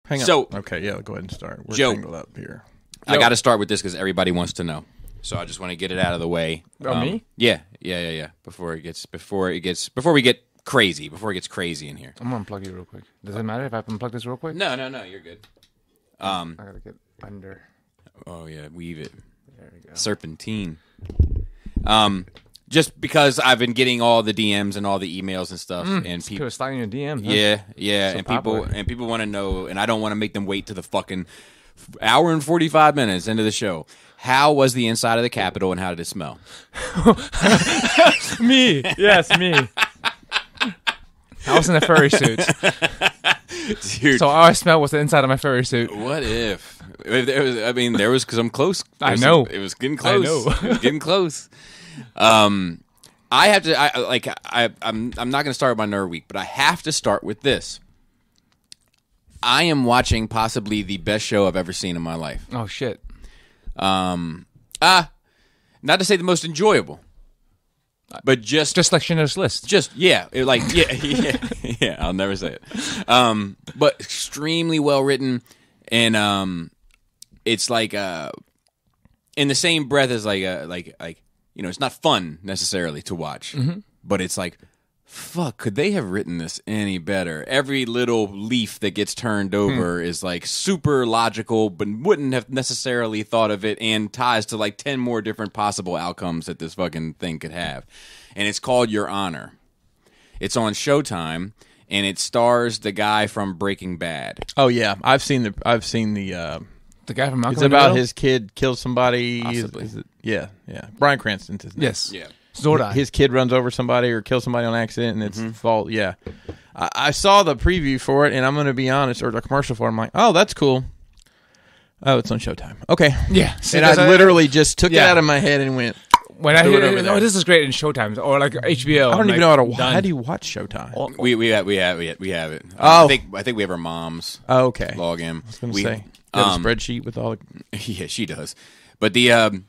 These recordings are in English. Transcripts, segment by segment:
Hang on. So, okay, yeah, go ahead and start. We're Joe, tangled up here. I got to start with this because everybody wants to know. So I just want to get it out of the way. Me? Yeah. Before we get crazy. Before it gets crazy in here. I'm gonna unplug you real quick. Does it matter if I unplug this real quick? No, you're good. I gotta get under. Oh yeah, weave it. There we go. Serpentine. Just because I've been getting all the DMs and all the emails and stuff, and people sliding your DMs. Yeah, So and popular. people want to know, and I don't want to make them wait to the fucking hour and 45 minutes into the show. How was the inside of the Capitol, and how did it smell? Me, yes, me. I was in a furry suit. Dude, So all I smelled was the inside of my furry suit. what if there was some close. I know. It was getting close. I know. It was getting close. I have to. I'm not going to start my nerd week, but I have to start with this. I am watching possibly the best show I've ever seen in my life. Oh shit. Not to say the most enjoyable, but just Just like Schindler's List. yeah. I'll never say it. But extremely well written, and it's like in the same breath as like it's not fun necessarily to watch, but it's like, fuck, could they have written this any better? Every little leaf that gets turned over is like super logical, but wouldn't have necessarily thought of it, and ties to like 10 more different possible outcomes that this fucking thing could have. And it's called Your Honor. It's on Showtime, and it stars the guy from Breaking Bad. Oh yeah, I've seen the. The guy from Malcolm It's in the about Middle? his kid kills somebody. Possibly. Yeah. Bryan Cranston's his name. Yes. Yeah. Zordon. His kid runs over somebody or kills somebody on accident, and it's fault. Yeah, I saw the preview for it, and I'm going to be honest, or the commercial for it. I'm like, oh, that's cool. Oh, it's on Showtime. Okay. Yeah. And I literally just took it Yeah. out of my head and went. When I Do it hear, over there. oh, this is great in Showtime or like HBO. I don't I'm even know how to. like, done. How do you watch Showtime? We have it. Oh. I think we have our mom's Oh, okay. login. I was going to say, you have a spreadsheet with all. Yeah, she does. But the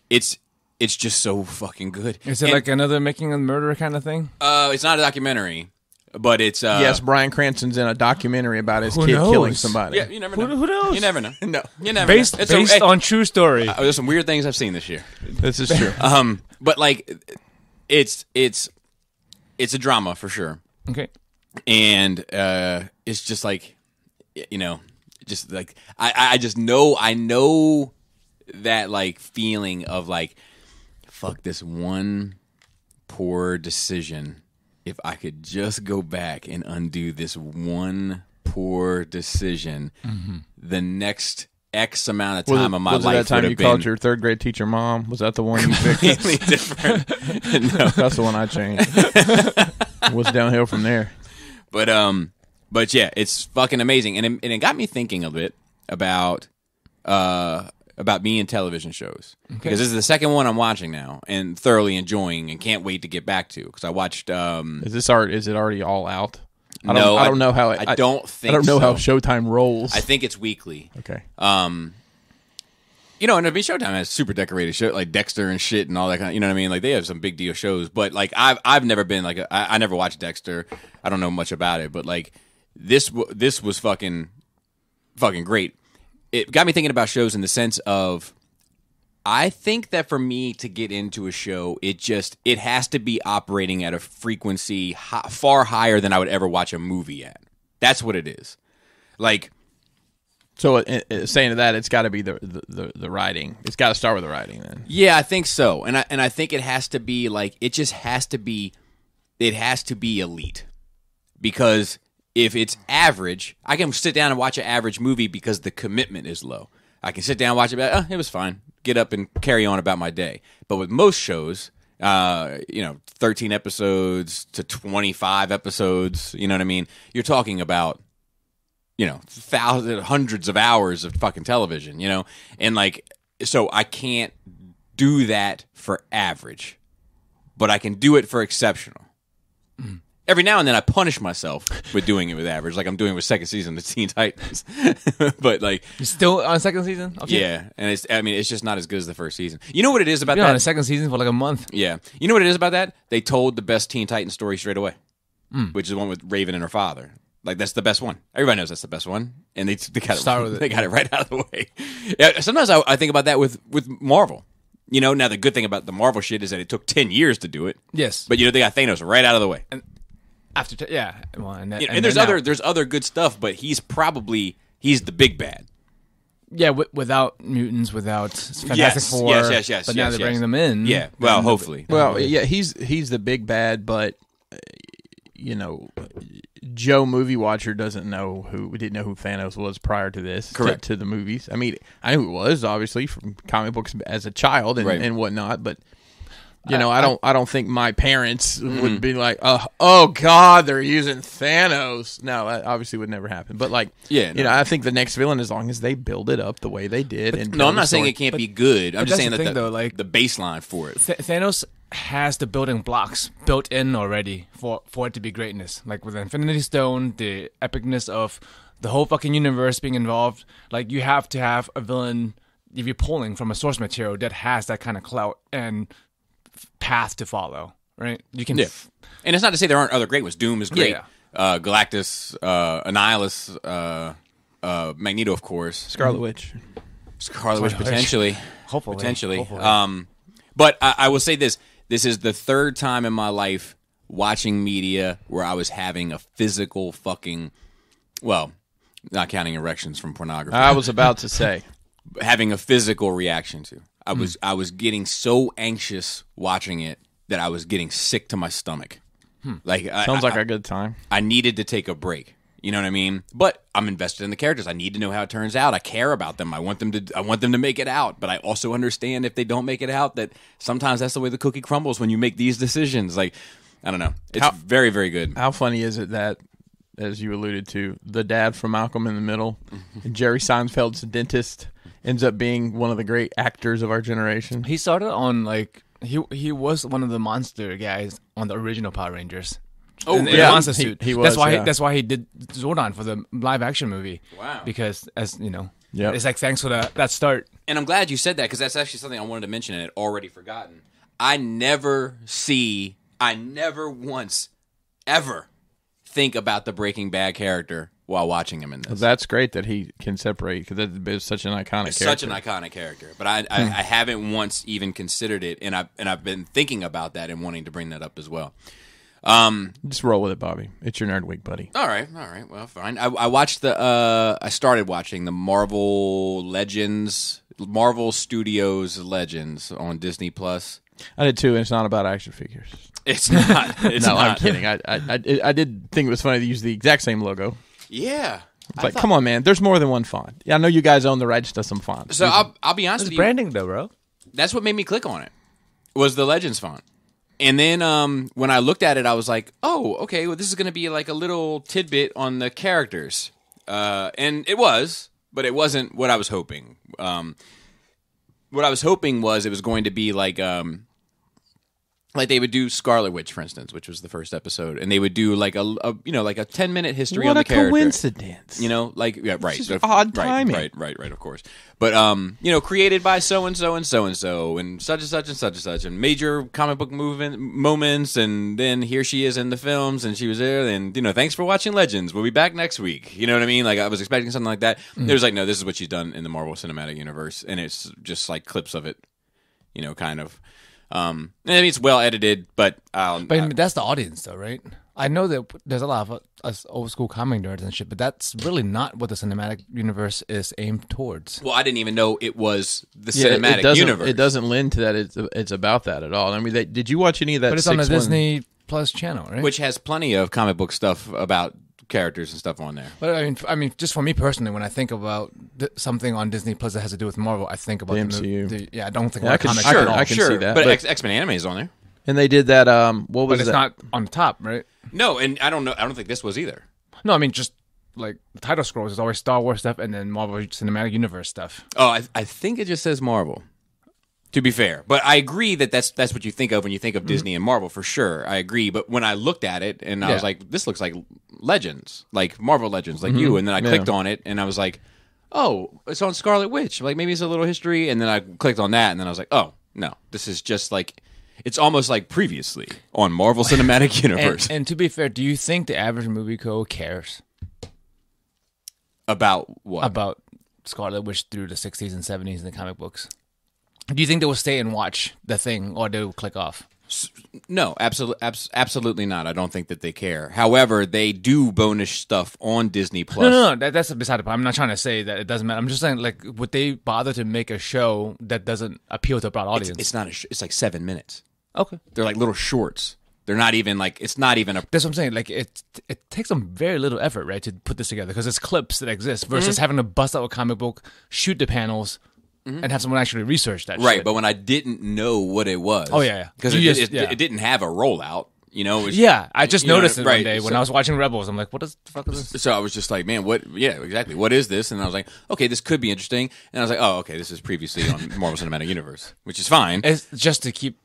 it's just so fucking good. Is it And, like another Making a Murderer kind of thing? it's not a documentary, but it's Yes, Bryan Cranston's in a documentary about his Who kid knows? killing somebody. Yeah, you never know. Who knows? You never know. No, You never Based know. It's on true story. there's some weird things I've seen this year. this is true. But like it's a drama for sure. Okay. And it's just like, just like I know that like feeling of like, fuck, this one poor decision. If I could just go back and undo this one poor decision, the next X amount of time of my was it life that time would you have been called your third grade teacher mom? Was that the one you picked? completely different. No. That's the one I changed. What's downhill from there? But yeah, it's fucking amazing, and it got me thinking a bit about me and television shows, because this is the second one I'm watching now and thoroughly enjoying, and can't wait to get back to, because I watched. Is this art? Is it already all out? I don't know how. I don't think. I don't know how so. Showtime rolls. I think it's weekly. Okay. And Showtime has super decorated show like Dexter and shit and all that kind of, you know what I mean? Like they have some big deal shows, but like I've never been like I never watched Dexter. I don't know much about it, but like this was fucking great. It got me thinking about shows in the sense of, I think that for me to get into a show, it has to be operating at a frequency far higher than I would ever watch a movie at. That's what it is. Like, So saying to that, it's got to be the writing. It's got to start with the writing then. yeah, I think so, and I think it has to be like, it has to be elite, because if it's average, I can sit down and watch an average movie because the commitment is low. I can sit down and watch it, it was fine. Get up and carry on about my day. But with most shows, 13 episodes to 25 episodes, you know what I mean? You're talking about, hundreds of hours of fucking television, And like, so I can't do that for average, but I can do it for exceptional. Every now and then I punish myself with doing it with average, like I'm doing with second season of Teen Titans. But like, You're still on second season? Okay. yeah, and it's just not as good as the first season. You know what it is about Been on the that? second season for like a month. Yeah, you know what it is about that? They told the best Teen Titan story straight away, which is the one with Raven and her father. Like that's the best one. Everybody knows that's the best one, and they got Start it. with it. They got it right out of the way. Yeah, sometimes I think about that with Marvel. You know, now the good thing about the Marvel shit is that it took 10 years to do it. Yes. But you know they got Thanos right out of the way. And after, well, and there's other good stuff, but he's the big bad. Yeah, without mutants, without Fantastic Four. Yes. But now they're bringing them in. Yeah, well, hopefully. Well, yeah, he's the big bad, but you know, Joe movie watcher didn't know who Thanos was prior to this. Correct. To the movies. I mean, I knew who it was obviously from comic books as a child and whatnot, but. You know, I don't think my parents would be like, oh God, they're using Thanos. No, that obviously would never happen. But like, you know, I think the next villain, as long as they build it up the way they did, and no, I'm not saying it can't be good. I'm just saying that the baseline for it. Thanos has the building blocks built in already for it to be greatness. Like with Infinity Stone, the epicness of the whole fucking universe being involved. Like you have to have a villain if you're pulling from a source material that has that kind of clout and path to follow, right? You can, and it's not to say there aren't other great ones. Doom is great. Yeah. Galactus, Annihilus, Magneto, of course. Scarlet Witch potentially, hopefully. But I will say this: this is the third time in my life watching media where I was having a physical fucking, well, not counting erections from pornography. I was about to say, having a physical reaction to. I was getting so anxious watching it that I was getting sick to my stomach. Like sounds like a good time. I needed to take a break. You know what I mean? But I'm invested in the characters. I need to know how it turns out. I care about them. I want them to make it out. But I also understand if they don't make it out that sometimes that's the way the cookie crumbles when you make these decisions. Like I don't know. It's very, very good. How funny is it that, as you alluded to, the dad from Malcolm in the Middle, Jerry Seinfeld's dentist, ends up being one of the great actors of our generation. He started on like he was one of the monster guys on the original Power Rangers. Oh, in yeah. the monster suit. He was. That's why he did Zordon for the live action movie. Wow. Because as you know, Yep. it's like thanks for that start. And I'm glad you said that because that's actually something I wanted to mention and had already forgotten. I never once ever think about the Breaking Bad character while watching him in this. That's great that he can separate because it's such an iconic character. Such an iconic character. But I haven't once even considered it, and I've been thinking about that and wanting to bring that up as well. Just roll with it, Bobby. It's your Nerd Week, buddy. All right. Well, fine. I watched I started watching the Marvel Studios Legends on Disney Plus. I did too, and it's not about action figures. It's not. It's no, not. I'm kidding. I did think it was funny to use the exact same logo. Yeah. It's like, come on, man. There's more than one font. Yeah, I know you guys own the rights to some fonts. So I'll be honest with It's you. branding though, bro. That's what made me click on it. Was the Legends font. And then when I looked at it, I was like, oh, okay, well, this is going to be like a little tidbit on the characters. And it was, but it wasn't what I was hoping. What I was hoping was it was going to be like they would do Scarlet Witch, for instance, which was the first episode, and they would do like a 10-minute history on the character. What a coincidence! You know, like right, It's just odd timing. Right, of course. But created by so and so and so and so, and such and such and such and such, and major comic book moments, and then here she is in the films, and she was there, and thanks for watching Legends. We'll be back next week. You know what I mean? Like I was expecting something like that. It was like, no, this is what she's done in the Marvel Cinematic Universe, and it's just like clips of it. Kind of. I mean, it's well edited, but that's the audience, though, right? I know that there's a lot of us old school comic nerds and shit, but that's really not what the cinematic universe is aimed towards. Well, I didn't even know it was the cinematic universe. It doesn't lend to that. It's about that at all. I mean, did you watch any of that? But it's on the Disney Plus channel, right? Which has plenty of comic book stuff about characters and stuff on there. But I mean, just for me personally, when I think about something on Disney Plus that has to do with Marvel, I think about the MCU. I don't think about comics sure, at all. I can see that. But X-Men anime is on there. And they did that. What was but it's that? not on the top, right? No, and I don't know. I don't think this was either. No, I mean just like the title scrolls is always Star Wars stuff and then Marvel Cinematic Universe stuff. Oh, I think it just says Marvel. To be fair, but I agree that's what you think of when you think of Disney and Marvel for sure. I agree, but when I looked at it and I was like, this looks like Legends, like Marvel Legends, like you, and then I clicked on it and I was like, oh, it's on Scarlet Witch. Like maybe it's a little history, and then I clicked on that and then I was like, oh no, this is just like it's almost like previously on Marvel Cinematic Universe. And to be fair, do you think the average moviegoer cares? About what? About Scarlet Witch through the 60s and 70s in the comic books. Do you think they will stay and watch the thing, or they will click off? No, absolutely not. I don't think that they care. However, they do bonus stuff on Disney Plus. No. That's beside the point. I'm not trying to say that it doesn't matter. I'm just saying, like, would they bother to make a show that doesn't appeal to a broad audience? It's not. It's like 7 minutes. Okay. They're like little shorts. They're not even like. It's not even a. That's what I'm saying. Like, it takes them very little effort, right, to put this together, because it's clips that exist versus having to bust out a comic book, shoot the panels, and have someone actually research that. Right, shit. but when I didn't know what it was. Oh yeah. Because it didn't have a rollout. You know. It was, I just noticed it one day when so, I was watching Rebels. I'm like, what the fuck is this? So I was just like, man, what? Yeah, exactly. What is this? And I was like, okay, this could be interesting. And I was like, oh, okay, this is previously on Marvel Cinematic Universe, which is fine. It's just to keep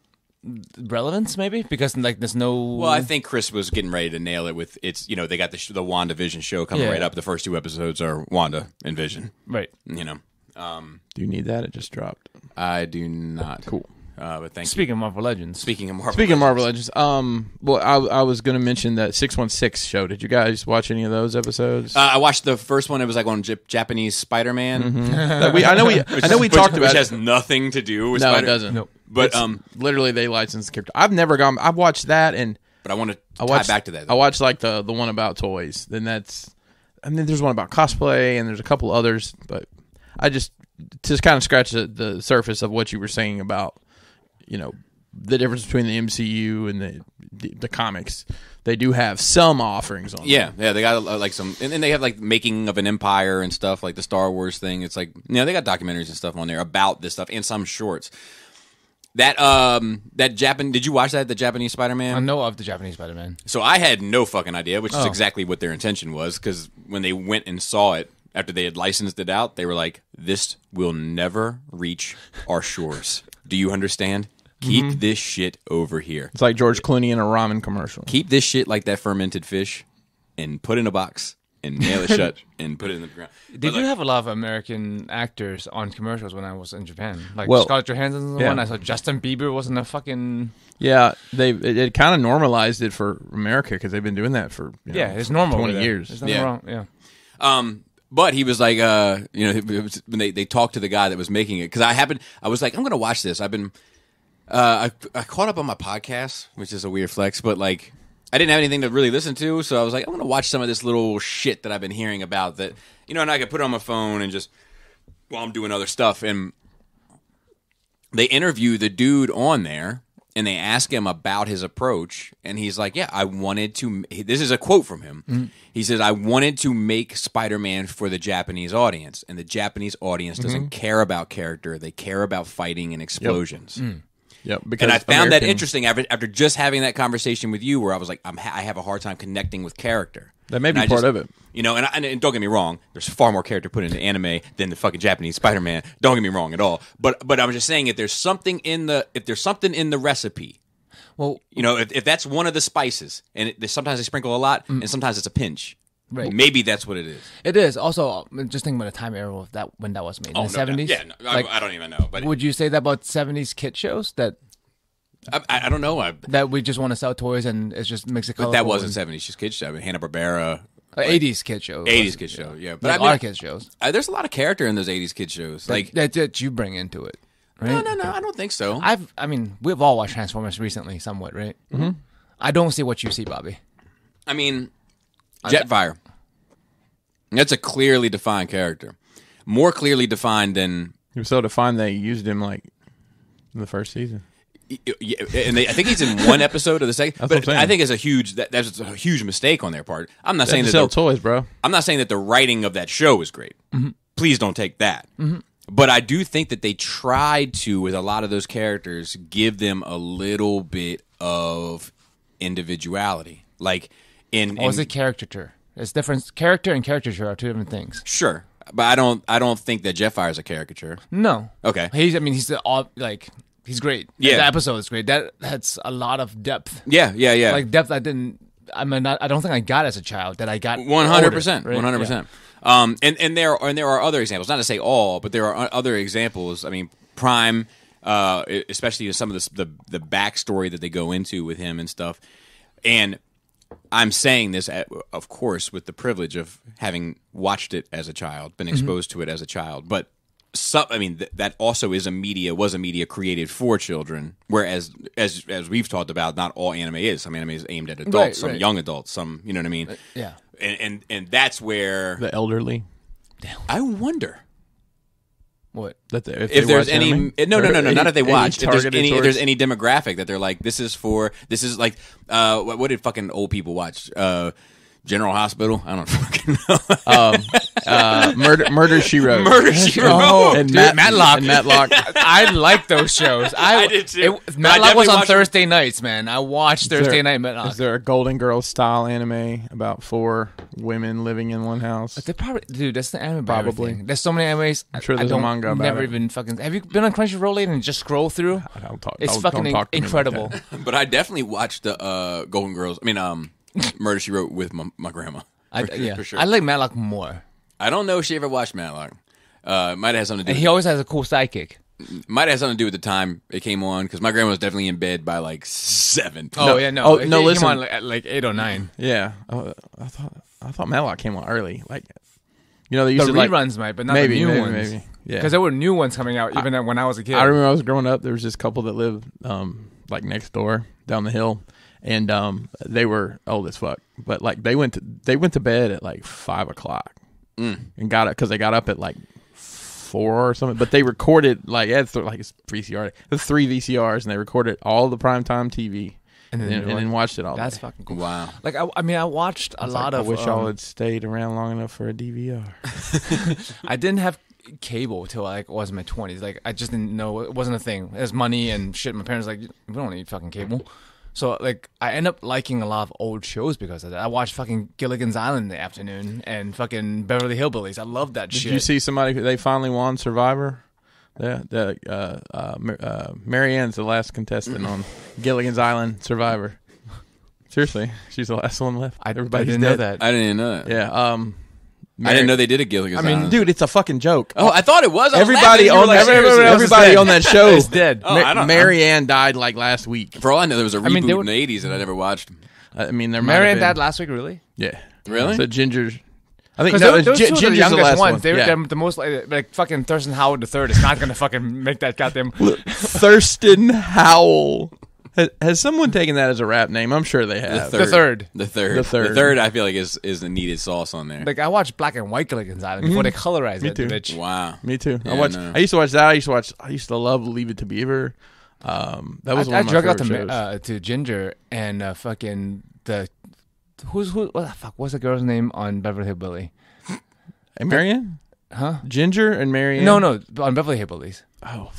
relevance, maybe, because like there's no. Well, I think Chris was getting ready to nail it with it's. You know, they got the WandaVision show coming right up. The first 2 episodes are Wanda and Vision. Right. You know. Do you need that? It just dropped. I do not. Cool. But thank Speaking of Marvel Legends. Speaking of Marvel Legends, well, I was going to mention that 616 show. Did you guys watch any of those episodes? I watched the first one. It was like on Japanese Spider-Man. I know we talked about which it. has nothing to do with No, Spider-Man. it doesn't. Nope. But literally they licensed the character. I've never gone. I've watched that, and but I want to tie back to that. I watched like the one about toys. Then there's one about cosplay, and there's a couple others. But I just kind of scratch the surface of what you were saying about, you know, the difference between the MCU and the comics. They do have some offerings on. Yeah, they got like some, and they have like Making of an Empire and stuff, like the Star Wars thing. It's like, you know, they got documentaries and stuff on there about this stuff and some shorts. That did you watch that, the Japanese Spider-Man? I know of the Japanese Spider-Man. So I had no fucking idea, which is exactly what their intention was, because when they went and saw it after they had licensed it out, they were like, "This will never reach our shores. Do you understand? Keep this shit over here. It's like George Clooney in a ramen commercial. Keep this shit like that fermented fish, and put it in a box and nail it shut and put it in the ground." Did you have a lot of American actors on commercials when I was in Japan? Like Well, Scarlett Johansson was the one. I saw Justin Bieber was in the fucking. Yeah, it kind of normalized it for America because they've been doing that for it's normal 20 over there. years. There's nothing wrong. Yeah. But he was like, you know, when they talked to the guy that was making it, because I was like, I'm going to watch this. I've been, I caught up on my podcast, which is a weird flex, but like, I didn't have anything to really listen to, so I was like, I'm going to watch some of this little shit that I've been hearing about that, you know, and I could put it on my phone and just, while I'm doing other stuff. And they interview the dude on there, and they ask him about his approach, and he's like, yeah, I wanted to, this is a quote from him. He says, I wanted to make Spider-Man for the Japanese audience, and the Japanese audience doesn't care about character. They care about fighting and explosions. Yep. And I found that interesting after just having that conversation with you, where I was like, I have a hard time connecting with character. That may be part of it. You know, and don't get me wrong, there's far more character put into anime than the fucking Japanese Spider-Man. Don't get me wrong at all. But I was just saying, if there's something in the recipe, Well, you know, if that's one of the spices, and sometimes they sprinkle a lot, and sometimes it's a pinch. Right. Maybe that's what it is. it is. Also, just thinking about the time era of that when that was made in the 70s. Yeah, I don't even know. But would you say that about 70s kid shows that I don't know. that we just want to sell toys and it just makes it colorful? But that wasn't 70s. Just kid show. I mean, Hanna-Barbera. 80s kid shows. 80s kid show, yeah. But Like our kid shows. There's a lot of character in those 80s kid shows. Like that you bring into it. Right? No, I don't think so. I mean, we've all watched Transformers recently, somewhat, right? Mm-hmm. I don't see what you see, Bobby. I mean, Jetfire. That's a clearly defined character. More clearly defined than... He was so defined they used him like in the first season. Yeah, and I think he's in one episode of the second. That's what I'm but saying. I think that's a huge mistake on their part. I'm not saying They that sell toys, bro. I'm not saying that the writing of that show is great. Please don't take that. But I do think that they tried to, with a lot of those characters, give them a little bit of individuality. Like Or is it caricature? It's different. Character and caricature are two different things. Sure, but I don't think that Jetfire is a caricature. No. Okay. He's great. Yeah. The episode is great. That's a lot of depth. Yeah. Like depth I don't think I got as a child that I got 100%, older, 100%. Yeah. And there are other examples. Not to say all, but there are other examples. I mean, Prime, especially some of the backstory that they go into with him and stuff. And I'm saying this, of course, with the privilege of having watched it as a child, been exposed to it as a child. But that also was a media created for children. Whereas, as we've talked about, not all anime is. Some anime is aimed at adults, some young adults, some, you know what I mean? Yeah. And that's where the elderly. I wonder. What? If there's any no, not if they watch. If there's any demographic that they're like, this is like what did fucking old people watch? General Hospital? I don't fucking know. Murder She Wrote. Murder She Wrote. Oh, and Matlock. And Matlock. I like those shows. I did too. Matlock was on Thursday nights, man. I watched Thursday Night Matlock. Is there a Golden Girls style anime about 4 women living in one house? They probably, dude. That's the anime. Probably. Thing. There's so many animes. I'm sure there's a manga about never it. even fucking. Have you been on Crunchyroll lately and just scroll through? It's fucking incredible. But I definitely watched the Golden Girls. I mean, Murder She Wrote with my grandma. For sure. I like Matlock more. I don't know if she ever watched Matlock. Might have something to do. And he always has a cool sidekick. Might have something to do with the time it came on, because my grandma was definitely in bed by like 7. No. Listen. Came on at like 8 or 9. Yeah, I thought Matlock came on early. Like, you know, they used the to reruns might, but not the new ones. Maybe. Yeah, because there were new ones coming out even when I was a kid. I remember I was growing up. There was this couple that lived like next door down the hill. And they were old as fuck, but like they went to bed at like 5 o'clock and got up because they got up at like 4 or something. But they recorded like it's VCR, the 3 VCRs, and they recorded all the primetime TV and then watched it all. That's day. fucking cool. Wow. Like I watched a lot of. I wish y'all had stayed around long enough for a DVR. I didn't have cable till I was in my 20s. Like I just didn't know, it wasn't a thing. It was money and shit. My parents were like, we don't need fucking cable. So, like, I end up liking a lot of old shows because of that. I watched fucking Gilligan's Island in the afternoon and fucking Beverly Hillbillies. I love that shit. Did you see somebody, they finally won Survivor? Marianne's the last contestant on Gilligan's Island Survivor. Seriously, she's the last one left. Everybody's didn't know that. I didn't know that. Yeah, I didn't know they did a Gilligan's Island. Dude, it's a fucking joke. Oh, I thought it was. Everybody on that show is dead. Marianne died like last week. For all I know, there was a reboot in the 80s that I never watched. I mean, there Marianne died last week, really? Yeah. Really? So Ginger. I think those Ginger's the youngest the last ones. one. They're the most like fucking Thurston Howell III is not gonna fucking make that goddamn Thurston Howell. Has someone taken that as a rap name? I'm sure they have. The third. The third, I feel like, is the needed sauce on there. Like, I watched black and white Gilligan's Island before they colorized it, bitch. Wow. Me too. Yeah, I used to watch that. I used to love Leave It to Beaver. That was one of my favorite shows. To Ginger and fucking the what the fuck? What's the girl's name on Beverly Hillbilly? Hey, Marianne? Huh? Ginger and Marianne? No, on Beverly Hillbillies. Oh,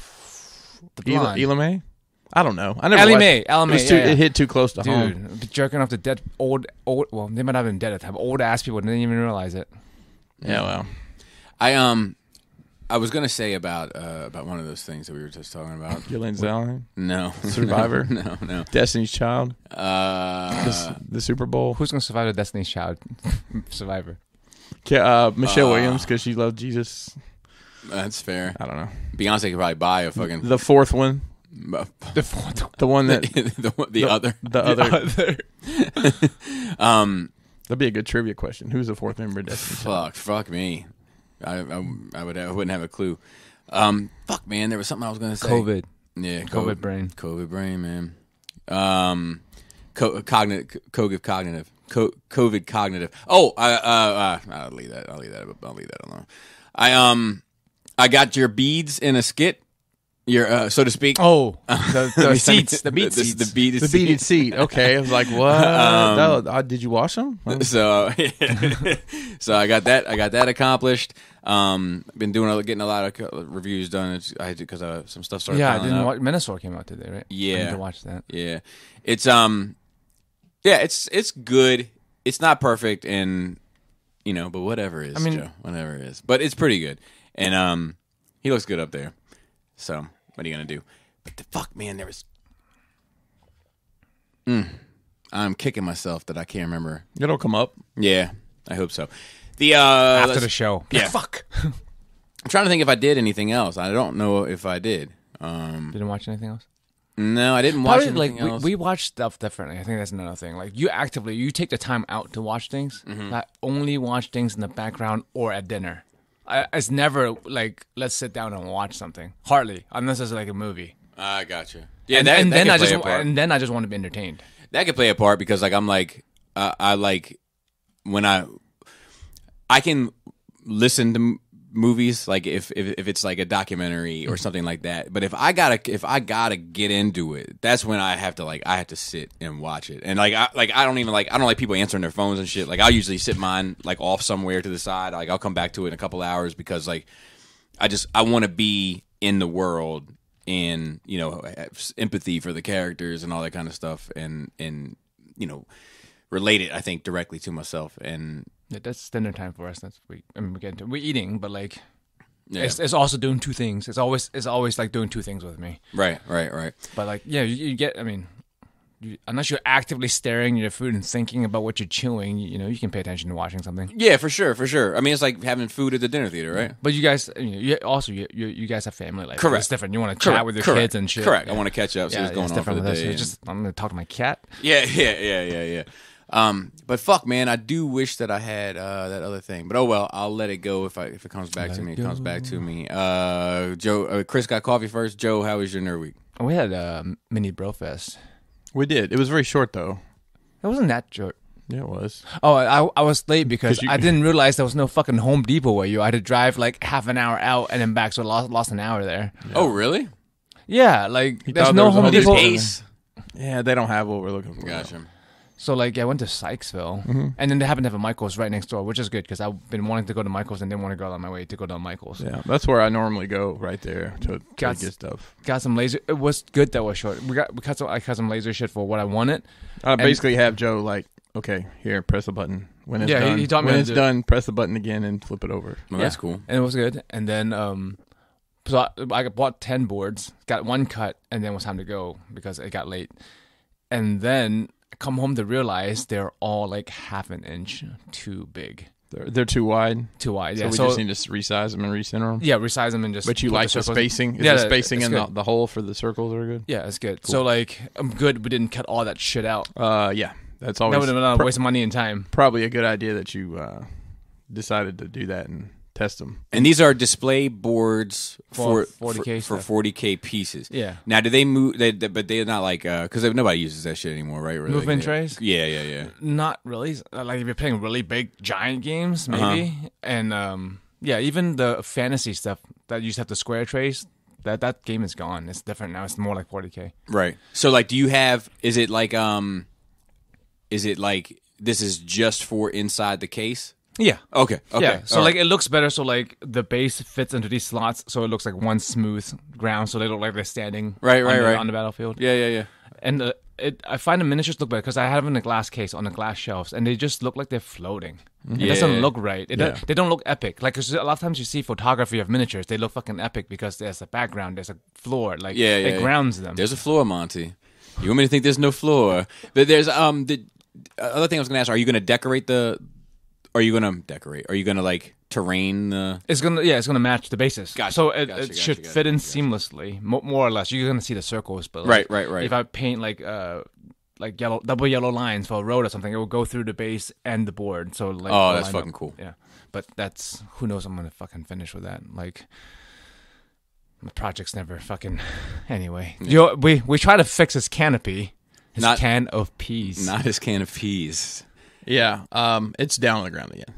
the blonde. Ela Mae? I don't know. I never Ellie watched. Mae. It hit too close to home. Dude, jerking off to dead old. Well, they might not have been dead at the time. Old ass people didn't even realize it. Yeah, well, I was gonna say about one of those things that we were just talking about. Gilligan's Island? No. Survivor? No. Destiny's Child? The Super Bowl? Who's gonna survive the Destiny's Child? Survivor. Michelle Williams, because she loved Jesus. That's fair. I don't know. Beyonce could probably buy a fucking the fourth one. The fourth one. The one that the other. That'd be a good trivia question. Who's the fourth member of Destiny's Child? Fuck me. I wouldn't have a clue. Fuck, man, there was something I was gonna say. COVID. Yeah, COVID brain. COVID brain, man. COVID cognitive. Oh, I'll leave that alone. I got your beads in a skit. Your so to speak. Oh, the seats, the bead seats, the beaded seat. Okay, I was like, what? Did you wash them? So I got that accomplished. Been getting a lot of reviews done. I had to because some stuff started. Yeah, I didn't watch. Menasor came out today, right? Yeah, I need to watch that. Yeah, it's it's good. It's not perfect, and but whatever it is, Joe, whatever it is, but it's pretty good, and he looks good up there. So what are you gonna do? But the fuck, man, there was. I'm kicking myself that I can't remember. It'll come up. Yeah, I hope so. After the show. Yeah, fuck. I'm trying to think if I did anything else. I don't know if I did. Didn't watch anything else. No, I didn't watch Probably, anything else. we watch stuff differently. I think that's another thing. Like you take the time out to watch things. I only watch things in the background or at dinner. It's never like let's sit down and watch something. Hardly, unless it's like a movie. I gotcha. Yeah, and then I just want to be entertained. That could play a part because like I'm like I like when I can listen to movies like if it's like a documentary or something like that, but if I gotta get into it, that's when I have to sit and watch it. And I don't like people answering their phones and shit. Like I'll usually sit mine like off somewhere to the side. Like I'll come back to it in a couple hours because like I want to be in the world and have empathy for the characters and all that kind of stuff and relate it, I think, directly to myself. And yeah, that's dinner time for us. We're eating, but like, it's also doing two things. It's always like doing two things with me. Right. But like, yeah, you get. I mean, unless you're actively staring at your food and thinking about what you're chewing, you can pay attention to watching something. Yeah, for sure. I mean, it's like having food at the dinner theater, right? But you guys, you guys have family life. Correct. It's different. You want to chat with your kids and shit. Correct. I want to catch up, see what's going on for the day. I'm going to talk to my cat. Yeah. But fuck, man, I do wish that I had that other thing. But oh well, I'll let it go if it comes back to me. It comes back to me. Joe, Chris got coffee first. Joe, how was your nerd week? We had a mini Brofest. We did. It was very short though. It wasn't that short. Yeah, it was. Oh, I was late because I didn't realize there was no fucking Home Depot where you. I had to drive like half an hour out and then back, so I lost an hour there. Yeah. Oh, really? Yeah, like there's no Home Depot. Yeah, they don't have what we're looking for. Gotcha. So like I went to Sykesville, and then they happen to have a Michael's right next door, which is good because I've been wanting to go to Michael's and didn't want to go on my way to go to Michael's. Yeah, that's where I normally go, right there to get stuff. Got some laser. It was good that was short. I cut some laser shit for what I wanted. I basically have Joe like, okay, here, press the button. When it's done, he taught me when it's done, press the button again and flip it over. Well, that's cool. And it was good. And then so I bought 10 boards, got one cut, and then it was time to go because it got late. And then come home to realize they're all like half an inch too big. They're too wide? Too wide, yeah. So we just need to resize them and recenter them? Yeah, resize them and just... But you like the spacing? Is the spacing in the hole for the circles are good? Yeah, it's good. Cool. So like, I'm good we didn't cut all that shit out. Yeah. That's always... That would have been a waste of money and time. Probably a good idea that you decided to do that and test them. And these are display boards for 40K pieces. Yeah. Now, do they move? But they're not like because nobody uses that shit anymore, right? Really? Movement trays? Yeah. Not really. Like if you're playing really big giant games, maybe. And even the fantasy stuff that used to have the square trays. That game is gone. It's different now. It's more like 40K. Right. So like, do you have? Is it like this is just for inside the case? Yeah. Okay. Yeah. So like it looks better. So like the base fits into these slots, so it looks like one smooth ground. So they look like they're standing on the battlefield. Yeah. And I find the miniatures look better because I have them in a glass case on the glass shelves, and they just look like they're floating. Mm-hmm. It doesn't look right. They don't look epic. Like 'cause a lot of times you see photography of miniatures, they look fucking epic because there's a background, there's a floor. Like it grounds them. There's a floor, Monty. You want me to think there's no floor? But there's the other thing I was going to ask: are you going to decorate the? Are you gonna decorate? Are you gonna like terrain the? It's gonna match the bases. Gotcha. So it should fit in seamlessly, more or less. You're gonna see the circles, but like, right. If I paint like double yellow lines for a road or something, it will go through the base and the board. So like, that's fucking cool. Yeah, but that's who knows. I'm gonna fucking finish with that. Like, my project's never fucking. Anyway, we try to fix his canopy, can of peas, not his can of peas. Yeah, it's down on the ground again.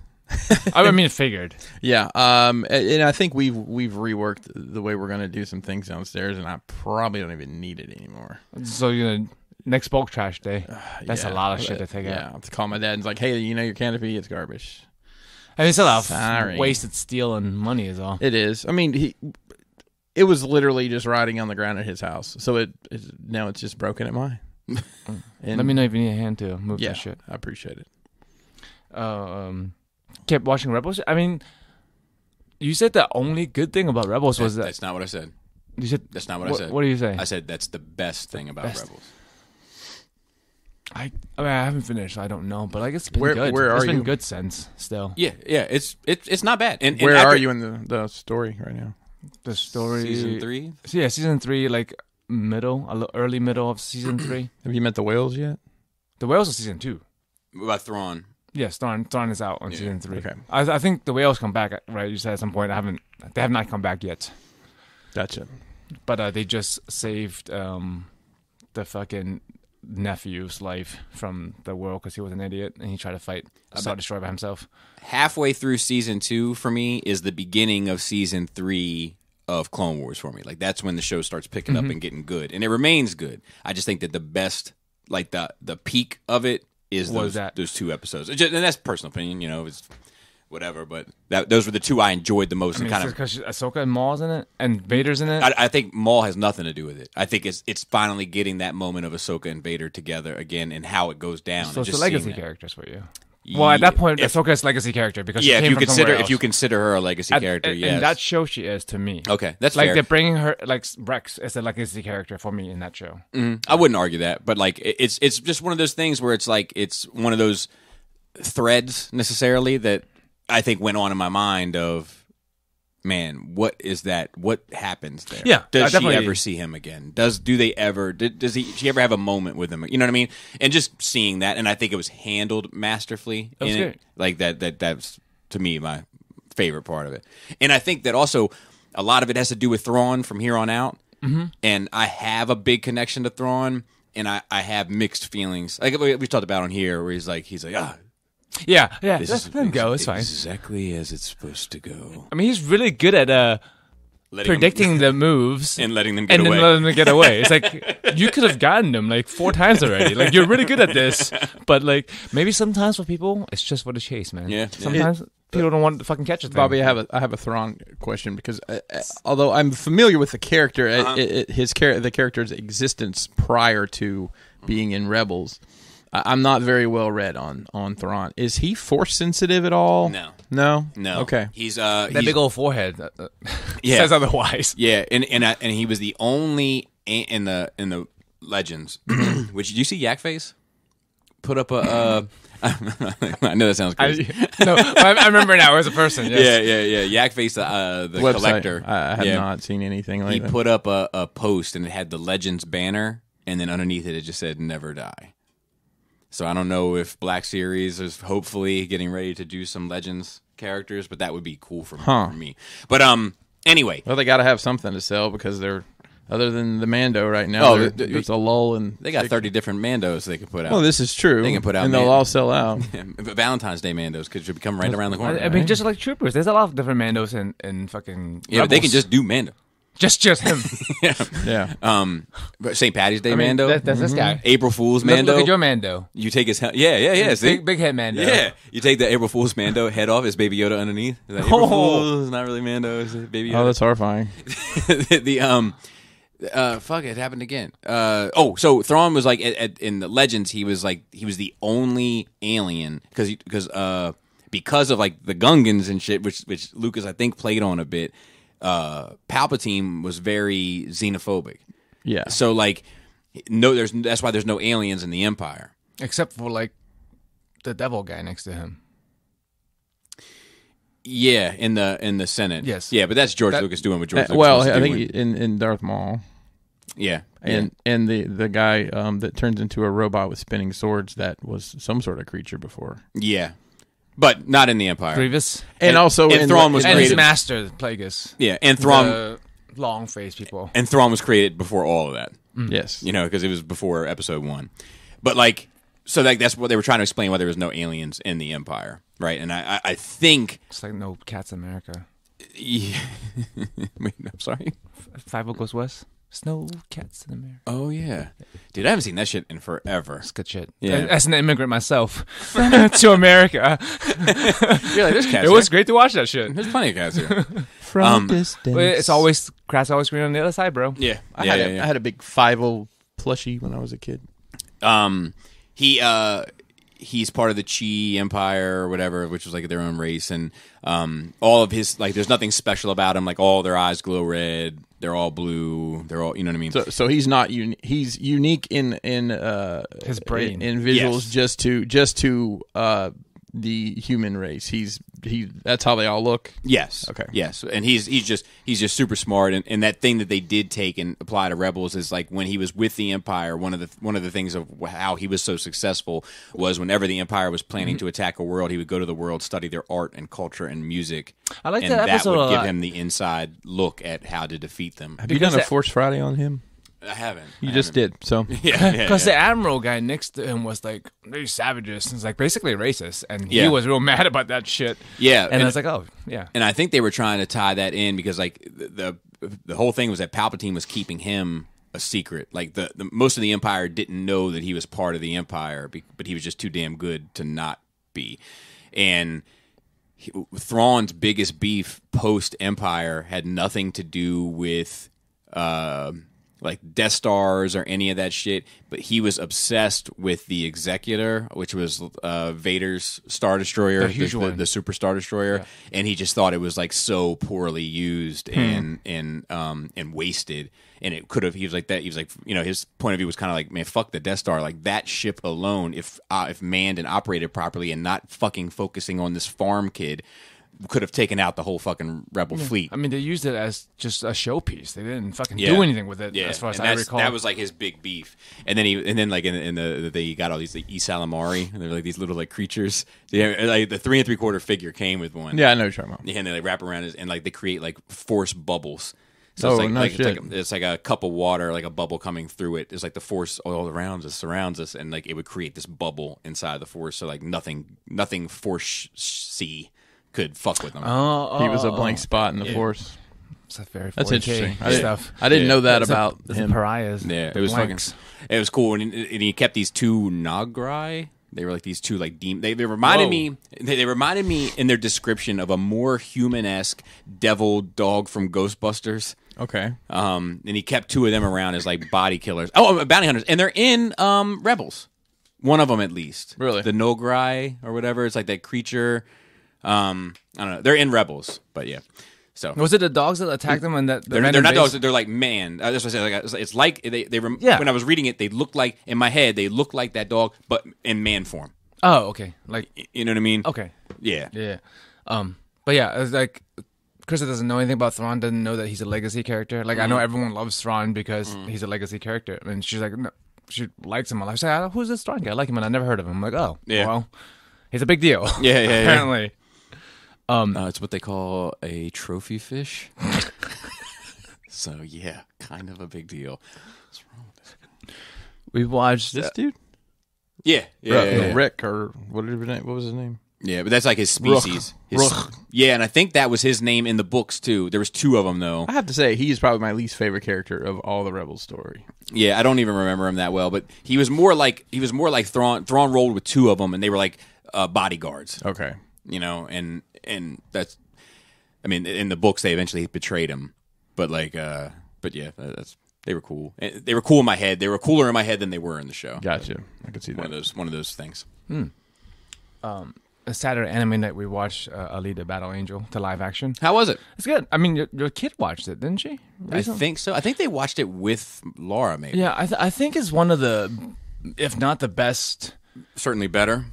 I mean, it figured. Yeah, and I think we've reworked the way we're going to do some things downstairs, and I probably don't even need it anymore. So next bulk trash day. That's a lot of shit to take out. Yeah, I have to call my dad and it's like, hey, your canopy, it's garbage. I mean, it's a lot of wasted steel and money is all. It is. I mean, it was literally just riding on the ground at his house, so now it's just broken at mine. Let me know if you need a hand to move that shit. I appreciate it. Kept watching Rebels. I mean, you said the only good thing about Rebels was that. That's not what I said. You said that's not what I said. What do you say? I said that's the best thing about Rebels. I mean, I haven't finished, so I don't know, but I guess it's been good. It's been good since still. Yeah, it's not bad. And where are you in the story right now? The story season 3. Yeah, season 3. Like early middle of season 3. Have you met the whales yet? The whales are season 2. What about Thrawn? Yes, Thrawn is out on season 3. Okay. I think the whales come back, right? You said at some point. They have not come back yet. Gotcha. But they just saved the fucking nephew's life from the world because he was an idiot and he tried to fight Star Destroyer by himself. Halfway through season 2 for me is the beginning of season 3 of Clone Wars for me. Like that's when the show starts picking up and getting good, and it remains good. I just think that the best, like the peak of it is those 2 episodes. And that's personal opinion, it's whatever. But those were the 2 I enjoyed the most. I mean, because Ahsoka and Maul's in it, and Vader's in it. I think Maul has nothing to do with it. I think it's finally getting that moment of Ahsoka and Vader together again, and how it goes down. So it's just the legacy characters for you. Well, at that point, Ahsoka's legacy character because she came from somewhere else. If you consider her a legacy character, yes. In that show, she is to me. Okay, that's like fair. they're bringing her like Rex is a legacy character for me in that show. I wouldn't argue that, but like it's just one of those things where it's like it's one of those threads necessarily that I think went on in my mind of, man, what is that? What happens there? Yeah, does she ever see him again? Does she ever have a moment with him? You know what I mean? And just seeing that, and I think it was handled masterfully. That was in great. It. Like that's to me my favorite part of it. And I think that also a lot of it has to do with Thrawn from here on out. Mm-hmm. And I have a big connection to Thrawn, and I have mixed feelings. Like we talked about on here, where he's like Yeah, let him go. It's fine. Exactly as it's supposed to go. I mean, he's really good at predicting the moves and letting them get away. And then letting them get away. It's like, you could have gotten them like 4 times already. Like, you're really good at this. But, like, maybe sometimes for people, it's just for the chase, man. Yeah. Sometimes people don't want to fucking catch a thing. Bobby, I have a Thrawn question because although I'm familiar with the character, the character's existence prior to being in Rebels, I'm not very well read on Thrawn. Is he force sensitive at all? No. Okay. He's that big old forehead says otherwise. Yeah, and he was the only in the Legends. Which did you see Yak Face put up a? I know that sounds crazy. I remember now as a person. Yes. Yeah. Yak Face, the website. collector. I have not seen anything like that. He put up a post and it had the Legends banner, and then underneath it just said "Never Die." So I don't know if Black Series is hopefully getting ready to do some Legends characters, but that would be cool for me. But anyway. Well, they got to have something to sell because they're, other than the Mando right now, there's a lull. They got 30 different Mandos they could put out. Well, this is true. They can put out and they'll all sell out. But Valentine's Day Mandos could become right around the corner. I mean, just like Troopers. There's a lot of different Mandos in fucking Yeah, but they can just do Mando. Just him. Yeah. But St. Patty's Day Mando. That's this guy. April Fool's Mando. Look at your Mando. You take his head. Yeah. See? Big head Mando. Yeah. You take the April Fool's Mando head off. Is Baby Yoda underneath? Is that April Fool's? It's not really Mando. Is it Baby Yoda? Oh, that's horrifying. Fuck, it happened again. So Thrawn was like in the Legends. He was the only alien because of like the Gungans and shit, which Lucas I think played on a bit. Palpatine was very xenophobic. Yeah. So like, that's why there's no aliens in the Empire, except for like the devil guy next to him. Yeah, in the Senate. Yes. Yeah, but that's George Lucas doing what George Lucas well, was I doing. think in Darth Maul. Yeah. And the guy that turns into a robot with spinning swords that was some sort of creature before. Yeah. But not in the Empire. Grievous. And also Thrawn was and created. his master, Plagueis. Yeah, and Thrawn The long-faced people. and Thrawn was created before all of that. Yes. Because it was before Episode 1. But like, so like that's what they were trying to explain, why there was no aliens in the Empire, right? And I think It's like no cats in America. Yeah. Wait, I'm sorry. 5 Goes West. There's no cats in America. Oh yeah, dude, I haven't seen that shit in forever. It's good shit. Yeah. As an immigrant myself to America, You're like, there's cats. it was great to watch that shit. There's plenty of cats here. From distance. But it's always grass always green on the other side, bro. Yeah, I had a big 5-0 plushie when I was a kid. He's part of the Chi Empire or whatever, which was like their own race, and all of his like, there's nothing special about him. Like all their eyes glow red, they're all blue, they're all, you know what I mean. So he's not he's unique in his brain in visuals, yes. just to the human race. That's how they all look. Yes. Okay. Yes, and he's just super smart, and that thing that they did take and apply to Rebels is like when he was with the Empire. One of the things of how he was so successful was whenever the Empire was planning to attack a world, he would go to the world, study their art and culture and music. I like and that episode would a give lot. him the inside look at how to defeat them. Have you done a Force Friday on him? I haven't. You just did. So Because the admiral guy next to him was like, these savages. And it's like basically racist. And he was real mad about that shit. Yeah. And I was like, oh, yeah. And I think they were trying to tie that in because like the whole thing was that Palpatine was keeping him a secret. Like the most of the Empire didn't know that he was part of the Empire, but he was just too damn good to not be. And Thrawn's biggest beef post Empire had nothing to do with like Death Stars or any of that shit, but he was obsessed with the Executor, which was Vader's Star Destroyer, the Super Star Destroyer, and he just thought it was like so poorly used and wasted, and it could have. He was like that. He was like, his point of view was kind of like, man, fuck the Death Star. Like that ship alone, if manned and operated properly, and not fucking focusing on this farm kid, could have taken out the whole fucking rebel fleet. I mean, they used it as just a showpiece. They didn't fucking do anything with it, as far as I recall. That was like his big beef. And then like they got all these like Isalamari, and they're like these little like creatures. Yeah, like the 3 3/4 figure came with one. Yeah, I know what you're talking about. Yeah, and they like wrap around it, and like they create like force bubbles. So it's like a cup of water, like a bubble coming through it. It's like the force all around us, surrounds us, and like it would create this bubble inside the force. So like nothing force C could fuck with him. He was a blank spot in the Force. That's interesting. Stuff. I didn't know that about him. Pariahs. Yeah, it was blanks. It was cool, and he kept these 2 Nagrai. They were like these 2 like demon. They reminded me. They reminded me in their description of a more human-esque devil dog from Ghostbusters. Okay. And he kept 2 of them around as like body killers. Oh, bounty hunters, and they're in Rebels. One of them at least. Really? The Nograi or whatever. It's like that creature. I don't know. They're in Rebels, but yeah. So was it the dogs that attacked them? And that they're not dogs. They're like man. That's what I said. Like, it's like they when I was reading it, they looked like in my head they looked like that dog, but in man form. Oh, okay. Like you know what I mean? Okay. Yeah. Yeah. But yeah, it's like Krista doesn't know anything about Thrawn. Doesn't know that he's a legacy character. Like I know everyone loves Thrawn because he's a legacy character, and she's like, no, she likes him a lot. She's like, who's this Thrawn guy? I like him, and I never heard of him. I'm like, oh, well, he's a big deal. Yeah. Apparently. It's what they call a trophy fish. So yeah, kind of a big deal. What's wrong with this? We watched this dude. Yeah. Rick or what was his name? Yeah, but that's like his species. Rook. Yeah, and I think that was his name in the books too. There was 2 of them though. I have to say he's probably my least favorite character of all the Rebels story. Yeah, I don't even remember him that well, but he was more like Thrawn. Thrawn rolled with 2 of them, and they were like bodyguards. Okay. And that's, I mean, in the books they eventually betrayed him, but like, but yeah, they were cool. They were cool in my head. They were cooler in my head than they were in the show. Gotcha. I could see that. One of those things. A Saturday anime night we watched Alita Battle Angel to live action. How was it? It's good. I mean, your kid watched it, didn't she? Recently? I think so. I think they watched it with Laura, maybe. Yeah, I think it's one of the, if not the best, certainly better.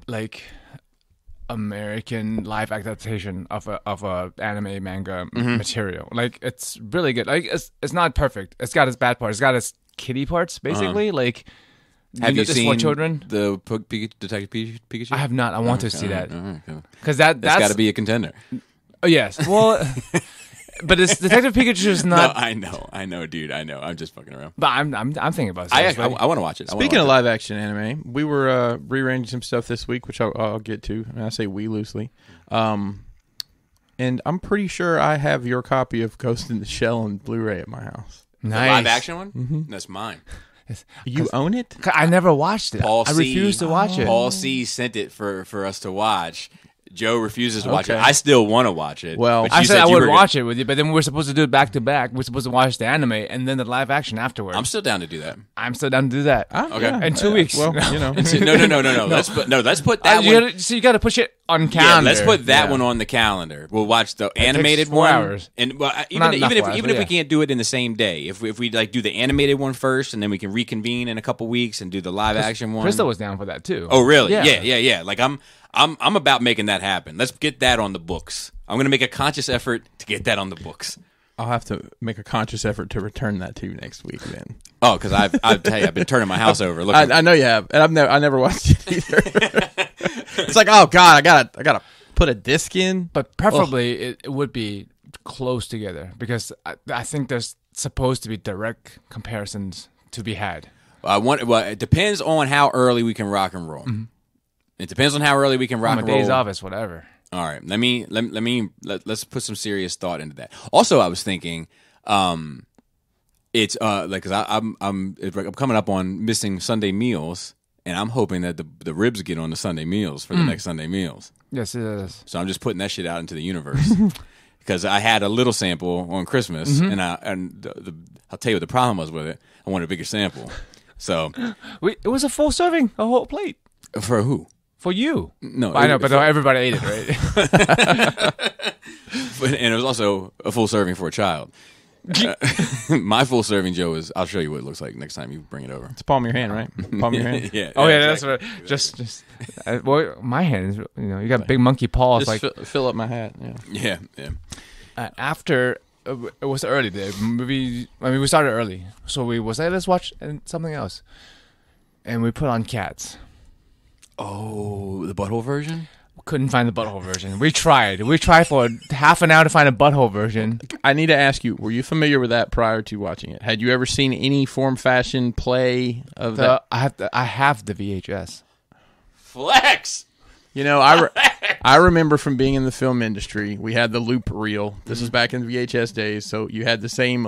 Like American live adaptation of a anime manga material. Like it's really good. Like it's not perfect. It's got its bad parts. It's got its kiddie parts. Basically, like have you seen for children? The Detective Pikachu? I have not. I want to see that because that's got to be a contender. Oh yes. Well. But it's Detective Pikachu is not. No, I know, dude. I know. I'm just fucking around. But I'm thinking about. I want to watch it. Speaking of live action anime, we were rearranging some stuff this week, which I'll get to. And I say we loosely, and I'm pretty sure I have your copy of Ghost in the Shell on Blu-ray at my house. Nice. The live action one. Mm-hmm. That's mine. You own it? I never watched it. I refuse to watch it. Paul C sent it for us to watch. Joe refuses to watch it. I still want to watch it. Well, I said I would watch it with you, but then we're supposed to do it back to back. We're supposed to watch the anime and then the live action afterwards. I'm still down to do that. I'm still down to do that. Okay. Yeah, in 2 weeks. Well, you know. No. Let's put that one. So you got to push it on calendar. Yeah, let's put that one on the calendar. We'll watch the animated 4 one. hours. And well, even if we can't do it in the same day, if we like do the animated one first, and then we can reconvene in a couple weeks and do the live action one. Krista was down for that too. Oh, really? Yeah. Like I'm about making that happen. Let's get that on the books. I'm going to make a conscious effort to get that on the books. I'll have to make a conscious effort to return that to you next week then. Oh, because I've been turning my house over. Look, I know you have, and I never watched it either. It's like, oh god, I gotta put a disc in. But preferably it would be close together because I think there's supposed to be direct comparisons to be had. It depends on how early we can rock and roll. Mm-hmm. It depends on how early we can rock and roll. Days off is whatever. All right, let's put some serious thought into that. Also, I was thinking, it's like because I'm coming up on missing Sunday meals, and I'm hoping that the ribs get on the Sunday meals for the next Sunday meals. Yes, it is. So I'm just putting that shit out into the universe because I had a little sample on Christmas, and I'll tell you what the problem was with it. I wanted a bigger sample, so it was a full serving, a whole plate for who? For you. No, I know, but everybody ate it, right? And it was also a full serving for a child. My full serving, Joe, is I'll show you what it looks like next time you bring it over. It's palm of your hand, right? Palm of your hand. Yeah. Oh yeah, exactly. That's what. Well, my hand is. You got big monkey paws. Just like fill up my hat. Yeah. After it was early. The movie. I mean, we started early, so we was like, let's watch something else, and we put on Cats. Oh, the butthole version? Couldn't find the butthole version. We tried. We tried for half an hour to find a butthole version. I need to ask you, were you familiar with that prior to watching it? Had you ever seen any form, fashion, play of that? I have the VHS. Flex! You know, I remember from being in the film industry, we had the loop reel. This was back in the VHS days, so you had the same,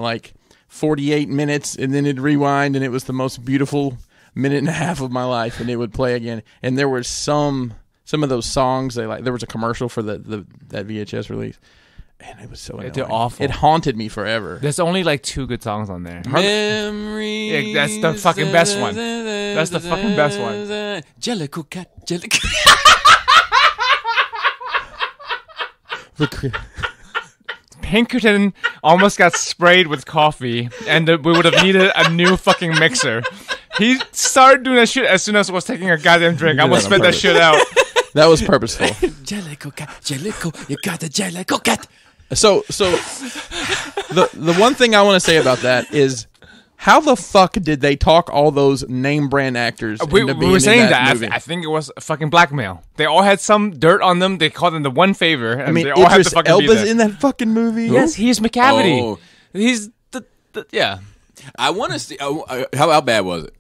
48 minutes, and then it'd rewind, and it was the most beautiful minute and a half of my life, and it would play again. And there were some of those songs there was a commercial for that VHS release, and it was so annoying. They're awful. It haunted me forever. There's only 2 good songs on there. Memories. Yeah, that's the fucking best one. That's the fucking best one. Jellicle cat, jellicle. Pinkerton almost got sprayed with coffee, and we would have needed a new fucking mixer. He started doing that shit as soon as I was taking a goddamn drink. I almost spit that shit out. That was purposeful. Jellicle cat, jellicle, you got the jellicle cat. So the one thing I want to say about that is, how the fuck did they talk all those name brand actors into being we were saying in that that. movie? I think it was fucking blackmail. They all had some dirt on them. They called them the one favor. And they all had Idris to fucking be Elba's there. in that fucking movie. Yes, he's McCavity. Oh. He's yeah. I want to see. How bad was it?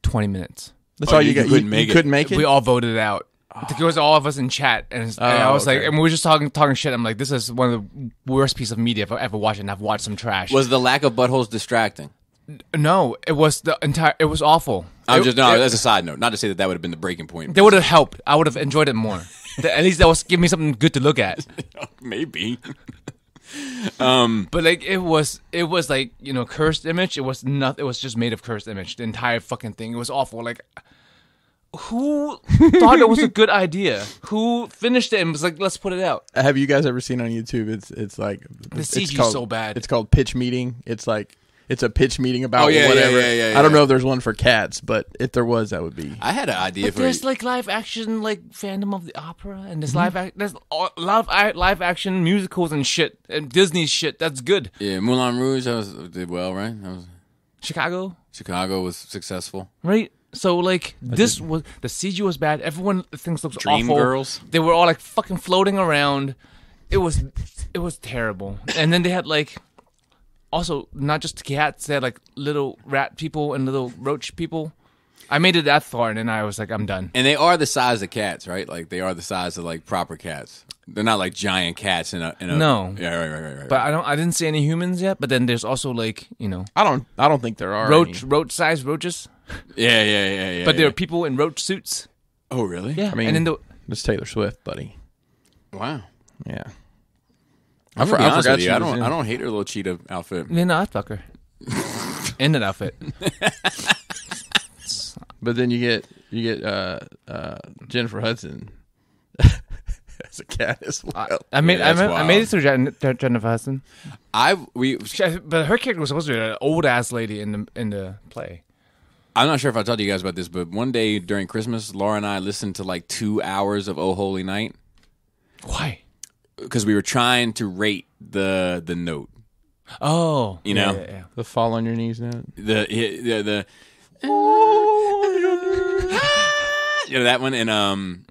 20 minutes. That's all you got. couldn't You make it. couldn't make it. We all voted it out. I think it was all of us in chat, and I was like, and we were just talking shit. I'm like, this is one of the worst pieces of media I've ever watched, and I've watched some trash. Was the lack of buttholes distracting? No, it was the entire. It was awful. That's a side note. Not to say that would have been the breaking point. They would have helped. I would have enjoyed it more. At least that was give me something good to look at. Maybe. But it was cursed image. It was not. It was just made of cursed image. The entire fucking thing. It was awful. Who thought it was a good idea? Who finished it and was like, let's put it out? Have you guys ever seen on YouTube? It's like the CG is so bad. It's called pitch meeting. It's a pitch meeting about whatever. Yeah, I don't know if there's one for Cats, but if there was, that would be. I had an idea but for. There's live action Phantom of the Opera, and there's there's a lot of live action musicals and shit and Disney shit. That's good. Yeah, Moulin Rouge did well, right? Chicago was successful, right? So this was the CG was bad. Everyone thinks looks Dream awful. Girls. They were all fucking floating around. It was terrible. And then they had also not just cats. They had little rat people and little roach people. I made it that far, and then I was like, I'm done. And they are the size of cats, right? They are the size of proper cats. They're not giant cats in a. No. Yeah, right. But I didn't see any humans yet. But then there's also I don't think there are roach sized roaches. Yeah. But there are people in roach suits. Oh, really? Yeah. I mean, and then it's Taylor Swift, buddy. Wow. Yeah. I forgot with she you. I was in. don't hate her little cheetah outfit. no, I'd fuck her. In that outfit. But then you get Jennifer Hudson as a cat as well. I made it through Jennifer Hudson. But But her character was supposed to be an old ass lady in the play. I'm not sure if I told you guys about this, but one day during Christmas, Laura and I listened to like 2 hours of Oh Holy Night. Why? Because we were trying to rate the note. Oh, you know, yeah. The fall on your knees note. The you know that one, and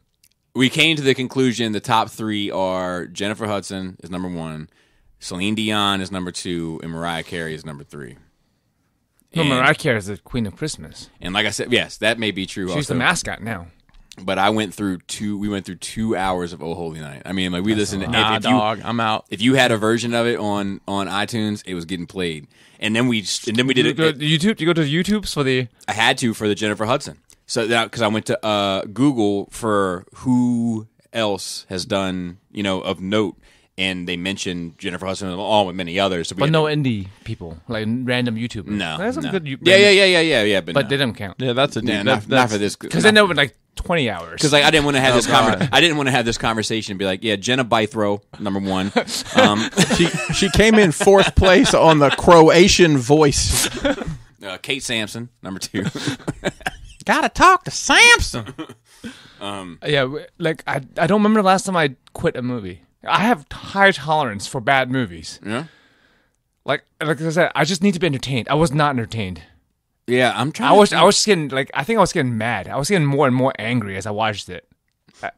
we came to the conclusion the top 3 are Jennifer Hudson is number 1, Celine Dion is number 2, and Mariah Carey is number 3. No, Mariah Carey is the Queen of Christmas. And like I said, yes, that may be true. She's also. the mascot now. But we went through 2 hours of Oh Holy Night. I mean, like we listened to dog, I'm out. If you had a version of it on iTunes, it was getting played. And then we did it. YouTube? Do you go to YouTube's for the? I had to for the Jennifer Hudson. So because I went to Google for who else has done, of note, and they mentioned Jennifer Hudson along with many others. So but no indie people, like random YouTubers. No, that's some no. good. Yeah. But no. they don't count. Yeah, that's a not for this because they know it like 20 hours. Because I didn't want to have this God. I didn't want to have this conversation and be like, yeah, Jenna Bythrow, number 1. She came in 4th place on the Croatian Voice. Kate Sampson, number 2. Gotta talk to Samson. Yeah, like I don't remember the last time I quit a movie. I have high tolerance for bad movies. Yeah. Like I said, I just need to be entertained. I was not entertained. Yeah, I'm trying. I was getting I think I was getting mad. I was getting more and more angry as I watched it.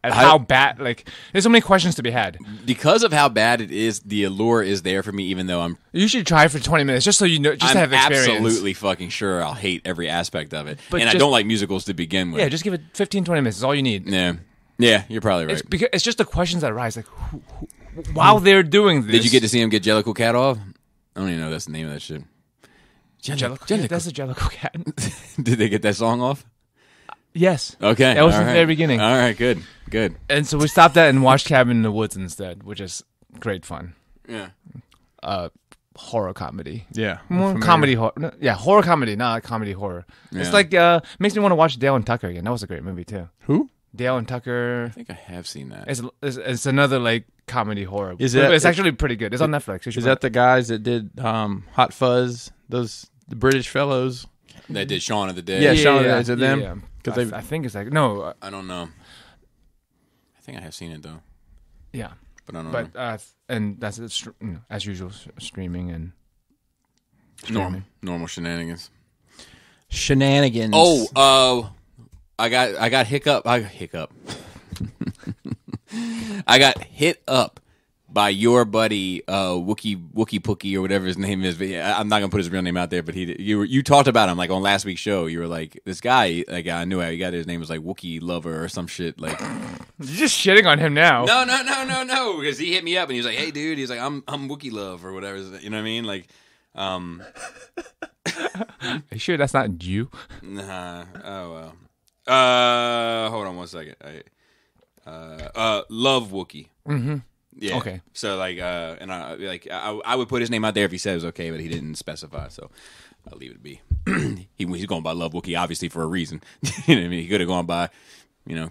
At how bad, there's so many questions to be had. Because of how bad it is, the allure is there for me, even though You should try it for 20 minutes, just so you know, just to have experience. absolutely fucking sure I'll hate every aspect of it. But I don't like musicals to begin with. Yeah, just give it 15, 20 minutes. It's all you need. Yeah, you're probably right. It's just the questions that arise, while they're doing this. Did you get to see him get Jellicle Cat off? I don't even know that's the name of that shit. Jellicle. That's a Jellicle Cat. Did they get that song off? Yes. Okay. That was all from the very beginning. All right, good. And so we stopped that and watched Cabin in the Woods instead, which is great fun. Yeah. Horror comedy. Yeah. More comedy horror. Yeah, horror comedy, not comedy horror. Yeah. It's like, makes me want to watch Dale and Tucker again. That was a great movie, too. Who? Dale and Tucker. I think I have seen that. It's another, comedy horror. It's actually pretty good. It's on Netflix. Is that the guys that did Hot Fuzz? The British fellows? That did Shaun of the Dead. Yeah, Shaun of the Dead. Is it them? Yeah. I think it's no. I don't know. I think I have seen it, though. Yeah. But I don't know. But, and that's as usual, streaming and... Normal shenanigans. Shenanigans. Oh, I got hiccup. I got hit up by your buddy Wookie Pookie or whatever his name is. But yeah, I'm not gonna put his real name out there. But you talked about him like on last week's show. You were like, this guy, like I knew how he got his name was like Wookie Lover or some shit. Like you're just shitting on him now. No. Because he hit me up and he was like, hey dude, he's like I'm Wookie Love or whatever. You know what I mean? Like. Are you sure that's not you? Nah. Oh well. Hold on one second. Love Wookie. Mm-hmm. Yeah. Okay. So and I would put his name out there if he said it was okay, but he didn't specify, so I'll leave it to be. He's going by Love Wookie obviously for a reason. You know what I mean? He could have gone by,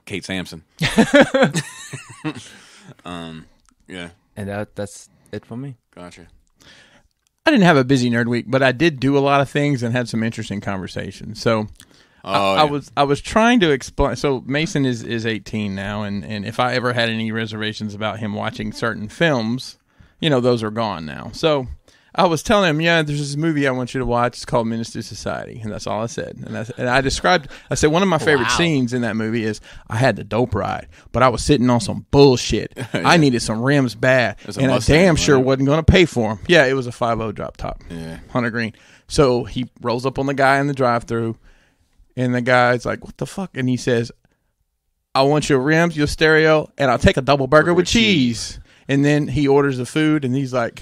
Kate Sampson. Yeah. And that's it for me. Gotcha. I didn't have a busy nerd week, but I did do a lot of things and had some interesting conversations. So I was trying to explain. So Mason is 18 now, and if I ever had any reservations about him watching certain films, those are gone now. So I was telling him, yeah, there's this movie I want you to watch. It's called Menace to Society, and that's all I said. And I said one of my favorite scenes in that movie is I had the dope ride, but I was sitting on some bullshit. Yeah. I needed some rims bad, and I damn sure wasn't going to pay for them. Yeah, it was a 5.0 drop top, Hunter Green. So he rolls up on the guy in the drive-thru, and the guy's like, "What the fuck?" And he says, "I want your rims, your stereo, and I'll take a double burger with cheese." And then he orders the food, and he's like,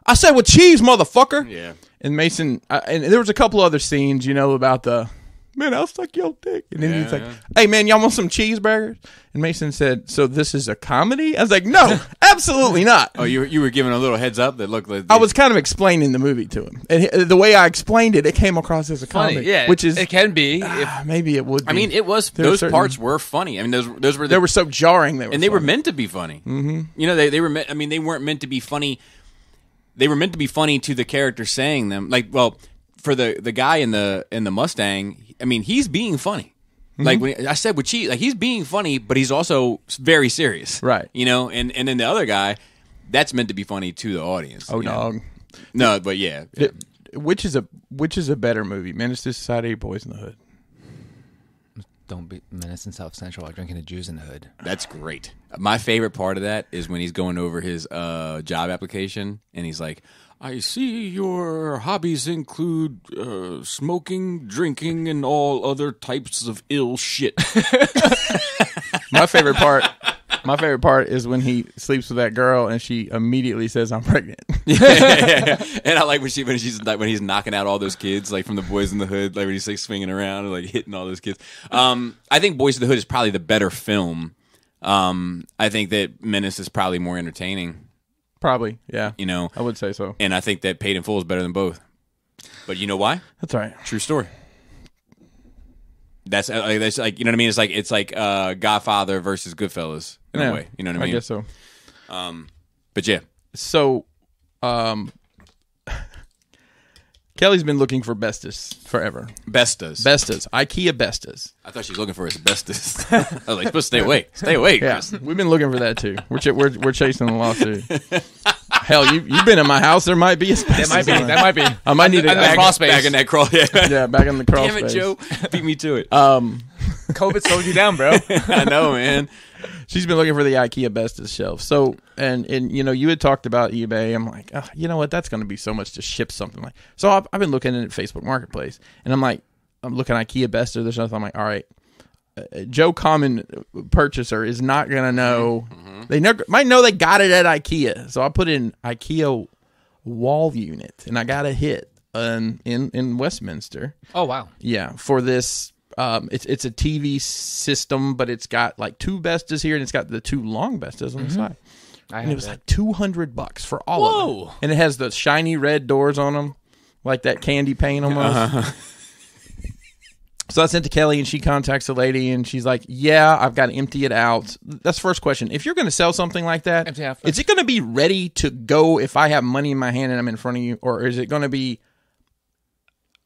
I said with cheese, motherfucker. Yeah. And Mason, and there was a couple other scenes, about the, man, I'll suck your dick. And then he's like, hey, man, y'all want some cheeseburgers? And Mason said, so this is a comedy? I was like, no, absolutely not. Oh, you were giving a little heads up that looked like... I was kind of explaining the movie to him. And the way I explained it, it came across as a comedy. Yeah, which is, it can be. Maybe it would be. I mean, it was, those parts were funny. I mean, those were... They were so jarring. They were meant to be funny. Mm-hmm. They were, they weren't meant to be funny... They were meant to be funny to the character saying them. Like, well, for the guy in the Mustang, I mean, he's being funny. Like when I said with Cheech, like he's being funny, but he's also very serious, right? You know, and then the other guy, that's meant to be funny to the audience. Oh, dog. No, but yeah. Which is a better movie, Menace to Society or Boys in the Hood? Don't be Menace in South Central while drinking the Jews in the hood. That's great. My favorite part of that is when he's going over his job application, and he's like, I see your hobbies include smoking, drinking, and all other types of ill shit. My favorite part is when he sleeps with that girl and she immediately says, "I'm pregnant." Yeah. And I like when he's knocking out all those kids, like from the Boys in the Hood, like when he's like swinging around and like hitting all those kids. I think Boys in the Hood is probably the better film. I think that Menace is probably more entertaining. Probably, yeah. You know, I would say so. And I think that Paid in Full is better than both. But you know why? That's all right. True story. That's like, you know what I mean? It's like Godfather versus Goodfellas in a way. You know what I mean? I guess so. But yeah. So, Kelly's been looking for Bestas forever. Bestas. IKEA Bestas. I thought she was looking for asbestos. I was like, supposed to stay away, Yeah, Chris. we've been looking for that too. We're chasing the lawsuit. Hell, you've been in my house. There might be asbestos. That might be. I might need to crawl space. Back in that crawl. Yeah, back in the crawl Damn it, space. Joe. Beat me to it. COVID slowed you down, bro. I know, man. She's been looking for the IKEA Bestas shelf. So, and you know, you had talked about eBay. I'm like, oh, you know what? That's going to be so much to ship something like. So I've been looking at Facebook Marketplace, and I'm like, I'm looking at IKEA Bestas. There's nothing. I'm like, all right, Joe Common purchaser is not going to know. They might know they got it at IKEA. So I put in IKEA wall unit, and I got a hit in Westminster. Oh wow! Yeah, for this. It's a TV system, but it's got like two Bestas here, and it's got the two long Bestas on the side. And it was like $200 for all of them. And it has the shiny red doors on them, like that candy paint almost. So I sent to Kelly, and she contacts the lady, and she's like, "Yeah, I've got to empty it out." That's the first question. If you're going to sell something like that, is it going to be ready to go if I have money in my hand and I'm in front of you, or is it going to be?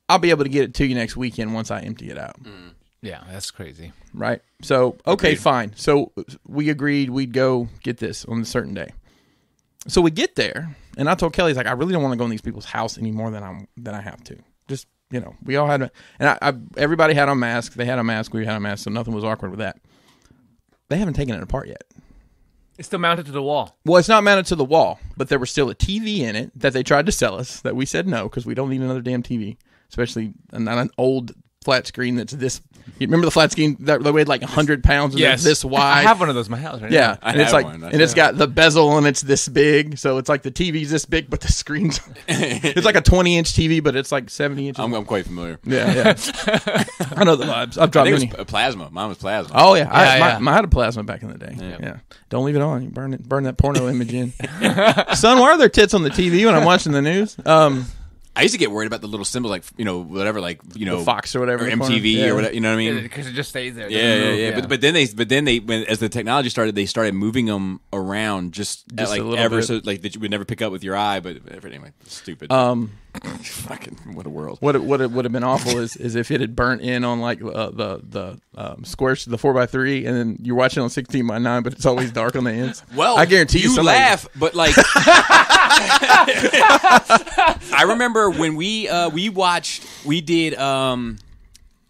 I'll be able to get it to you next weekend once I empty it out. Yeah, that's crazy. Right. So, okay, fine. So we agreed we'd go get this on a certain day. So we get there, and I told Kelly, like, I really don't want to go in these people's house any more than I have to. Just, you know, we all had everybody had on masks. They had a mask. We had a mask, so nothing was awkward with that. They haven't taken it apart yet. It's still mounted to the wall. Well, it's not mounted to the wall, but there was still a TV in it that they tried to sell us that we said no because we don't need another damn TV. Especially not an old flat screen that's this. You remember the flat screen that weighed like 100 pounds? And it's this wide. I have one of those in my house right now. And it's like, and it's got the bezel and it's this big. So it's like the TV's this big, but the screen's it's like a 20-inch TV, but it's like 70 inches. I'm quite familiar. Yeah. I know the vibes. I've dropped many. It was plasma. Mine was plasma. Oh yeah, I had a plasma back in the day. Yeah. Don't leave it on. You burn that porno image in. Son, why are there tits on the TV when I'm watching the news? I used to get worried about the little symbols, like, you know, whatever, like, you know, the Fox or whatever, or MTV or whatever. You know what I mean? Because it just stays there. Yeah. But then they when as the technology started, they started moving them around just at, like, ever bit. So like that you would never pick up with your eye. But anyway, stupid. Fucking what a world. What would have been awful is if it had burnt in on like the squares, the 4x3, and then you're watching on 16:9, but it's always dark on the ends. Well, I guarantee you laugh, but like I remember when we did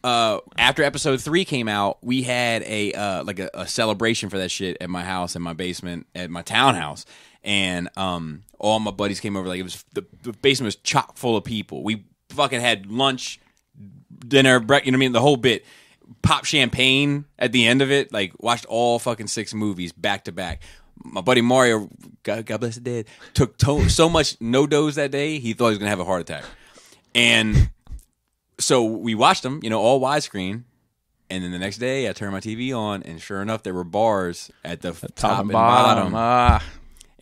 after episode 3 came out, we had a celebration for that shit at my house in my basement at my townhouse. And all my buddies came over. Like, it was the basement was chock full of people. We fucking had lunch, dinner, breakfast. You know what I mean? The whole bit. Pop champagne at the end of it. Like, watched all fucking 6 movies back to back. My buddy Mario, God bless the dead, took so much no-dose that day, he thought he was gonna have a heart attack. And so we watched them, you know, all widescreen. And then the next day, I turned my TV on, and sure enough, there were bars at the top and bottom.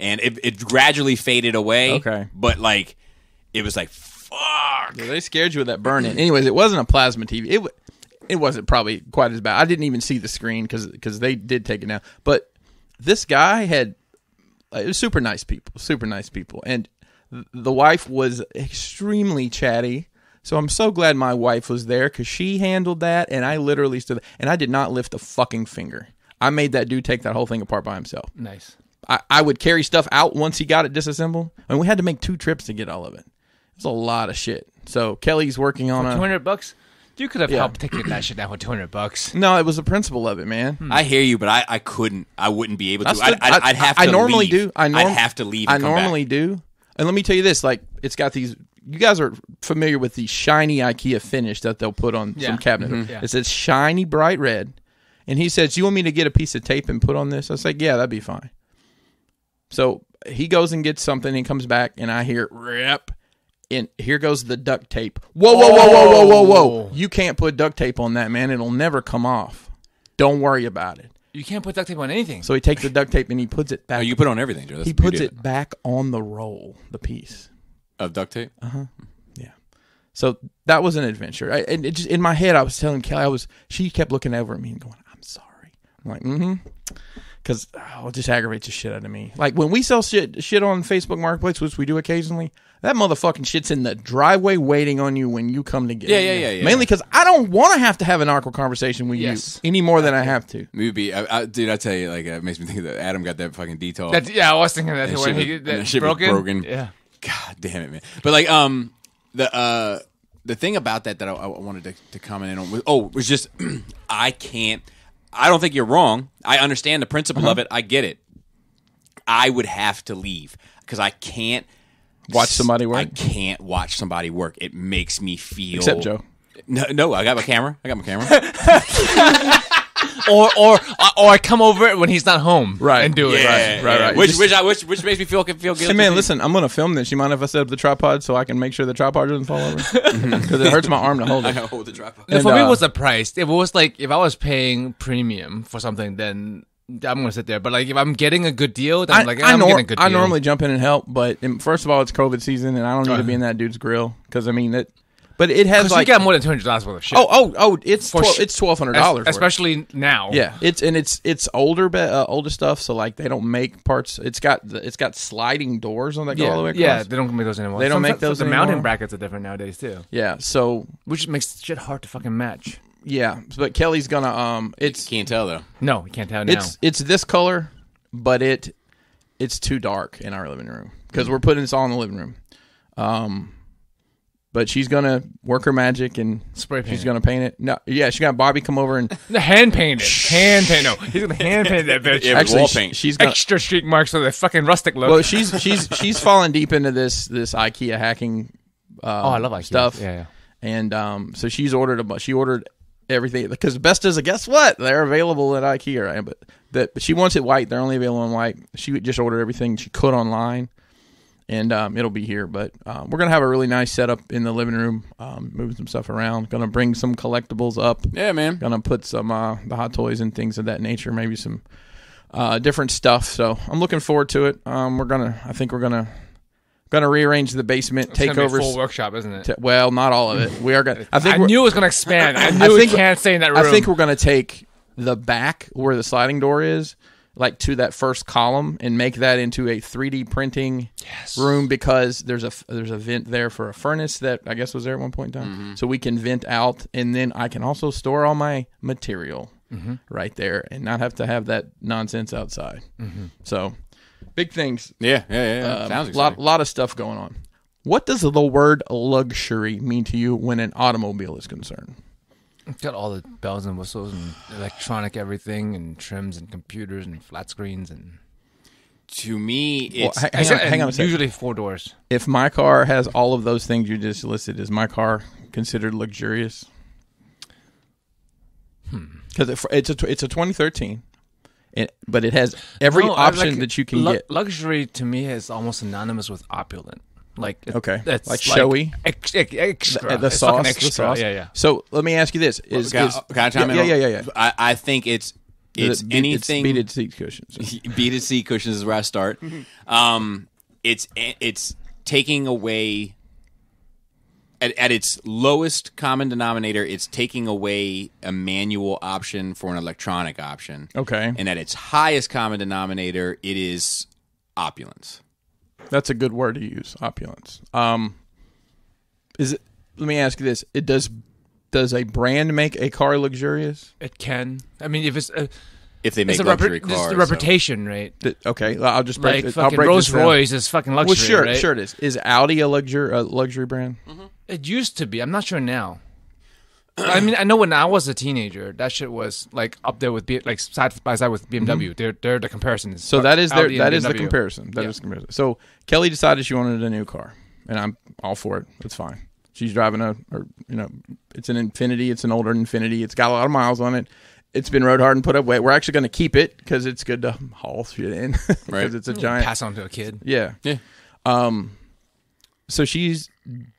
And it gradually faded away. Okay. But, like, it was like, fuck. Yeah, they scared you with that burn-in. Anyways, it wasn't a plasma TV. It wasn't probably quite as bad. I didn't even see the screen because they did take it down. But this guy it was super nice people. And the wife was extremely chatty. So I'm so glad my wife was there because she handled that, and I literally stood and I did not lift a fucking finger. I made that dude take that whole thing apart by himself. Nice. I would carry stuff out once he got it disassembled, and we had to make 2 trips to get all of it. It was a lot of shit. So Kelly's working on $200. You could have helped take that shit down for $200. No, it was the principle of it, man. I hear you, but I couldn't. I wouldn't be able to. I'd have to. I normally leave. do. I'd have to leave. And I normally do. And let me tell you this: like, it's got these. You guys are familiar with the shiny IKEA finish that they'll put on some cabinet. Mm-hmm. Yeah. It says shiny bright red, and he says, "You want me to get a piece of tape and put on this?" I was like, "Yeah, that'd be fine." So he goes and gets something, and comes back, and I hear rip. And here goes the duct tape. Whoa. You can't put duct tape on that, man. It'll never come off. Don't worry about it. You can't put duct tape on anything. So he takes the duct tape and he puts it back. Oh, you put on everything, Joe. He puts it back on the roll, the piece. Of duct tape? Yeah. So that was an adventure. And it just, in my head, I was telling Kelly, she kept looking over at me and going, I'm sorry. I'm like, because it just aggravates the shit out of me. Like when we sell shit on Facebook Marketplace, which we do occasionally, that motherfucking shit's in the driveway waiting on you when you come to get it. Yeah. Mainly because I don't want to have an awkward conversation with you any more than I have to. Maybe, dude, I tell you, like, it makes me think that Adam got that fucking detail. I was thinking that when that shit was broken. Yeah. God damn it, man. But like, the thing about that I wanted to comment in on was just I don't think you're wrong. I understand the principle of it. I get it. I would have to leave because I can't watch somebody work. I can't watch somebody work. It makes me feel. Except Joe. No, I got my camera. or I come over when he's not home, right, and do it. Right. Which makes me feel guilty. Hey man, listen, I'm gonna film this. You mind if I set up the tripod so I can make sure the tripod doesn't fall over? Because it hurts my arm to hold it. I hold the tripod. And for me, it was the price. It was like if I was paying premium for something, then I'm gonna sit there. But like if I'm getting a good deal, then I'm getting a good deal. I normally jump in and help, but first of all, it's COVID season, and I don't need to be in that dude's grill because I mean it. But it has like you got more than $200 worth of shit. It's $1,200, especially now. Yeah, it's older stuff, so like they don't make parts. It's got sliding doors on that go all the way across. Yeah, they don't make those anymore. They don't make those anymore. The mounting brackets are different nowadays too. Yeah, so which makes shit hard to fucking match. Yeah, but Kelly's gonna it's can't tell though. No, you can't tell now. It's this color, but it's too dark in our living room because we're putting this all in the living room. But she's gonna work her magic and spray paint. She's gonna paint it. No, yeah, she got Bobby come over and hand paint it. No, he's gonna hand paint that bitch. Yeah, actually, wall paint. She's gonna, extra streak marks so the fucking rustic look. Well, she's fallen deep into this IKEA hacking. I love IKEA stuff. Yeah. And so she ordered everything because best is guess what? They're available at IKEA, right? But she wants it white. They're only available in white. She just ordered everything she could online. And it'll be here, but we're gonna have a really nice setup in the living room. Moving some stuff around. Gonna bring some collectibles up. Yeah, man. Gonna put some the hot toys and things of that nature. Maybe some different stuff. So I'm looking forward to it. I think we're gonna rearrange the basement. It's gonna be a full workshop, isn't it? Well, not all of it. We are gonna. I knew it was gonna expand. I knew we can't stay in that room. I think we're gonna take the back where the sliding door is. Like to that first column and make that into a 3D printing room because there's a vent there for a furnace that I guess was there at one point in time. So we can vent out and then I can also store all my material right there and not have to have that nonsense outside. So big things. Yeah. Sounds exciting. Lot of stuff going on. What does the word luxury mean to you when an automobile is concerned? It's got all the bells and whistles and electronic everything and trims and computers and flat screens and. To me, it's hang on a second. Usually 4 doors. If my car has all of those things you just listed, is my car considered luxurious? Because it's a 2013, but it has every option that you can get. Luxury to me is almost synonymous with opulent. Like that's like showy, extra. The sauce, extra. The sauce. Yeah. So let me ask you this: can I chime in? Yeah. I think it's anything. It's beaded seat cushions. Beaded seat cushions is where I start. It's taking away at its lowest common denominator. It's taking away a manual option for an electronic option. Okay, and at its highest common denominator, it is opulence. That's a good word to use, opulence. Is it let me ask you this: does a brand make a car luxurious? It can. I mean, if it's if they make luxury cars, it's the reputation, right? Okay, I'll just break Like I'll fucking break Rolls Royce is fucking luxury. Well, sure, right? sure it is. Is Audi a luxury brand? Mm-hmm. It used to be. I'm not sure now. I mean, I know when I was a teenager, that shit was like up there with like side by side with BMW. They're the comparisons. So that is Audi that and is the BMW. comparison. That is the comparison. So Kelly decided she wanted a new car, and I'm all for it. It's fine. She's driving it's an Infiniti. It's an older Infiniti. It's got a lot of miles on it. It's been road hard and put up wet. We're actually going to keep it because it's good to haul shit in. Because it's a giant. Pass on to a kid. Yeah. So she's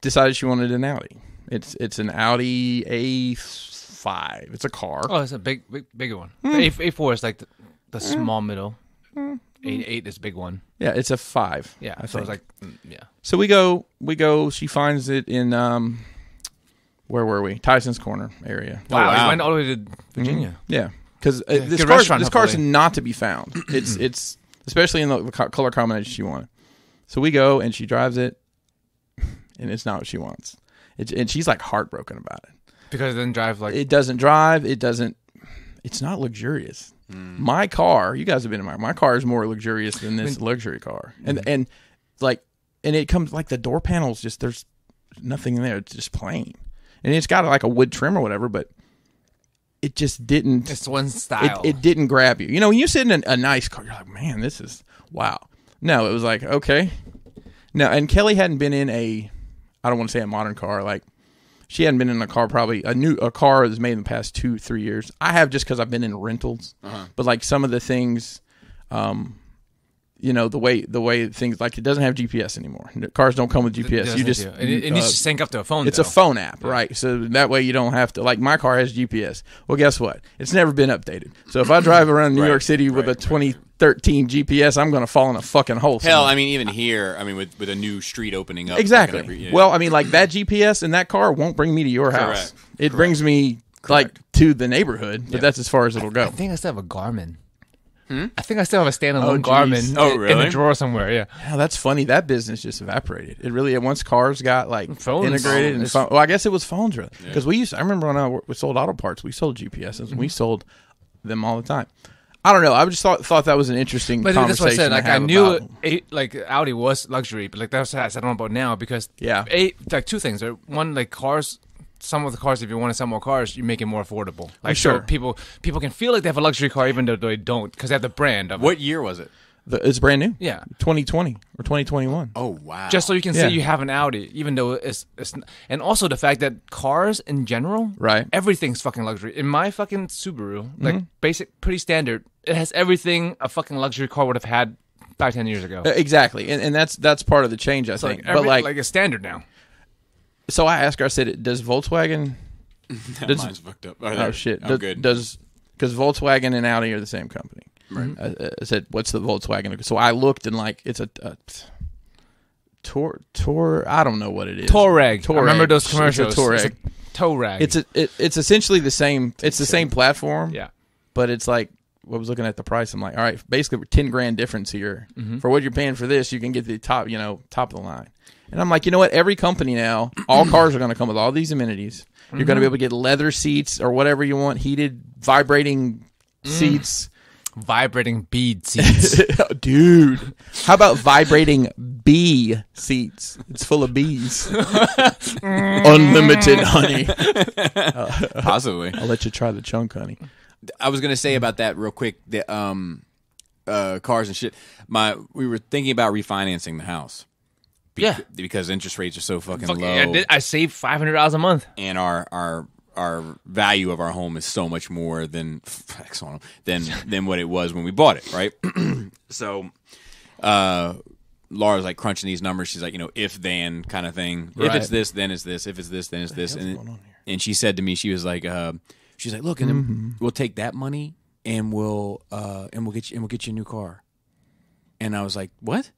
decided she wanted an Audi. It's an Audi A5. It's a car. Oh, it's a bigger one. The A4 is like the small middle. A8 is a big one. Yeah, it's a 5. Yeah, I so think. it's like yeah. So we go. She finds it in where were we? Tyson's Corner area. Wow, we went all the way to Virginia. Yeah, because this good restaurant, this car's hopefully. not to be found. It's especially in the color combination she wanted. So we go and she drives it, and it's not what she wants. And she's like heartbroken about it Because it doesn't drive like... It doesn't drive. It doesn't. It's not luxurious. My car, you guys have been in my car is more luxurious than this luxury car, and it comes like the door panels. Just there's nothing in there. It's just plain, and it's got like a wood trim or whatever, but it just didn't. It's one style. It didn't grab you. You know, when you sit in a nice car, you're like, man, this is wow. No, it was like okay. No, and Kelly hadn't been in I don't want to say a modern car, like. She hadn't been in a car, probably a car that's made in the past 2-3 years. I have just because I've been in rentals, but like some of the things, the way things like it doesn't have GPS anymore. Cars don't come with GPS. You just it needs to sync up to a phone. It's a phone app, right? So that way you don't have to. Like my car has GPS. Well, guess what? It's never been updated. So if I drive around New York City with a 2013 GPS, I'm going to fall in a fucking hole. Hell, I mean, even here, I mean, with a new street opening up. Exactly. Well, I mean, like that GPS in that car won't bring me to your house. It brings me like to the neighborhood, but that's as far as it'll go. I think I still have a Garmin. I think I still have a standalone Garmin in the drawer somewhere. Yeah. Yeah, that's funny. That business just evaporated. It really once cars got like phones integrated and well, I guess it was phones really because I remember when we sold auto parts, we sold GPSs and we sold them all the time. I don't know. I just thought that was an interesting conversation. That's what I said. Like I knew like Audi was luxury, but like that's what I don't know about now because like two things. One, like cars. Some of the cars, if you want to sell more cars, you make it more affordable. Like sure, so people can feel like they have a luxury car even though they don't because they have the brand of it. What year was it? It's brand new. Yeah, 2020 or 2021. Oh wow! Just so you can say you have an Audi, even though it's and also the fact that cars in general, right? Everything's fucking luxury. In my fucking Subaru, like basic, pretty standard, it has everything a fucking luxury car would have had 5-10 years ago. Exactly, and that's part of the change, I think. But like a standard now. So I asked her, I said, does Volkswagen... Mine's fucked up. Oh, shit. I'm good. Because Volkswagen and Audi are the same company. Right. I said, what's the Volkswagen? So I looked and like, it's a Tor. I don't know what it is. Touareg. I remember those commercials. It's a Touareg. Touareg. It's essentially the same. It's the same platform. Yeah. But it's like, I was looking at the price. I'm like, all right, basically $10,000 difference here. For what you're paying for this, you can get the top of the line. And I'm like, you know what? Every company now, all cars are going to come with all these amenities. You're going to be able to get leather seats or whatever you want, heated, vibrating seats. Vibrating bead seats. Dude. How about vibrating bee seats? It's full of bees. Unlimited honey. Possibly. I'll let you try the chunk honey. I was going to say about that real quick, the cars and shit. We were thinking about refinancing the house. Because interest rates are so fucking low. Yeah, I saved $500 a month, and our value of our home is so much more than what it was when we bought it, right? So, Laura's like crunching these numbers. She's like, if then kind of thing. Right. If it's this, then it's this. If it's this, then it's this. And she said to me, she was like, look, and then we'll take that money and we'll get you a new car. And I was like, what?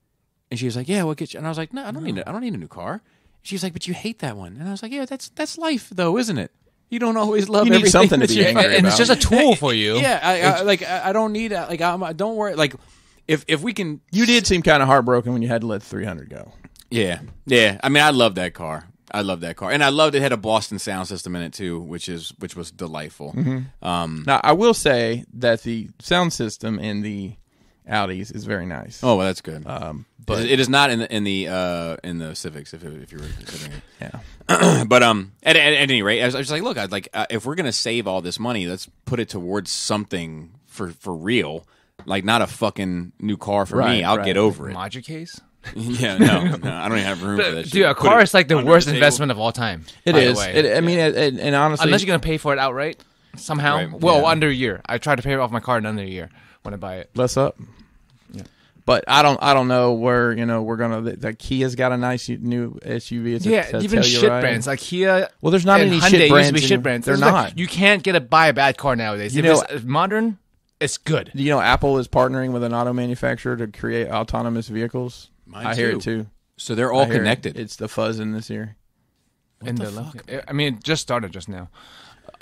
And she was like, "Yeah, we'll get you." And I was like, "No, I don't need a new car." She was like, "But you hate that one." And I was like, "Yeah, that's life, though, isn't it? You don't always love everything. You need something to be angry about, and it's just a tool for you." Yeah, I don't need don't worry. Like, if we can, you did seem kind of heartbroken when you had to let 300 go. Yeah. I mean, I love that car. I love that car, and I loved it had a Boston sound system in it too, which was delightful. Now, I will say that the sound system in the Audis is very nice. Oh, well, that's good. But it is not in the Civics if you're really considering it. Yeah. But at any rate, I was just like, look, I'd like if we're gonna save all this money, let's put it towards something for real, like not a fucking new car for me. I'll get over it. Module case. Yeah, no, I don't even have room for that shit. Dude, a car is like the worst investment of all time. It is. I mean, and honestly, unless you're gonna pay for it outright somehow. Right, Under a year. I tried to pay off my car in under a year when I buy it. less up. Yeah. But I don't know where we're gonna. The Kia's got a nice new SUV. It's Even shit brands like Kia. Well, there's not and any Hyundai shit brands. Used to be shit brands. They're not. You can't buy a bad car nowadays. If it's modern, it's good. Do you know Apple is partnering with an auto manufacturer to create autonomous vehicles? I hear it too. So they're all connected. It's the fuzz in this year. I mean, it just started just now.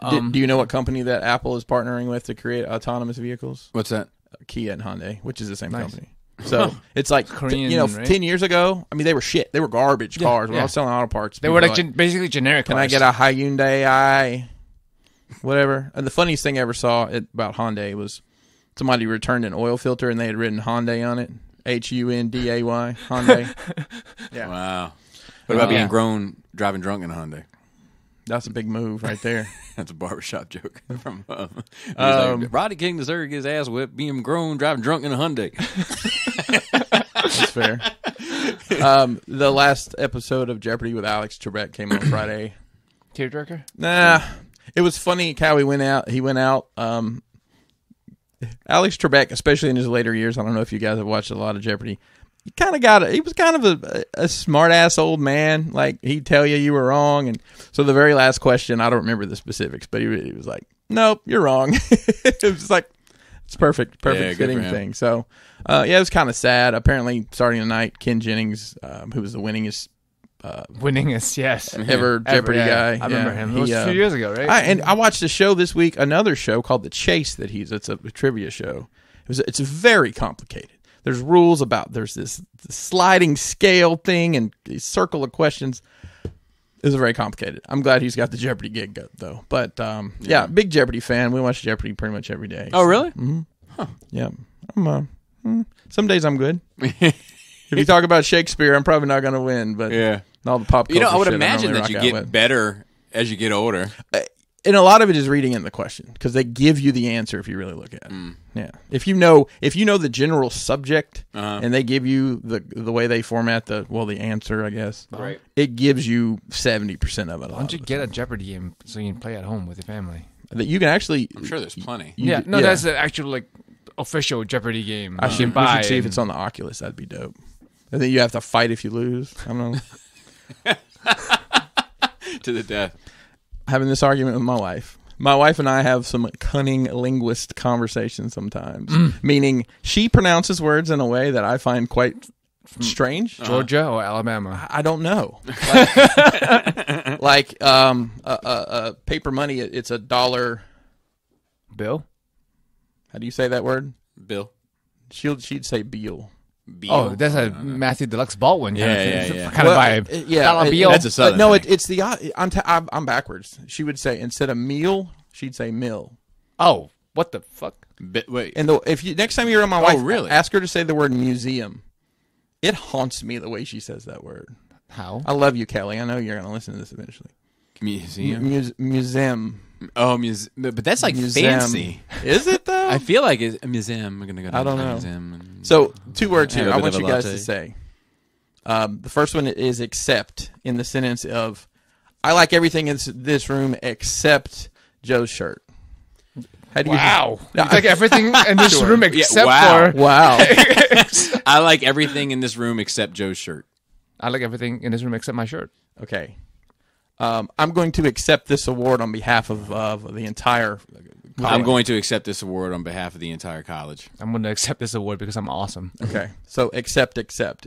Do you know what company that Apple is partnering with to create autonomous vehicles? What's that? Kia and Hyundai, which is the same company. So it's like Korean, right? 10 years ago. I mean, they were shit. They were garbage cars. When I was selling auto parts, they were like basically generic. Can I get a Hyundai i whatever? And the funniest thing I ever saw about Hyundai was somebody returned an oil filter and they had written Hyundai on it. Hyunday. Hyundai. Yeah. Wow. What about being grown driving drunk in a Hyundai? That's a big move right there. That's a barbershop joke from like, Roddy King deserved to get his ass whipped being grown driving drunk in a Hyundai. That's fair. The last episode of Jeopardy with Alex Trebek came on Friday. Tearjerker? Nah. It was funny how he went out. Alex Trebek, especially in his later years, I don't know if you guys have watched a lot of Jeopardy. He was kind of a smart ass old man. Like he'd tell you were wrong, and so the very last question, I don't remember the specifics, but he was like, "Nope, you're wrong." It was like it's perfect fitting thing. So it was kind of sad. Apparently, starting tonight, Ken Jennings, who was the winningest ever Jeopardy guy. I remember him. It was a few years ago, right? I watched a show this week, another show called The Chase it's a trivia show. It's very complicated. There's rules there's this sliding scale thing and a circle of questions. It was very complicated. I'm glad he's got the Jeopardy gig though. But big Jeopardy fan. We watch Jeopardy pretty much every day. Oh, really? Mm-hmm. Huh. Yeah. Some days I'm good. If you talk about Shakespeare, I'm probably not going to win. But all the pop culture I would shit imagine I that you get better as you get older. And a lot of it is reading in the question because they give you the answer if you really look at it. Yeah, if you know the general subject and they give you the way they format the answer, I guess. Right. It gives you 70% of it. Why don't you get a Jeopardy game so you can play at home with your family? That you can actually. I'm sure there's plenty. That's an actual official Jeopardy game. We should see if it's on the Oculus. That'd be dope. And then you have to fight if you lose. I don't know. To the death. Having this argument with my wife. My wife and I have some cunning linguist conversations sometimes, meaning she pronounces words in a way that I find quite strange. Georgia or Alabama? I don't know. Like paper money, it's $1 bill. How do you say that word? Bill. She'd say Beal. Beal. Oh, that's a Matthew Deluxe Baldwin. Yeah. Kind of vibe. Yeah, Beal. That's a southern. No, thing. it's the. I'm backwards. She would say instead of meal, she'd say mill. Oh, what the fuck? Wait. And if you next time you're around my wife, really? Ask her to say the word museum. It haunts me the way she says that word. How? I love you, Kelly. I know you're going to listen to this eventually. Museum. Museum. Oh, museum. But that's like Museum. fancy. Is it though? I feel like it's a museum. I'm gonna go to I don't a know. museum. And So 2 words here. have a I bit want of you a guys latte. to say. The first one is accept in the sentence of, I like everything in this room except Joe's shirt. How do you? Wow. You like everything in this room except wow. for... Wow. I like everything in this room except Joe's shirt. I like everything in this room except my shirt. Okay. I'm going to accept this award on behalf of the entire college. I'm going to accept this award on behalf of the entire college. I'm going to accept this award because I'm awesome. Okay. So accept.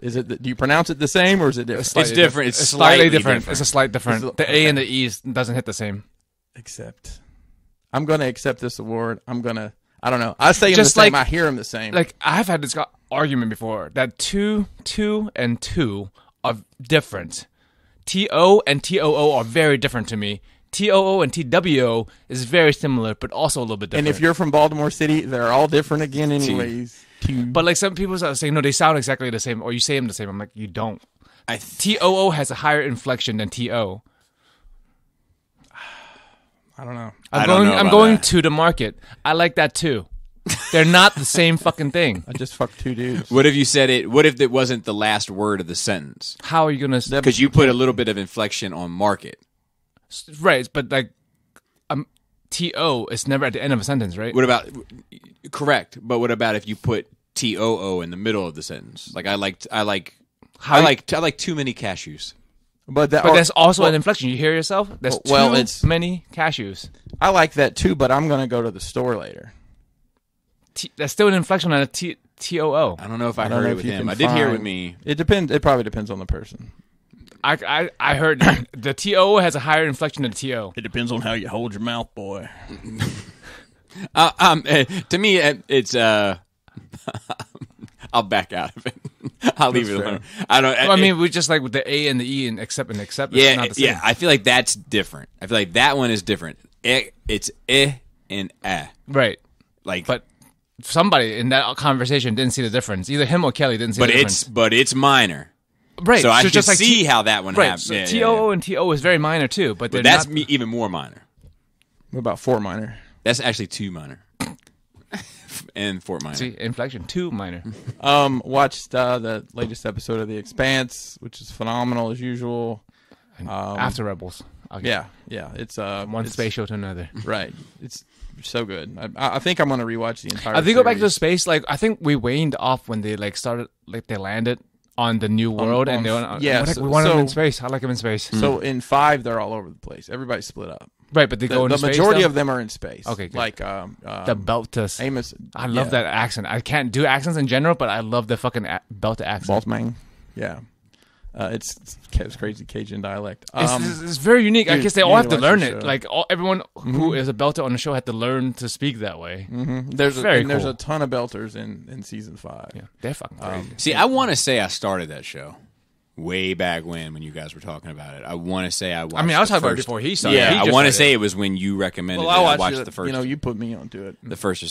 Is it? Do you pronounce it the same or is it different? It's different. It's slightly slightly different. It's a slight different. The A and the E doesn't hit the same. Accept. I'm going to accept this award. I don't know. I say them Just the same. like- I hear them the same. Like, I've had this argument before that two, and two are different. TO and TOO are very different to me. TOO and TWO is very similar, but also a little bit different. And if you're from Baltimore City, they're all different again anyways. But like some people are saying, no, they sound exactly the same, or you say them the same. I'm like, you don't. TOO has a higher inflection than TO. I don't know. I'm going to the market. I like that too. They're not the same fucking thing. I just fucked two dudes. What if you said it? What if it wasn't the last word of the sentence? How are you gonna? Because you put a little bit of inflection on market. Right, but like, TO is never at the end of a sentence, right? What about correct? But what about if you put TOO in the middle of the sentence? Like I like too many cashews. But there's also an inflection. You hear yourself? There's too many cashews. I like that too, but I'm gonna go to the store later. That's still an inflection on a TOO. I don't know if I heard it with him. I did hear it with me. It depends. It probably depends on the person. I heard the TO has a higher inflection than the TO. It depends on how you hold your mouth, boy. To me, it's I'll back out of it. I'll leave it alone. I mean, we just like with the A and the E and accept. Yeah, it's not the same. yeah. I feel like that's different. I feel like that one is different. It's and right. Like, but somebody in that conversation didn't see the difference. Either him or Kelly didn't see the difference. But it's minor. Right. So I can just see how that one happens. So TOO and TO is very minor too, but that's even more minor. What about 4 minor? That's actually 2 minor. And 4 minor. See, inflection 2 minor. Watched the latest episode of The Expanse, which is phenomenal as usual. After Rebels. Okay. Yeah. It's one space show to another. Right. It's so good. I think I'm gonna rewatch the entire. I think go back to space. Like I think we waned off when they started. Like they landed on the new world, and they went. We want them in space. I like them in space. So in 5, they're all over the place. Everybody's split up. Right, but they go into space. The majority of them are in space. Okay, good. Like the Beltus. Amos. I love that accent. I can't do accents in general, but I love the fucking Belta accent. Baltmang. Yeah. It's crazy Cajun dialect. It's very unique. I guess they all have to learn it. Like everyone who is a belter on the show had to learn to speak that way. Mm-hmm. There's a ton of belters in season 5. Yeah, they're fucking crazy. See, I want to say I started that show way back when you guys were talking about it. I want to say I watched. I mean, I was talking about it before he started. Yeah, I want to say it was when you recommended it. I watched the first. You put me onto it. The first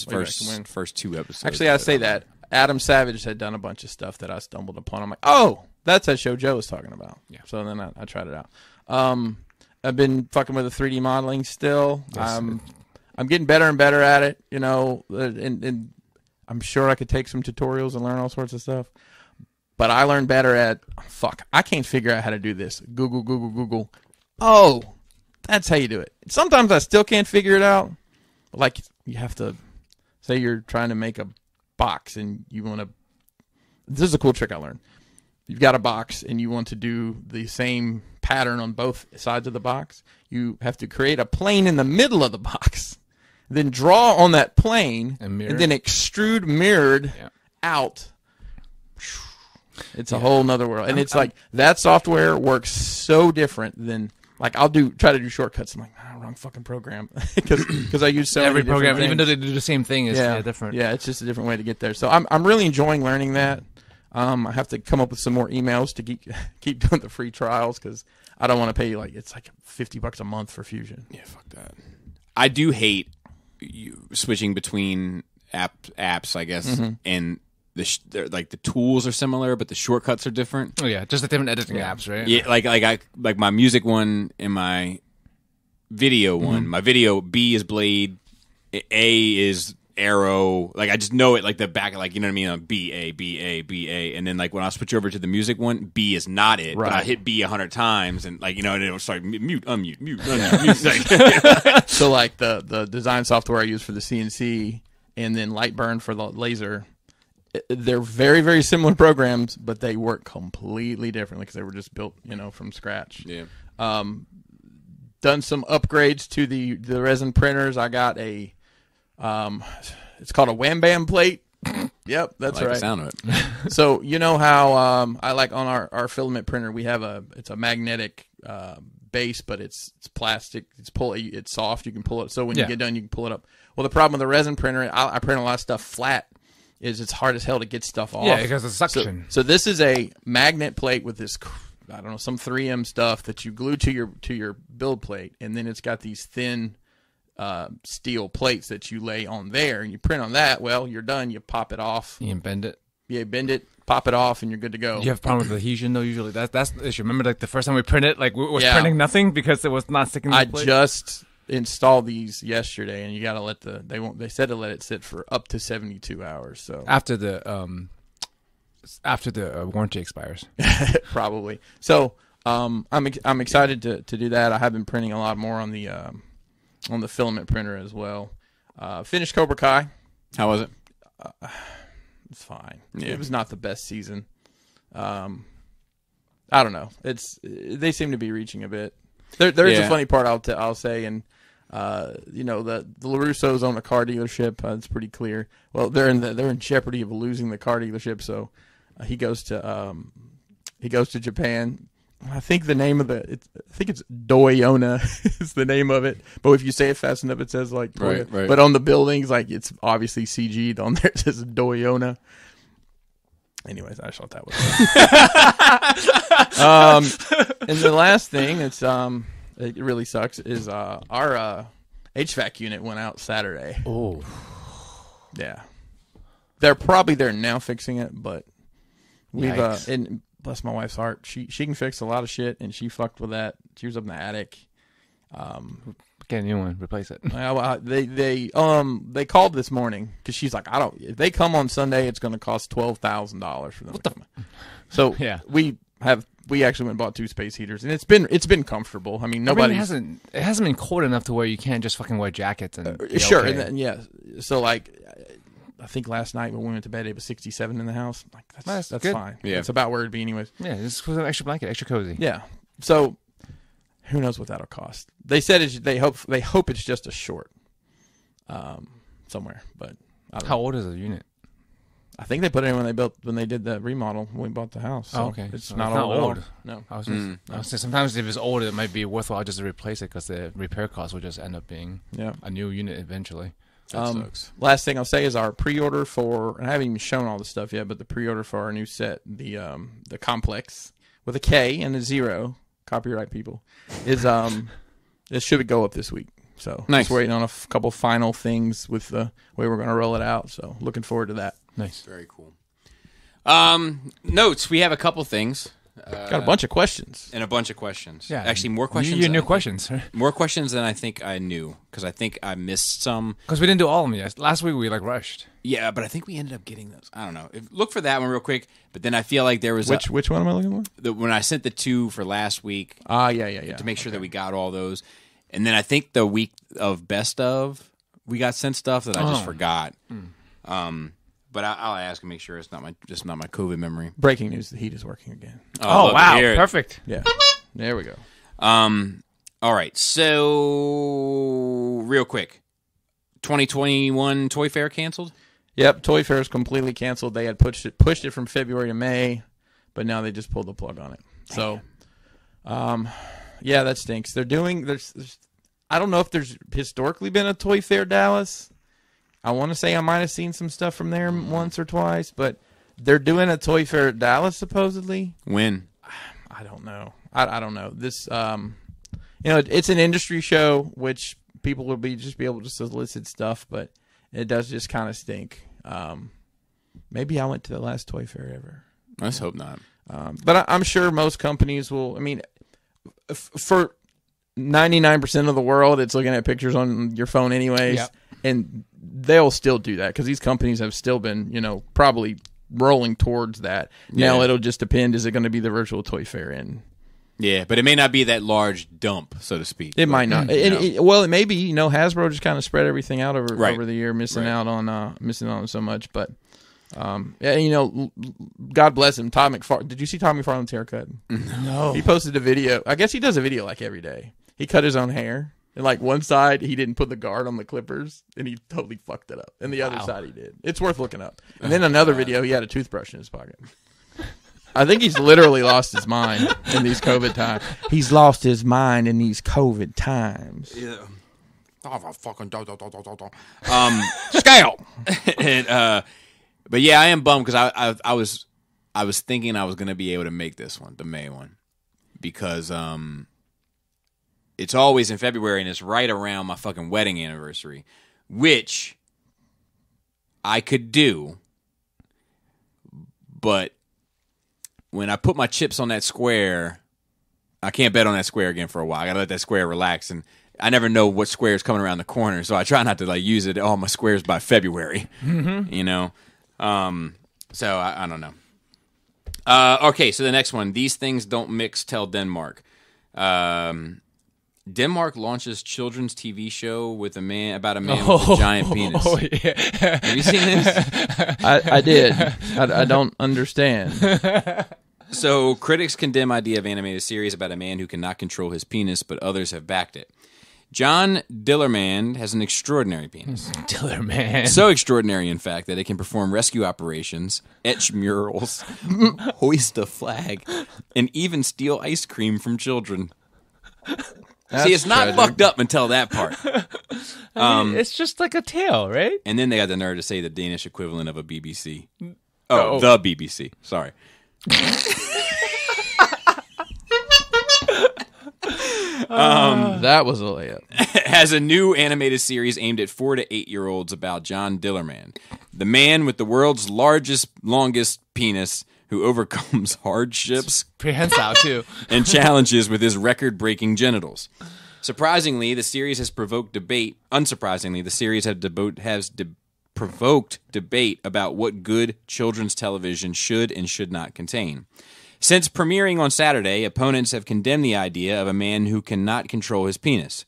2 episodes. Actually, I say that Adam Savage had done a bunch of stuff that I stumbled upon. I'm like, oh, that's that show Joe was talking about. Yeah. So then I tried it out. I've been fucking with the 3D modeling still. Yes. I'm getting better and better at it, and I'm sure I could take some tutorials and learn all sorts of stuff. But I learned better at, I can't figure out how to do this. Google. Oh, that's how you do it. Sometimes I still can't figure it out. Like, you have to, say you're trying to make a box and you want to, this is a cool trick I learned. You've got a box and you want to do the same pattern on both sides of the box. You have to create a plane in the middle of the box, then draw on that plane, and then extrude mirrored out. It's a whole nother world. And it's like, that software works so different than, like, I'll try to do shortcuts. I'm like, wrong fucking program. Because I use so every many program, things. even though they do the same thing, is different. Yeah, it's just a different way to get there. So I'm really enjoying learning that. I have to come up with some more emails to keep doing the free trials because I don't want to pay it's like $50 a month for Fusion. Yeah, fuck that. I do hate switching between apps, I guess, and the tools are similar, but the shortcuts are different. Oh yeah, just the different editing apps, right? Yeah, like my music one and my video one. My video B is blade, A is arrow. Like I just know it like the back, like you know what I mean. B A, and then like when I switch over to the music one, B is not it, but I hit B 100 times, and like you know, and it'll start mute, unmute, mute, unmute. So like the design software I use for the CNC and then Lightburn for the laser. They're very, very similar programs, but they work completely differently because they were just built, from scratch. Yeah. Done some upgrades to the resin printers. I got a, it's called a Wham Bam plate. Yep, that's right. The sound of it. So you know how I like on our filament printer we have it's a magnetic base, but it's plastic. It's soft. You can pull it. So when you get done, you can pull it up. Well, the problem with the resin printer, I print a lot of stuff flat. It's hard as hell to get stuff off. Yeah, because of suction. So this is a magnet plate with this, I don't know, some 3M stuff that you glue to your build plate, and then it's got these thin steel plates that you lay on there, and you print on that. Well, you're done. You pop it off. You can bend it. Yeah, bend it, pop it off, and you're good to go. You have a problem with adhesion though. Usually, that's the issue. Remember, like the first time we printed, like we were printing nothing because it was not sticking. To the plate? Just installed these yesterday, and you got to let they said to let it sit for up to 72 hours. So after the warranty expires, probably. So I'm excited to do that. I have been printing a lot more on the filament printer as well. Finished Cobra Kai. How was it? It's fine. Yeah. It was not the best season. I don't know. They seem to be reaching a bit. There's a funny part I'll say, and the LaRussos own a car dealership. It's pretty clear. Well, they're in jeopardy of losing the car dealership, so he goes to Japan. I think the name of it's Doyona is the name of it. But if you say it fast enough, it says like right. But on the buildings, like it's obviously CG'd on there. It says Doyona. Anyways, I just thought that was and the last thing, it really sucks, is our HVAC unit went out Saturday. Oh, yeah, they're probably there now fixing it, but we've and bless my wife's heart, she can fix a lot of shit, and she fucked with that. She was up in the attic. Get a new one, replace it. They called this morning because she's like, if they come on Sunday, it's going to cost $12,000 for them. What the? So yeah, we actually went and bought 2 space heaters, and it's been comfortable. I mean, it hasn't been cold enough to where you can't just fucking wear jackets and sure, okay. and then, so like. I think last night when we went to bed, it was 67 in the house. Like that's good. fine. Yeah, it's about where it'd be anyways. Yeah, just put an extra blanket, extra cozy. Yeah. So who knows what that'll cost? They said they hope it's just a short, somewhere. But I don't know. How old is the unit? I think they put it in when they did the remodel when we bought the house. So okay, it's so not old. No. I was say sometimes if it's old, it might be worthwhile just to replace it because the repair cost will just end up being a new unit eventually. That sucks. Last thing I'll say is our pre-order for, and I haven't even shown all the stuff yet, but the pre-order for our new set, the complex with a K and a 0, copyright people, is it should go up this week. So nice. Just waiting on a couple final things with the way we're going to roll it out. So looking forward to that. Nice, very cool. Notes. We have a couple things. Got a bunch of questions. And a bunch of questions. Yeah. Actually, more questions. New questions. More questions than I think I knew, because I think I missed some. Because we didn't do all of them yet. Last week we rushed. Yeah, but I think we ended up getting those. I don't know. Look for that one real quick. But then I feel like there was which one am I looking for? When I sent the 2 for last week. Yeah. To make sure that we got all those, and then I think the week of best of we got sent stuff that I just forgot. But I'll ask and make sure it's not my COVID memory. Breaking news: the heat is working again. Oh wow! Perfect. Yeah, there we go. All right. So real quick, 2021 Toyfair canceled. Yep, Toyfair is completely canceled. They had pushed it from February to May, but now they just pulled the plug on it. So, yeah, that stinks. They're doing. I don't know if there's historically been a Toyfair Dallas. I want to say I might have seen some stuff from there once or twice, but they're doing a Toyfair at Dallas supposedly. When? I don't know. I don't know. This, it's an industry show, which people will be able to solicit stuff, but it does just kind of stink. Maybe I went to the last Toyfair ever. Let's hope not. But I'm sure most companies will. I mean, for 99% of the world, it's looking at pictures on your phone anyways. Yep. And they'll still do that because these companies have still been, probably rolling towards that. Yeah. Now it'll just depend. Is it going to be the virtual Toyfair? And yeah, but it may not be that large dump, so to speak. It might not. It may be. Hasbro just kind of spread everything out over the year, missing out on so much. But God bless him, Todd McFarlane. Did you see Todd McFarlane's haircut? No. He posted a video. I guess he does a video like every day. He cut his own hair. And like one side, he didn't put the guard on the clippers, and he totally fucked it up. And the other side, he did. It's worth looking up. And then another video, he had a toothbrush in his pocket. I think he's literally lost his mind in these COVID times. He's lost his mind in these COVID times. Yeah. Oh, fucking scale. And, but yeah, I am bummed because I was thinking I was going to be able to make this one, the May one. because it's always in February and it's right around my fucking wedding anniversary, which I could do, but when I put my chips on that square, I can't bet on that square again for a while. I gotta let that square relax, and I never know what square is coming around the corner, so I try not to like use it all my squares by February. You know, so I don't know. Okay, so the next one: these things don't mix. Tell Denmark. Denmark launches children's TV show with about a man with a giant penis. Oh, yeah. Have you seen this? I did. I don't understand. So critics condemn idea of animated series about a man who cannot control his penis, but others have backed it. John Dillermand has an extraordinary penis. Dillermand. So extraordinary, in fact, that it can perform rescue operations, etch murals, hoist a flag, and even steal ice cream from children. See, it's not fucked up until that part. I mean, it's just like a tail, right? And then they got the nerve to say the Danish equivalent of a BBC. Oh, the BBC. Sorry. That was a layup. Has a new animated series aimed at 4 to 8-year-olds about John Dillermand, the man with the world's longest penis who overcomes hardships, Prehensile too, and challenges with his record-breaking genitals. Surprisingly, the series has provoked debate. Unsurprisingly, the series has provoked debate about what good children's television should and should not contain. Since premiering on Saturday, opponents have condemned the idea of a man who cannot control his penis.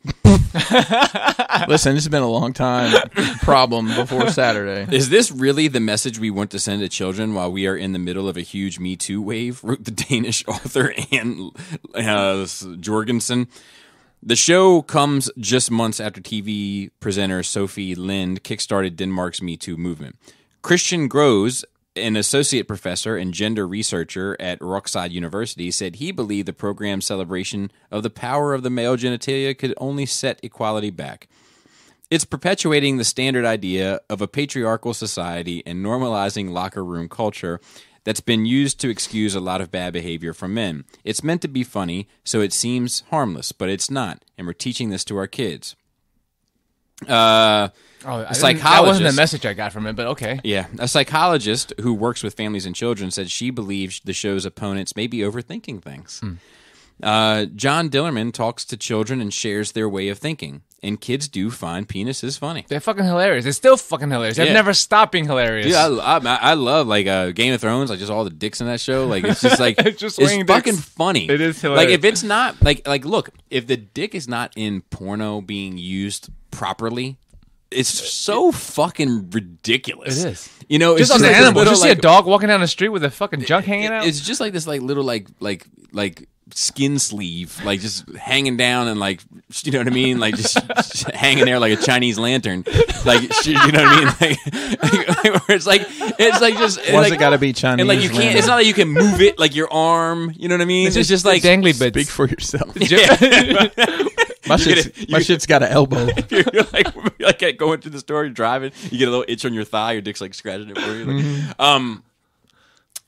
Listen, this has been a long time problem before Saturday. Is this really the message we want to send to children while we are in the middle of a huge Me Too wave? Wrote the Danish author Anne Jorgensen. The show comes just months after TV presenter Sophie Lind kickstarted Denmark's Me Too movement. Christian Groes, an associate professor and gender researcher at Rokside University, said he believed the program's celebration of the power of the male genitalia could only set equality back. It's perpetuating the standard idea of a patriarchal society and normalizing locker room culture that's been used to excuse a lot of bad behavior from men. It's meant to be funny, so it seems harmless, but it's not, and we're teaching this to our kids. that wasn't the message I got from it, but okay. Yeah, a psychologist who works with families and children said she believes the show's opponents may be overthinking things. John Dillermand talks to children and shares their way of thinking, and kids do find penises funny. They're fucking hilarious. They're still fucking hilarious. They've never stopped being hilarious. Yeah, I love like Game of Thrones, like just all the dicks in that show. Like it's just like it's fucking funny. It is hilarious. Like if it's not like look, if the dick is not in porno being used properly, it's so fucking ridiculous. It is. You know, just it's on just the animal. little, Just see a dog walking down the street with a fucking junk hanging out. It's just like this, like little, like skin sleeve, like just hanging down and like, you know what I mean, like just hanging there like a Chinese lantern, like you know what I mean, like where it's like just why's like, it gotta be Chinese? And like you can't. It's not like you can move it like your arm. You know what I mean? It's just like dangly bits. Speak for yourself. Yeah. My shit's got an elbow. You're like going through the store, you're driving, you get a little itch on your thigh, your dick's like scratching it for you. Like,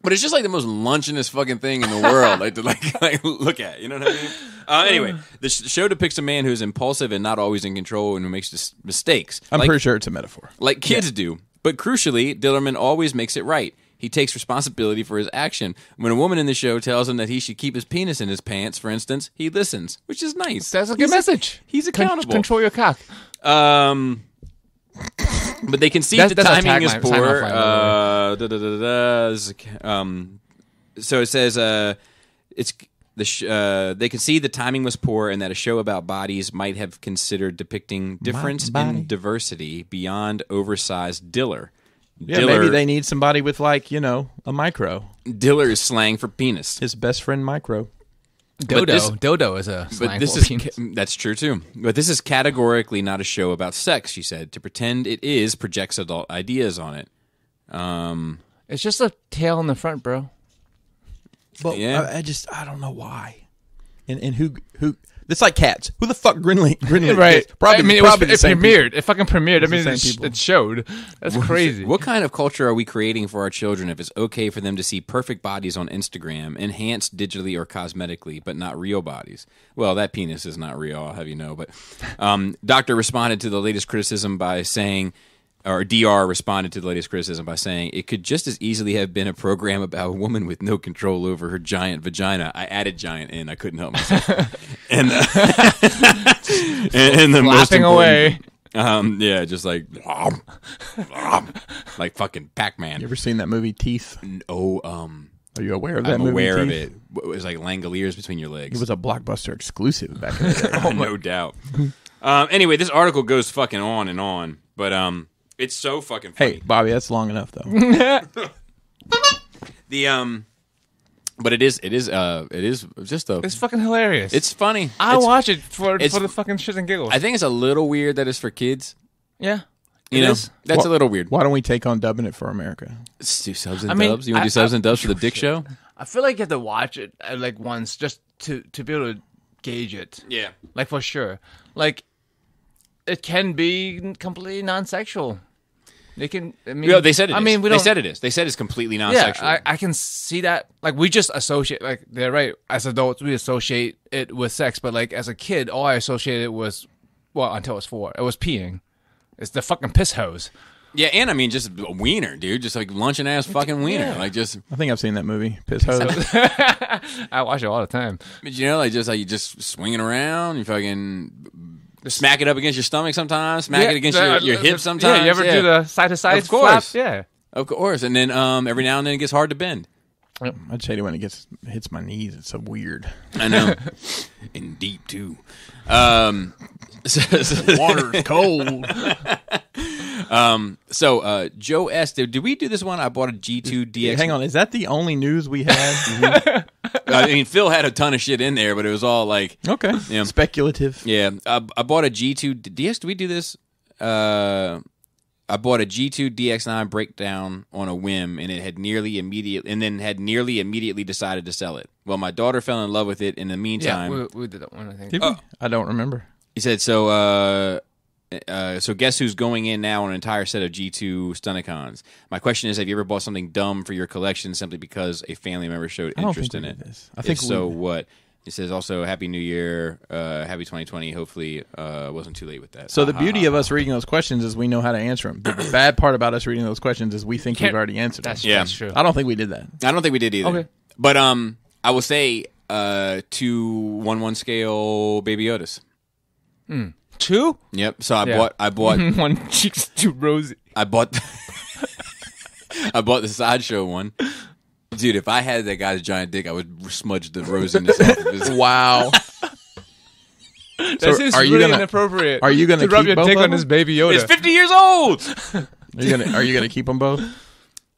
but it's just like the most lunchinest fucking thing in the world, like to like look at. You know what I mean? Anyway, the show depicts a man who is impulsive and not always in control and who makes mistakes. I'm pretty sure it's a metaphor, like kids do. But crucially, Dillermand always makes it right. He takes responsibility for his action. When a woman in the show tells him that he should keep his penis in his pants, for instance, he listens, which is nice. That's a good message. He's accountable. Control your cock. But they can see the timing is poor. So it says they can see the timing was poor and that a show about bodies might have considered depicting difference in diversity beyond oversized diller. Yeah, maybe they need somebody with like, a micro. Diller is slang for penis. His best friend micro. Dodo is a slang for penis. That's true too. But this is categorically not a show about sex, she said. To pretend it is projects adult ideas on it. It's just a tail in the front, bro. But yeah. I don't know why. And who It's like Cats. Who the fuck Grinling? Right. Probably, I mean, probably it premiered. It fucking premiered. I mean, the same people. it showed. That's crazy. What kind of culture are we creating for our children if it's okay for them to see perfect bodies on Instagram, enhanced digitally or cosmetically, but not real bodies? Well, that penis is not real, I'll have you know. But Doctor responded to the latest criticism by saying, or DR responded to the latest criticism by saying, it could just as easily have been a program about a woman with no control over her giant vagina. I added giant in. I couldn't help myself. and the most Laughing away. Yeah, just like fucking Pac-Man. You ever seen that movie Teeth? Oh, Are you aware of that I'm movie? aware of Teeth? it. It was like Langoliers between your legs. It was a Blockbuster exclusive back in the day. Oh, no doubt. Anyway, this article goes fucking on and on, but it's so fucking funny. Hey, Bobby, that's long enough though. But it is just It's fucking hilarious. it's funny. I It's- watch it for it's- the fucking shits and giggles. I think it's a little weird that it's for kids. yeah. You It know, is. that's a little weird. Why don't we take on dubbing it for America? Let's do subs and I mean, dubs. You want to do subs and dubs for the Dick Show? I feel like you have to watch it like once just to be able to gauge it. Yeah. Like for sure. Like it can be completely non-sexual. They can. I mean, Yeah, they said it. I is. mean, we They don't. said it is. They said it's completely Yeah, non-sexual. I can see that. Like we just associate. Like they're right. As adults, we associate it with sex. But like as a kid, all I associated was, well, until I was 4, it was peeing. It's the fucking piss hose. Yeah, and I mean, just a wiener, dude. Just like luncheon ass fucking wiener. Yeah. Like just, I think I've seen that movie, Piss Hose. I watch it all the time. you know, like you just swinging around. You fucking smack it up against your stomach sometimes. Smack it against your hips sometimes. Yeah, you ever do the side to side? Of course. Yeah. Of course. And then every now and then it gets hard to bend. I'd hate it when it hits my knees. It's so weird. I know. And deep too. Water's cold. So Joe S. Did we do this one? I bought a G2 DX. Hang on, is that the only news we had? I mean, Phil had a ton of shit in there, but it was all like, Okay, Yeah. speculative. yeah. I bought a G2 DX. Did we do this? I bought a G2 DX9 breakdown on a whim, and it had nearly immediately decided to sell it. Well, my daughter fell in love with it. In the meantime, Yeah, we did that one, I think. Did we? I don't remember. he said, so guess who's going in now on an entire set of G2 Stunticons? My question is, have you ever bought something dumb for your collection simply because a family member showed I don't interest think in we it? did this. I think If so, we- what? He says also, Happy New Year, Happy 2020. Hopefully, wasn't too late with that. So the beauty of us reading those questions is we know how to answer them. The bad part about us reading those questions is we think we've already answered them. That's true. I don't think we did that. I don't think we did either. Okay. But I will say 2-1-1 scale Baby Yodas. 2? Yep. So Yeah. I bought One cheek's too rosy. I bought the sideshow one. Dude, if I had that guy's giant dick, I would smudge the rosiness off of his. Wow. That seems are you really gonna- inappropriate. are you gonna to rub keep your both dick of on them? this Baby Yoda? It's 50 years old. Are you gonna keep them both?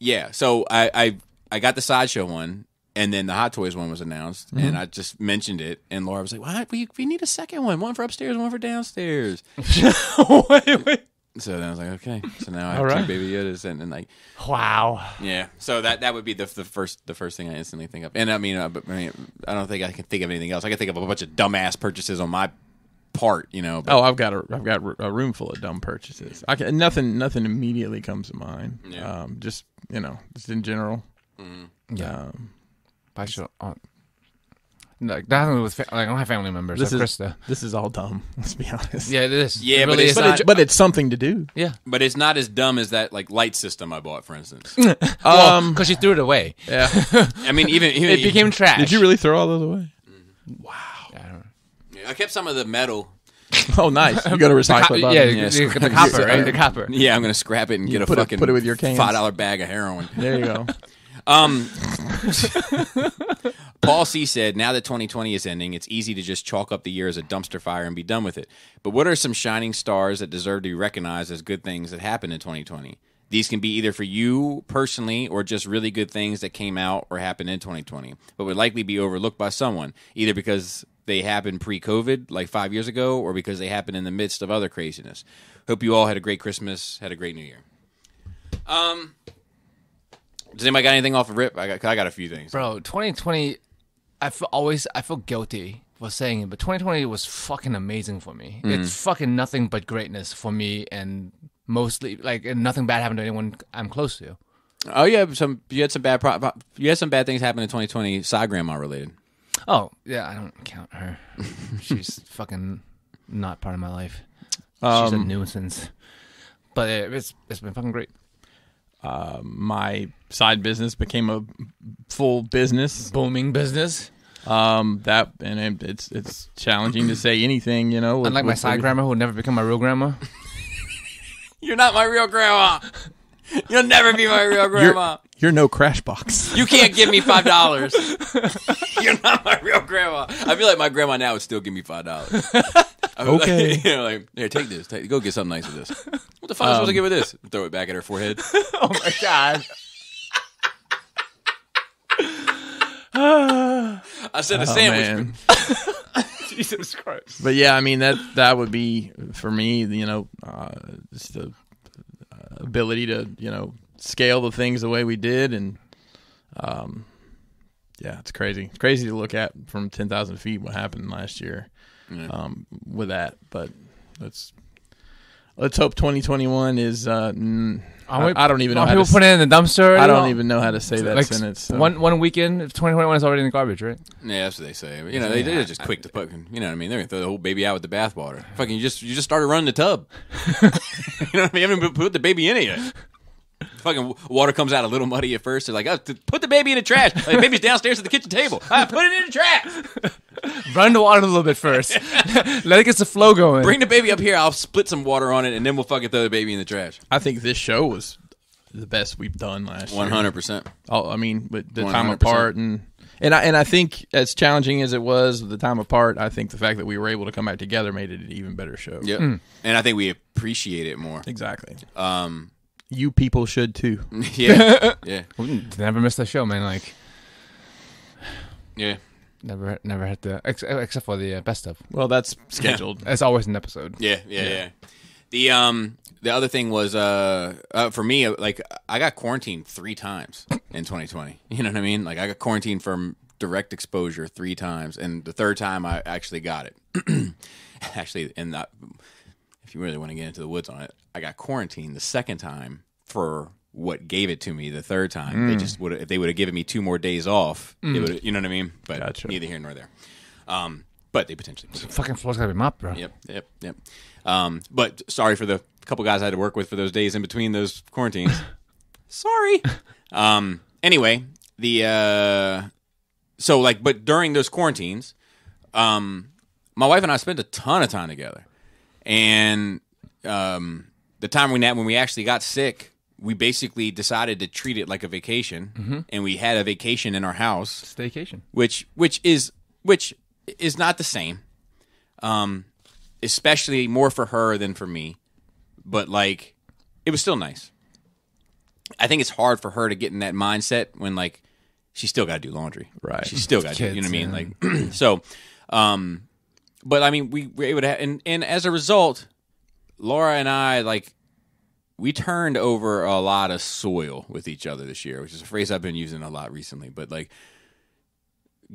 Yeah. So I got the sideshow one, and then the Hot Toys one was announced, and I just mentioned it, and Laura was like, "What? We need a second one for upstairs, one for downstairs." wait. So then I was like, "Okay." So now I All have right. two Baby Yodas, and like. Wow. Yeah, so that would be the first thing I instantly think of, and I mean, I don't think I can think of anything else. I can think of a bunch of dumbass purchases on my part, you know. But, Oh, I've got a room full of dumb purchases. Nothing immediately comes to mind. Yeah. Just in general. Yeah. I should. Like that happened with I don't have family members. This like is Krista. this is all dumb. Let's be honest. Yeah, it is. Yeah, It but really it's is. not- But it's something to do. Yeah. but it's not as dumb as that like light system I bought, for instance. Because you threw it away. Yeah. I mean, even It became trash. Did you really throw all those away? I kept some of the metal. Oh, nice. You got to recycle it. Yeah, Yeah, the copper, right? The copper. Yeah, I'm gonna scrap it and get a put it- fucking put it with your cans. $5 bag of heroin. There you go. Paul C. said, now that 2020 is ending, it's easy to just chalk up the year as a dumpster fire and be done with it. But what are some shining stars that deserve to be recognized as good things that happened in 2020? These can be either for you personally or just really good things that came out or happened in 2020, but would likely be overlooked by someone, either because they happened pre-COVID, like 5 years ago, or because they happened in the midst of other craziness. Hope you all had a great Christmas, had a great New Year. Does anybody got anything off the rip? I got a few things. Bro, 2020, I feel guilty was saying it, but 2020 was fucking amazing for me. It's fucking nothing but greatness for me, and mostly like nothing bad happened to anyone I'm close to. Oh yeah, you had some bad things happen in 2020, side grandma related. Oh yeah, I don't count her. She's fucking not part of my life. She's a nuisance. But it's been fucking great. My side business became a full business, Booming business. It's challenging to say anything, you know. Unlike my side grandma who would never become my real grandma. You're not my real grandma. You'll never be my real grandma. You're no crash box. You can't give me $5. You're not my real grandma. I feel like my grandma now would still give me $5. Okay. Like, like, here, take this. Go get something nice with this. What the fuck am I supposed to give her this? Throw it back at her forehead. Oh my god. I said a sandwich. Jesus Christ. But yeah, I mean that would be for me, you know, just the ability to, you know, scale the things the way we did, and yeah, it's crazy. It's crazy to look at from 10,000 feet what happened last year with that. But let's hope 2021 is. I don't even know how people to put it in the dumpster. I don't even know how to say that like sentence. So. One weekend, 2021 is already in the garbage, right? Yeah, that's what they say. But, you know, they're just quick to fucking. You know what I mean? They're gonna throw the whole baby out with the bathwater. Fucking, you just started running the tub. You know what I mean? You haven't put the baby in it yet. Fucking water comes out a little muddy at first. They're like, oh, put the baby in the trash. Like, the baby's downstairs at the kitchen table. Put it in the trash. Run the water a little bit first. Let it get the flow going. Bring the baby up here. I'll split some water on it, and then we'll fucking throw the baby in the trash. I think this show was the best we've done last year. 100%. I mean, with the 100%. time apart, and I think as challenging as it was, the time apart, I think the fact that we were able to come back together made it an even better show. Yep. And I think we appreciate it more. Exactly. You people should too. Yeah. Yeah. We never missed that show, man. Like, Yeah. never had to, except for the best of. Well, that's scheduled. It's always an episode. Yeah. The other thing was for me, like, I got quarantined 3 times in 2020. You know what I mean? Like, I got quarantined from direct exposure 3 times, and the 3rd time I actually got it. Actually, if you really want to get into the woods on it, I got quarantined the 2nd time for what gave it to me the 3rd time. They just would, if they would have given me 2 more days off, it would, you know what I mean? But Gotcha. neither here nor there. But they potentially. Fucking floor's gotta be mopped, bro. Yep. But sorry for the couple guys I had to work with for those days in between those quarantines. Sorry. Anyway, but during those quarantines, my wife and I spent a ton of time together, and the time when we actually got sick, we basically decided to treat it like a vacation, and we had a vacation in our house, Staycation, which is not the same, especially more for her than for me, but like it was still nice. I think it's hard for her to get in that mindset when like she's still got to do laundry, right? She's still got to, you know what I mean, like so. But I mean, we were able to, and as a result, Laura and I, like, we turned over a lot of soil with each other this year, which is a phrase I've been using a lot recently. But like,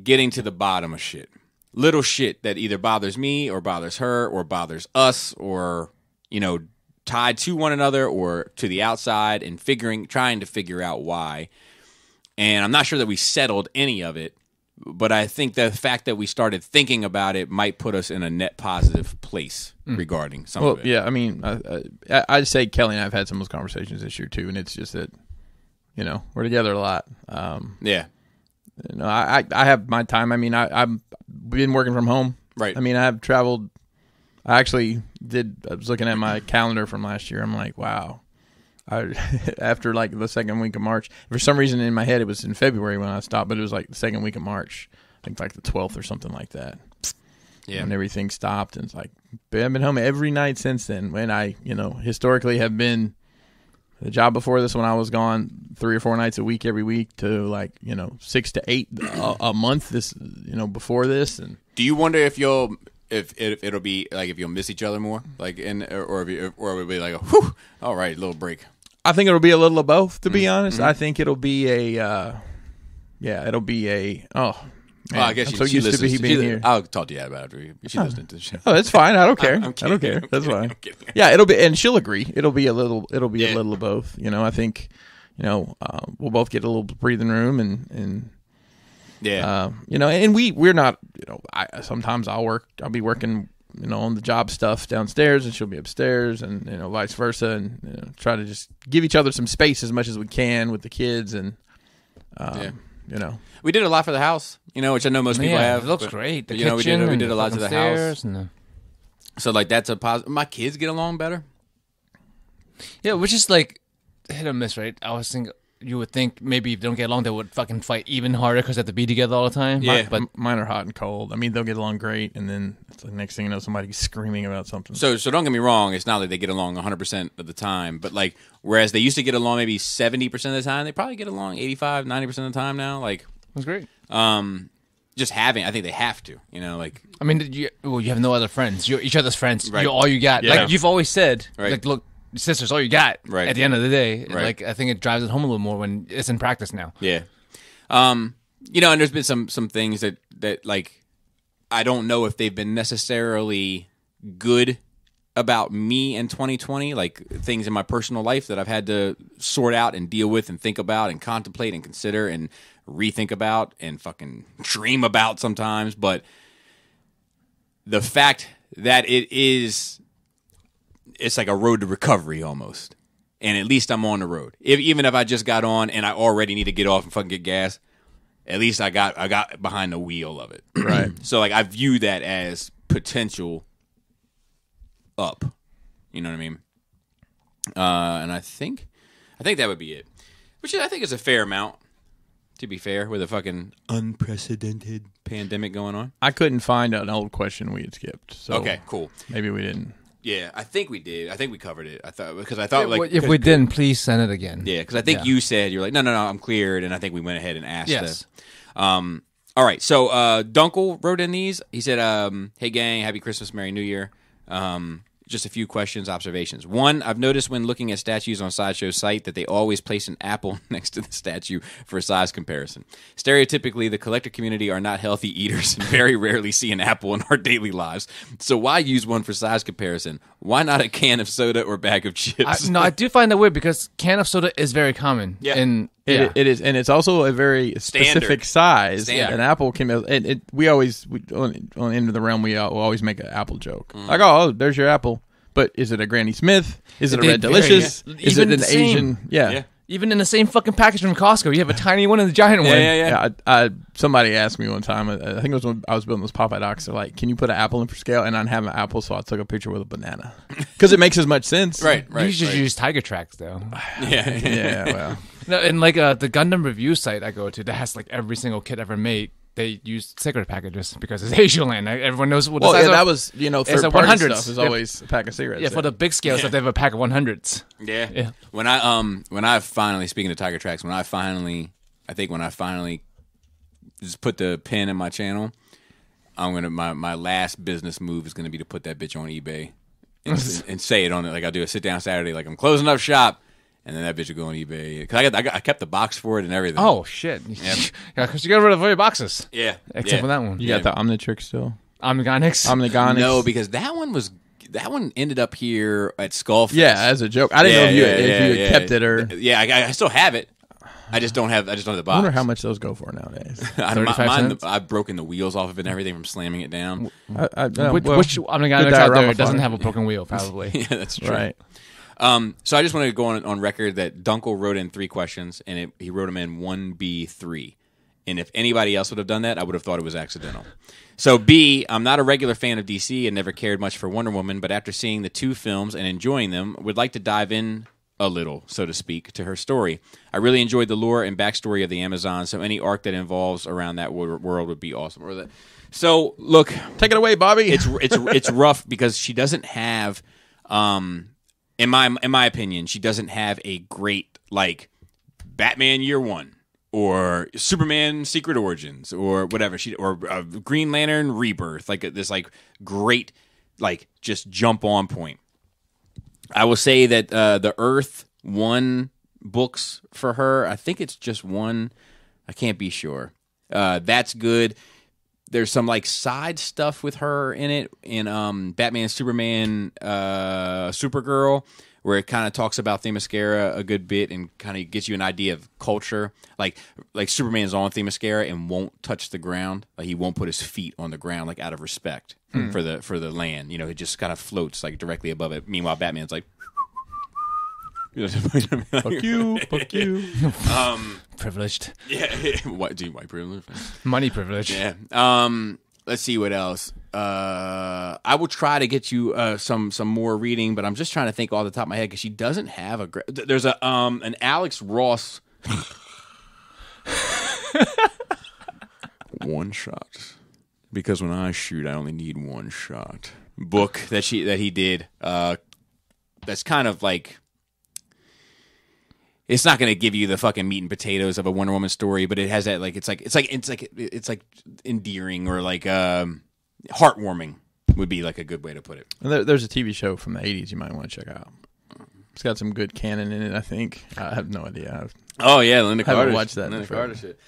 getting to the bottom of shit, little shit that either bothers me or bothers her or bothers us, or, you know, tied to one another or to the outside, and trying to figure out why. And I'm not sure that we settled any of it, but I think the fact that we started thinking about it might put us in a net positive place regarding some of it. Yeah, I mean, I'd say Kelly and I have had some of those conversations this year too, and it's just that, you know, we're together a lot. Yeah. You know, I have my time. I mean, I've been working from home. Right. I mean, I've traveled. I was looking at my calendar from last year. I'm like, wow. After like the 2nd week of March, for some reason in my head it was in February when I stopped, but it was like the 2nd week of March, I think like the 12th or something like that. Yeah, and everything stopped, and it's like I've been home every night since then. When I, you know, historically have been the job before this, when I was gone 3 or 4 nights a week every week, to like, you know, 6 to 8 a month. This, you know, before this. And do you wonder if you'll it'll be like if you'll miss each other more, like or it'll be like a whew, all right, little break? I think it'll be a little of both, to be honest. I think it'll be it'll be Oh, I guess I'm so used to he being here. I'll talk to you about it after. She listened to the show. Oh, that's fine. I don't care. I'm I kidding. don't care. I'm That's kidding. fine. I'm kidding. Yeah, it'll be, and she'll agree. It'll be a little of both. You know, I think, we'll both get a little breathing room and and we're not, sometimes I'll be working, on the job stuff downstairs and she'll be upstairs and, vice versa, and, try to just give each other some space as much as we can with the kids and, We did a lot for the house, which I know most people have. It looks great. The kitchen, we did a lot to the house. And So like that's a positive. My kids get along better. yeah, which is like hit or miss, right? I was thinking you would think maybe if they don't get along, they would fucking fight even harder because they have to be together all the time. Yeah. But mine are hot and cold. I mean, they'll get along great, and then it's like next thing you know, somebody's screaming about something. So don't get me wrong. It's not that they get along 100% of the time, but like whereas they used to get along maybe 70% of the time, they probably get along 85, 90% of the time now. Like That's great. just having, I think they have to. Like I mean, you have no other friends. You're each other's friends. Right. You're all you got. Yeah. Like you've always said. Right. Like, look, sister's all you got. Right. At the end of the day, Right. like I think it drives it home a little more when it's in practice now. yeah, and there's been some things that like I don't know if they've been necessarily good about me in 2020, like things in my personal life that I've had to sort out and deal with and think about and contemplate and consider and rethink about and fucking dream about sometimes. But the fact that it's like a road to recovery almost. And at least I'm on the road. Even if I just got on and I already need to get off and fucking get gas, at least I got behind the wheel of it. Right. So like I view that as potential up. You know what I mean? And I think that would be it. Which I think is a fair amount, to be fair, with a fucking unprecedented pandemic going on. I couldn't find an old question we had skipped. So Okay, cool. maybe we didn't. Yeah, I think we did. I think we covered it. I thought like if we didn't, please send it again. yeah, because I think you said you're like no, I'm cleared, and I think we went ahead and asked. Yes. All right. So Dunkel wrote in these. He said, "Hey gang, happy Christmas, Merry New Year. Just a few questions, observations. One, I've noticed when looking at statues on Sideshow's site that they always place an apple next to the statue for a size comparison. Stereotypically, the collector community are not healthy eaters and very rarely see an apple in our daily lives. So why use one for size comparison? Why not a can of soda or bag of chips? I do find that weird because can of soda is very common. Yeah. It is, and it's also a very specific size. Standard. An apple can, and we on Into the Realm, we'll always make an apple joke. Like, oh, there's your apple. But is it a Granny Smith? Is it a Red Delicious? Is it an Asian? Yeah. Even in the same fucking package from Costco, you have a tiny one and a giant one. Yeah. Somebody asked me one time, I think it was when I was building those Popeye docs, they're like, can you put an apple in for scale? And I didn't have an apple, so I took a picture with a banana. Because it makes as much sense. Right. You should use Tiger Tracks, though. Yeah. Well. No, and like the Gundam review site I go to that has like every single kit ever made, they use cigarette packages because it's Asian land. Everyone knows what the size that of, was, it's a third-party 100s. stuff is always a pack of cigarettes. Yeah, for the big scale stuff, they have a pack of 100s. Yeah. When I finally, speaking of Tiger Tracks, when I finally just put the pin in my channel, my last business move is gonna be to put that bitch on eBay and say it on it. Like I'll do a sit down Saturday, like I'm closing up shop. And then that bitch will go on eBay. Because I kept the box for it and everything. Oh, shit. Yeah, because you got rid of all your boxes. Yeah. Except for that one. You got the Omnitrix still? Omnigonix? No, No, because that one ended up here at Skullfest. Yeah, as a joke. I didn't know if you had kept it or... Yeah, I still have it. I just don't have the box. I wonder how much those go for nowadays. 35 cents? I've broken the wheels off of it and everything from slamming it down. Which Omnigonix out there doesn't have a broken wheel, probably. Yeah, that's true. Right. So I just wanted to go on record that Dunkel wrote in 3 questions, and he wrote them in 1B3. And if anybody else would have done that, I would have thought it was accidental. So B, I'm not a regular fan of DC and never cared much for Wonder Woman, but after seeing the 2 films and enjoying them, would like to dive in a little, so to speak, to her story. I really enjoyed the lore and backstory of the Amazon, so any arc that involves around that world would be awesome. So, look, take it away, Bobby. It's rough because she doesn't have... In my opinion, she doesn't have a great like Batman Year One or Superman Secret Origins or whatever or Green Lantern Rebirth, like this like great like just jump on point. I will say that the Earth 1 books for her, I think it's just one. I can't be sure. That's good. there's some like side stuff with her in it in Batman, Superman, Supergirl, where it kind of talks about Themyscira a good bit and kind of gets you an idea of culture. Like Superman's on Themyscira and won't touch the ground. Like he won't put his feet on the ground, like out of respect for the land. You know, it just kind of floats like directly above it. Meanwhile, Batman's like, fuck you. Privileged. Yeah, what do you white privilege? Money privilege. Yeah. Let's see what else. I will try to get you some more reading, but I'm just trying to think off the top of my head because she doesn't have a. There's a an Alex Ross one shot, because when I shoot, I only need one shot. Book that he did. That's kind of like. It's not going to give you the fucking meat and potatoes of a Wonder Woman story, but it has that like it's like endearing or like heartwarming would be like a good way to put it. And there's a TV show from the 80s you might want to check out. It's got some good canon in it, I think. I have no idea. Oh yeah, Linda Carter. I haven't watched that. Linda Carter shit.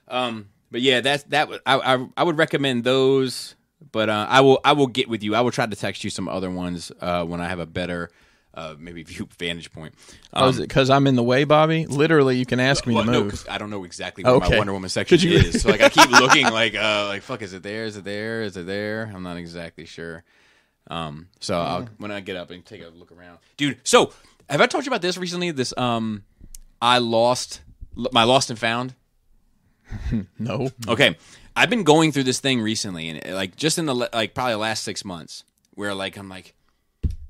But yeah, I would recommend those. But I will get with you. I will try to text you some other ones when I have a better. Maybe vantage point. Is it because I'm in the way, Bobby? Literally, you can ask me to move. No, I don't know exactly where my Wonder Woman section is. So like, I keep looking like fuck, is it there? Is it there? Is it there? I'm not exactly sure. So I'll, when I get up and take a look around, dude. So have I told you about this recently? This my Lost and Found. No. Okay, I've been going through this thing recently, and like just in the like probably the last 6 months, where like I'm like.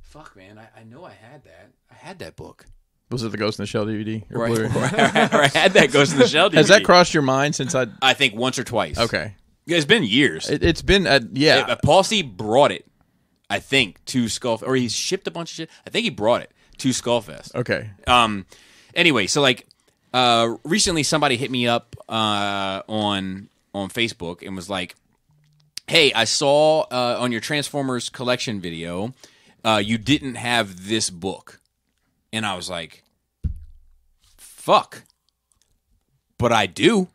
Fuck, man! I know I had that. I had that book. Was it the Ghost in the Shell DVD? Or I had that Ghost in the Shell DVD. Has that crossed your mind since I think once or twice. Okay. It's been years. It's been, yeah. Paul C. brought it, I think, to Skullfest. Or he shipped a bunch of shit. I think he brought it to Skullfest. Okay. Anyway, so like, recently somebody hit me up on Facebook and was like, hey, I saw on your Transformers collection video... you didn't have this book. And I was like, fuck. But I do.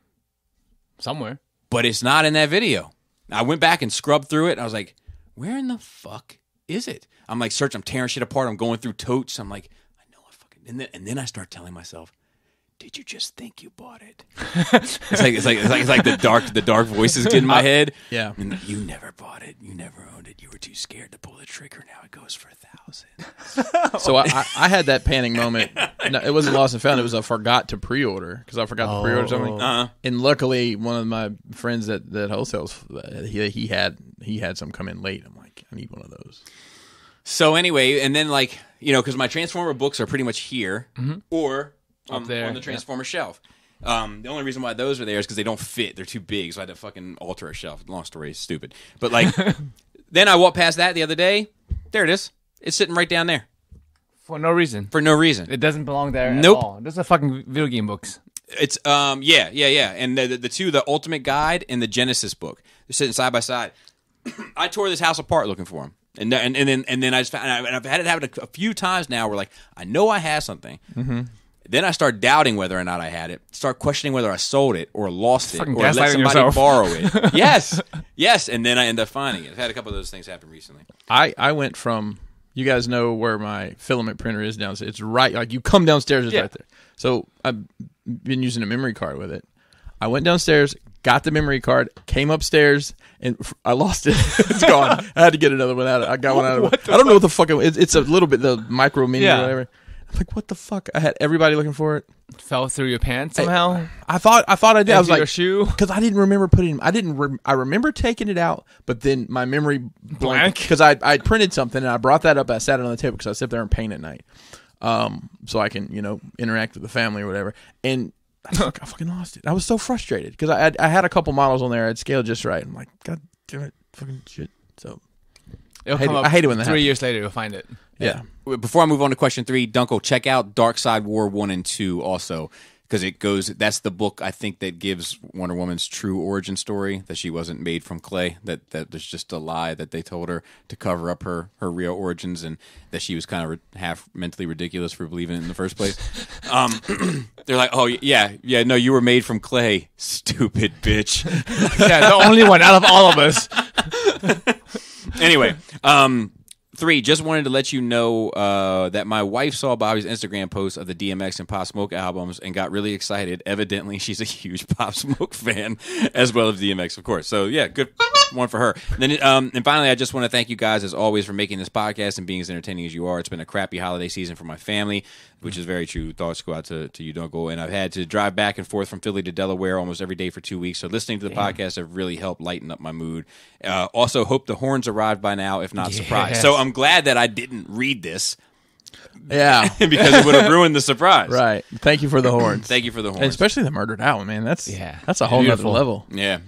Somewhere. But it's not in that video. I went back and scrubbed through it. And I was like, where in the fuck is it? I'm like, I'm tearing shit apart. I'm going through totes. I'm like, I know I fucking... And then I start telling myself, did you just think you bought it? it's like the dark voices get in my head. Yeah. And you never bought it. You never owned it. You were too scared to pull the trigger. Now it goes for $1,000. So I had that panic moment. No, it wasn't Lost and Found. It was I forgot to pre-order because I forgot to pre-order something. And luckily, one of my friends that wholesales, he had some come in late. I'm like, I need one of those. So anyway, and then like because my Transformer books are pretty much here or. Up there, on the Transformer shelf. The only reason why those are there is because they don't fit. They're too big, so I had to fucking alter a shelf. Long story, it's stupid. But like, then I walked past that the other day. There it is. It's sitting right down there. For no reason. For no reason. It doesn't belong there nope. at all. Those are fucking video game books. It's yeah. And the two, the Ultimate Guide and the Genesis book, they're sitting side by side. I tore this house apart looking for them. And then I just found, and I've had it happen a few times now where like I know I have something. Mm-hmm. Then I start doubting whether or not I had it. Start questioning whether I sold it or lost it or let somebody borrow it. Yes. And then I end up finding it. I've had a couple of those things happen recently. I went from, you guys know where my filament printer is downstairs. It's right, like you come downstairs, it's right there. So I've been using a memory card with it. I went downstairs, got the memory card, came upstairs, and I lost it. It's gone. I had to get another one out. I got one out of it. I don't know what the fuck it's a little bit, the micro mini or whatever. I'm like, what the fuck? I had everybody looking for it. Fell through your pants somehow. I thought I did. I was like, your shoe, because I didn't remember putting. I remember taking it out, but then my memory blank because I printed something and I brought that up. I sat it on the table because I sit there and paint at night, so I can interact with the family or whatever. And I fucking lost it. I was so frustrated because I had a couple models on there. I'd scaled just right. I'm like, God damn it, fucking shit. So I hate it when that 3 years later you'll find it. Yeah. Before I move on to question 3, Dunkel, check out Dark Side War 1 and 2 also. because it goes. That's the book I think that gives Wonder Woman's true origin story, that she wasn't made from clay. That there's just a lie that they told her to cover up her real origins, and that she was kind of half mentally ridiculous for believing it in the first place. They're like, oh yeah, no, you were made from clay, stupid bitch. Yeah, the only one out of all of us. Anyway, 3, just wanted to let you know that my wife saw Bobby's Instagram post of the DMX and Pop Smoke albums and got really excited. Evidently, she's a huge Pop Smoke fan, as well as DMX, of course. So, yeah, good one for her. And then, and finally, I just want to thank you guys, as always, for making this podcast and being as entertaining as you are. It's been a crappy holiday season for my family, which is very true. Thoughts go out to you, Dunkel. And I've had to drive back and forth from Philly to Delaware almost every day for 2 weeks. So listening to the podcast have really helped lighten up my mood. Also, hope the horns arrived by now, if not surprised. So I'm glad that I didn't read this. Yeah. Because it would have ruined the surprise. Right. Thank you for the horns. Thank you for the horns. And especially the murdered owl, man. That's a whole other level. Yeah.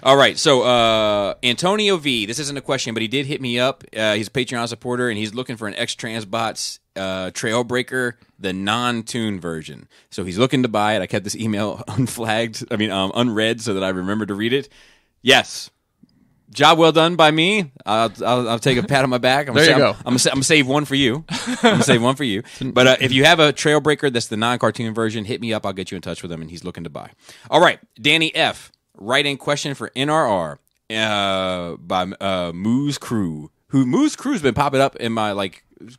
All right, so Antonio V, this isn't a question, but he did hit me up. He's a Patreon supporter, and he's looking for an X-Transbots Trailbreaker, the non-tune version. So he's looking to buy it. I kept this email unread so that I remember to read it. Yes. Job well done by me. I'll take a pat on my back. There you go. I'm gonna save one for you. But if you have a Trailbreaker that's the non-cartoon version, hit me up. I'll get you in touch with him, and he's looking to buy. All right, Danny F. Write-in question for NRR by Moose Crew. Moose Crew's been popping up in my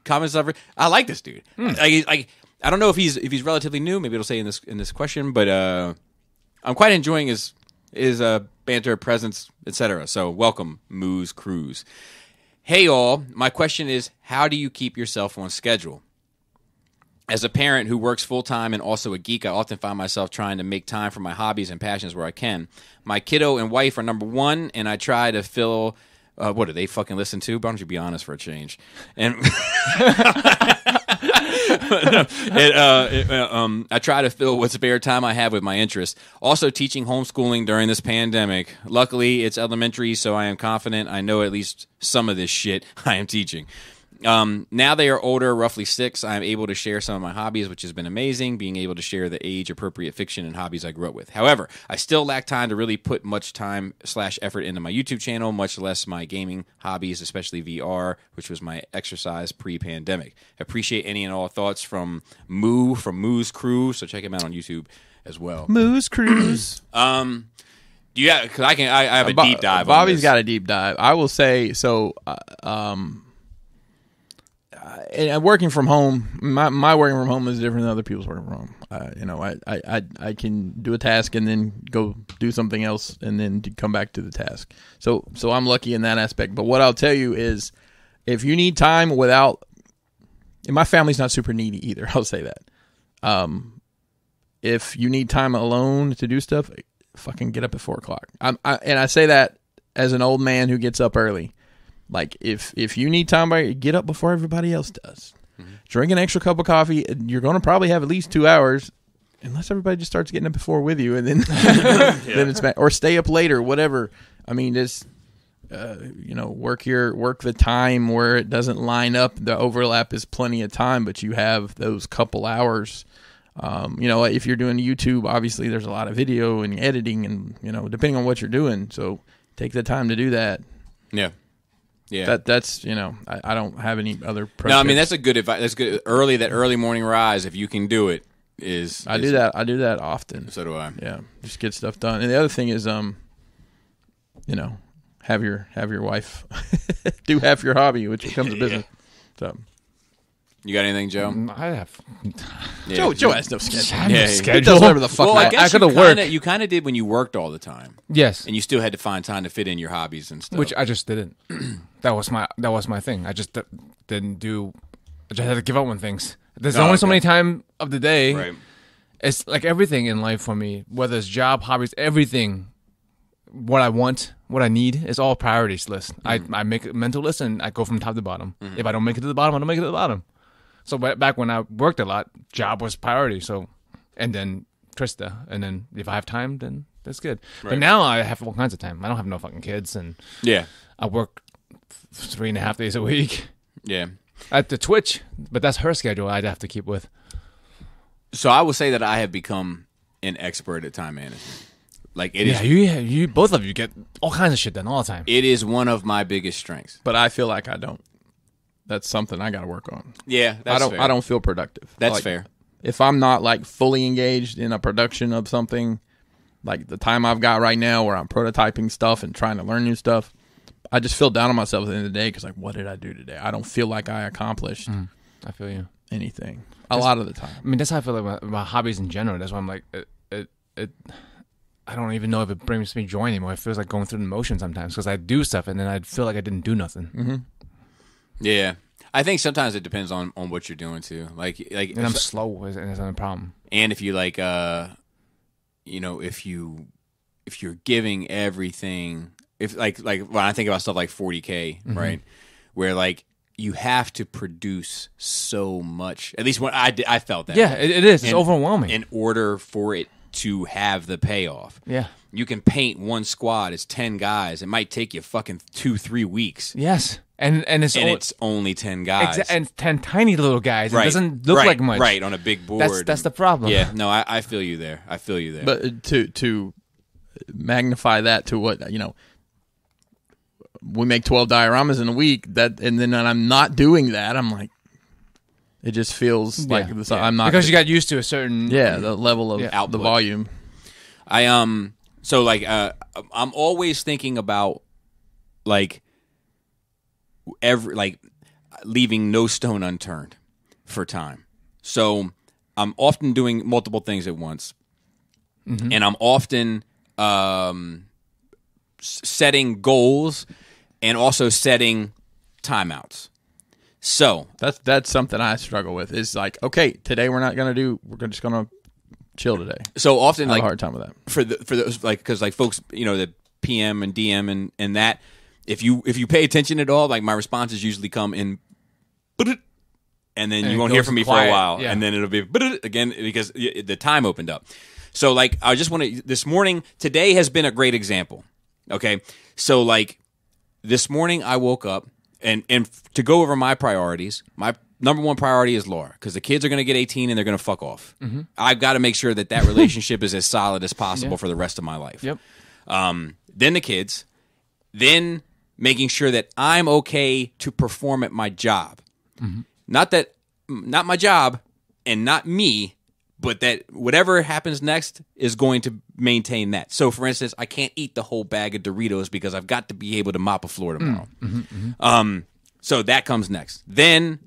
comments. I like this dude. I don't know if he's relatively new. Maybe it'll say in this question, but I'm quite enjoying his banter, presence, etc. So welcome, Moose Crews. Hey all, my question is, how do you keep yourself on schedule? As a parent who works full-time and also a geek, I often find myself trying to make time for my hobbies and passions where I can. My kiddo and wife are number one, and I try to fill... what do they fucking listen to? Why don't you be honest for a change? And I try to fill what spare time I have with my interests. Also teaching homeschooling during this pandemic. Luckily, it's elementary, so I am confident I know at least some of this shit I am teaching. Now they are older, roughly 6. I'm able to share some of my hobbies, which has been amazing, being able to share the age-appropriate fiction and hobbies I grew up with. However, I still lack time to really put much time/effort into my YouTube channel, much less my gaming hobbies, especially VR, which was my exercise pre-pandemic. Appreciate any and all thoughts from Moo's Crew, so check him out on YouTube as well. Moose Cruise. Because I have a deep dive. Bobby's got a deep dive. I will say so. And working from home, my working from home is different than other people's working from home. I can do a task and then go do something else and then come back to the task. So I'm lucky in that aspect. But what I'll tell you is, if you need time and my family's not super needy either. I'll say that. If you need time alone to do stuff, fucking get up at 4:00. And I say that as an old man who gets up early. Like, if you need time, get up before everybody else does. Mm-hmm. Drink an extra cup of coffee. You're going to probably have at least 2 hours, unless everybody just starts getting up before with you, and then then it's back. Or stay up later, whatever. I mean, just work the time where it doesn't line up. The overlap is plenty of time, but you have those couple hours. If you're doing YouTube, obviously there's a lot of video and editing, and depending on what you're doing. So take the time to do that. Yeah. Yeah, that's I don't have any other. No, I mean that's a good advice. That's good. That early morning rise, if you can do it, I do that often. So do I. Yeah, just get stuff done. And the other thing is, have your wife do half your hobby, which becomes a business. So. You got anything, Joe? I have. Yeah, Joe has no schedule. Schedule. He does whatever the fuck. Well, I guess you kind of did when you worked all the time. Yes, and you still had to find time to fit in your hobbies and stuff. Which I just didn't. That was my thing. I just didn't do. I just had to give up on things. There's only so many time of the day. Right. It's like everything in life for me, whether it's job, hobbies, everything. What I want, what I need, is all priorities list. Mm-hmm. I make a mental list and I go from top to bottom. Mm-hmm. If I don't make it to the bottom, I don't make it to the bottom. So back when I worked a lot, job was priority. So, and then Trista, and then if I have time, then that's good. Right. But now I have all kinds of time. I don't have no fucking kids, and I work 3.5 days a week. Yeah, at the Twitch, but that's her schedule. I'd have to keep with. So I will say that I have become an expert at time management. Like it is. You both of you get all kinds of shit done all the time. It is one of my biggest strengths. But I feel like I don't. That's something I got to work on. Yeah, that's fair. I don't feel productive. That's like, fair. If I'm not like fully engaged in a production of something, like the time I've got right now where I'm prototyping stuff and trying to learn new stuff, I just feel down on myself at the end of the day because like, what did I do today? I don't feel like I accomplished I feel you. anything a lot of the time. I mean, that's how I feel like my hobbies in general. That's why I'm like, I don't even know if it brings me joy anymore. It feels like going through the motion sometimes because I do stuff and then I feel like I didn't do nothing. Mm-hmm. Yeah. I think sometimes it depends on what you're doing too. Like, and I'm slow, and that's not a problem. And if you like, you know, if you're giving everything, if like when I think about stuff like 40K, right, where like you have to produce so much. At least when I felt that. Yeah, it is. It's overwhelming. In order for it to have the payoff. Yeah. You can paint one squad as 10 guys. It might take you fucking 2-3 weeks. Yes. And it's only 10 guys. And 10 tiny little guys. It doesn't look like much. Right, on a big board. That's the problem. Yeah, no, I feel you there. But to magnify that to what, you know, we make 12 dioramas in a week, and then I'm not doing that, I'm like, it just feels like I'm not. Because you got used to a certain... the level of the volume. So like, I'm always thinking about like, leaving no stone unturned for time. So I'm often doing multiple things at once, and I'm often setting goals and also setting timeouts. So that's something I struggle with. Is like, okay, today we're just gonna chill today. So often, I have like, a hard time with that for those, like, because like folks, you know, the PM and DM and that. If you pay attention at all, like my responses usually come in, and then you won't hear from me for a while, and then it'll be again because the time opened up. So like I just want to this morning, today has been a great example. Okay, so like this morning I woke up and to go over my priorities, my number one priority is Laura because the kids are going to get 18 and they're going to fuck off. I've got to make sure that relationship is as solid as possible for the rest of my life. Yep. Then the kids, then making sure that I'm okay to perform at my job. Not my job and not me, but that whatever happens next is going to maintain that. So, for instance, I can't eat the whole bag of Doritos because I've got to be able to mop a floor tomorrow. So that comes next. Then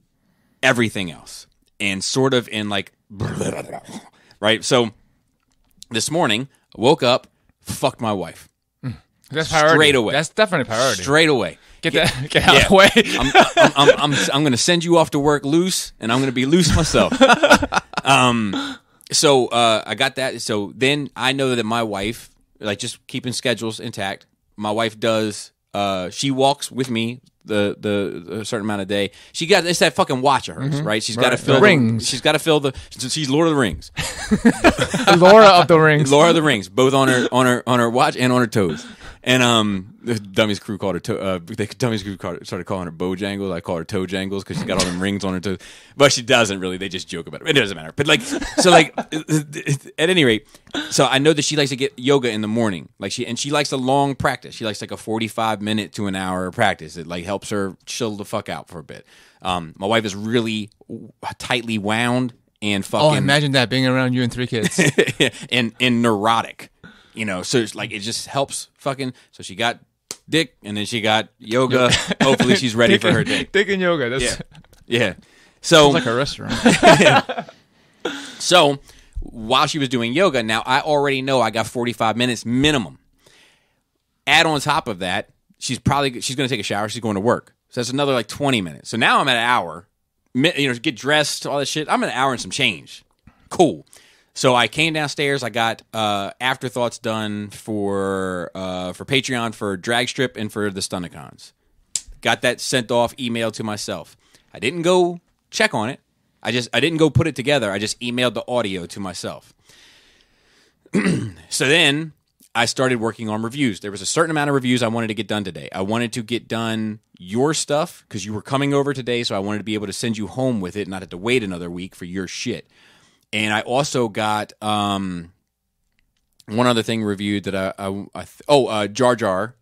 everything else. And sort of in like, right? So this morning, I woke up, fucked my wife. That's priority. Straight away. That's definitely priority. Straight away. Get out of the way. I'm going to send you off to work loose, and I'm going to be loose myself. So I got that. So then I know that my wife, like just keeping schedules intact, my wife does, she walks with me the certain amount of day. It's that fucking watch of hers, right? She's got to fill the rings. She's got to fill she's Lord of the Rings. Laura of the Rings. Laura of the Rings, both on her watch and on her toes. And the Dummies crew called her started calling her Bojangles. I call her Toe Jangles because she's got all them rings on her toes. But she doesn't really. They just joke about it. It doesn't matter. But at any rate, so I know that she likes to get yoga in the morning. She likes a long practice. She likes like a 45-minute to an hour practice. It like helps her chill the fuck out for a bit. My wife is really tightly wound and fucking. Oh, imagine that being around you and 3 kids and neurotic. You know, so it's like it just helps fucking. So she got dick, and then she got yoga. Hopefully, she's ready for her dick. Dick and yoga. That's yeah. So sounds like a restaurant. So while she was doing yoga, now I already know I got 45 minutes minimum. Add on top of that, she's going to take a shower. She's going to work, so that's another like 20 minutes. So now I'm at an hour. You know, get dressed, all that shit. I'm at an hour and some change. Cool. So I came downstairs. I got afterthoughts done for Patreon, for Drag Strip, and for the Stunnicons. Got that sent off, emailed to myself. I didn't go check on it. I didn't go put it together. I just emailed the audio to myself. So then I started working on reviews. There was a certain amount of reviews I wanted to get done today. I wanted to get done your stuff because you were coming over today, so I wanted to be able to send you home with it, not have to wait another week for your shit. And I also got one other thing reviewed that Jar Jar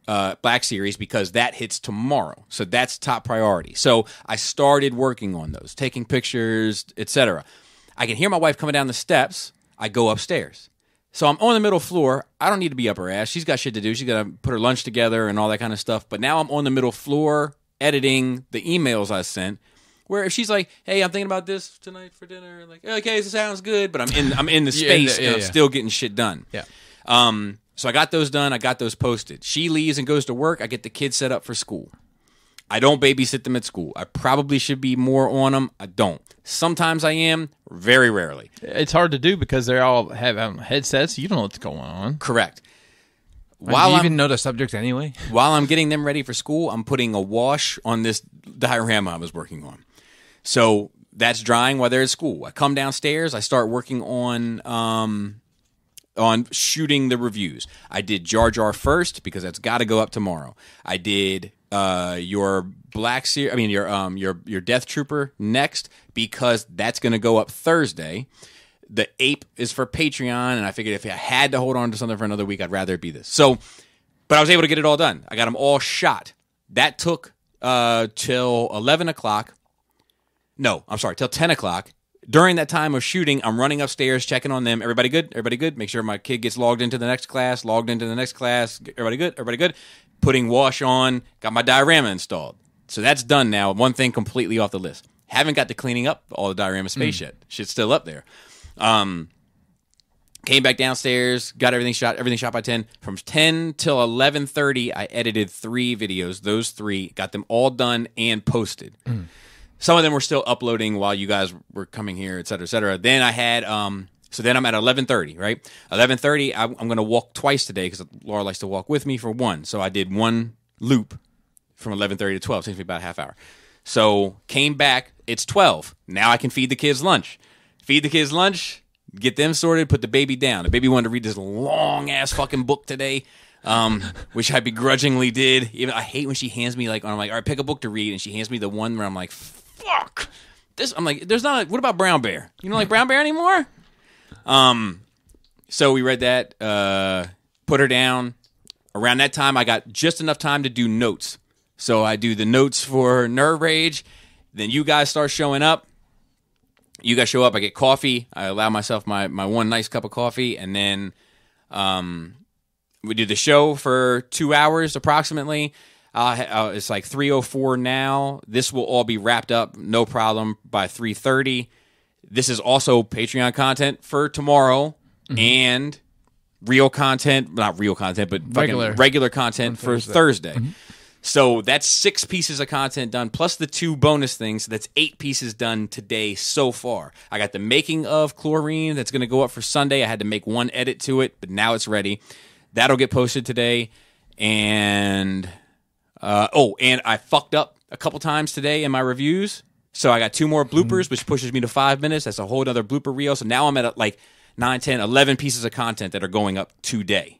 Black Series, because that hits tomorrow. So that's top priority. So I started working on those, taking pictures, etc. I can hear my wife coming down the steps. I go upstairs. So I'm on the middle floor. I don't need to be up her ass. She's got shit to do. She's got to put her lunch together and all that kind of stuff. But now I'm on the middle floor editing the emails I sent. Where if she's like, "Hey, I'm thinking about this tonight for dinner," like, "Okay, this sounds good," but I'm in the space and I'm still getting shit done. Yeah. So I got those done. I got those posted. She leaves and goes to work. I get the kids set up for school. I don't babysit them at school. I probably should be more on them. I don't. Sometimes I am. Very rarely. It's hard to do because they all have headsets. You don't know what's going on. Correct. Do you even know the subject anyway? While I'm getting them ready for school, I'm putting a wash on this diorama I was working on. So that's drying while they're at school. I come downstairs. I start working on shooting the reviews. I did Jar Jar first because that's got to go up tomorrow. I did your your Death Trooper next because that's going to go up Thursday. The Ape is for Patreon, and I figured if I had to hold on to something for another week, I'd rather it be this. So, but I was able to get it all done. I got them all shot. That took till 11 o'clock. No, I'm sorry, till 10 o'clock. During that time of shooting, I'm running upstairs, checking on them. Everybody good? Everybody good? Make sure my kid gets logged into the next class, Everybody good? Everybody good? Putting wash on, got my diorama installed. So that's done now. One thing completely off the list. Haven't got to cleaning up all the diorama space yet. Shit's still up there. Came back downstairs, got everything shot by 10. From 10 till 11:30, I edited 3 videos. Those 3, got them all done and posted. Some of them were still uploading while you guys were coming here, et cetera, et cetera. Then I had, so then I'm at 11:30, right? 11:30, I'm going to walk twice today because Laura likes to walk with me for one. So I did one loop from 11:30 to 12. It takes me about a half hour. So came back, it's 12. Now I can feed the kids lunch. Feed the kids lunch, get them sorted, put the baby down. The baby wanted to read this long-ass fucking book today, which I begrudgingly did. Even I hate when she hands me, like, I'm like, all right, pick a book to read, and she hands me the one where I'm like, fuck. This, I'm like, there's not, what about Brown Bear? You don't like Brown Bear anymore? So we read that, put her down. Around that time, I got just enough time to do notes. So I do the notes for Nerve Rage. Then you guys start showing up. You guys show up. I get coffee. I allow myself my one nice cup of coffee. And then we do the show for 2 hours approximately. It's like 3:04 now. This will all be wrapped up, no problem, by 3:30. This is also Patreon content for tomorrow and real content, not real content, but regular content for Thursday. So that's 6 pieces of content done, plus the 2 bonus things. So that's 8 pieces done today so far. I got the making of Chlorine that's going to go up for Sunday. I had to make one edit to it, but now it's ready. That'll get posted today. And and I fucked up a couple times today in my reviews. So I got 2 more bloopers, which pushes me to 5 minutes. That's a whole other blooper reel. So now I'm at like 9, 10, 11 pieces of content that are going up today.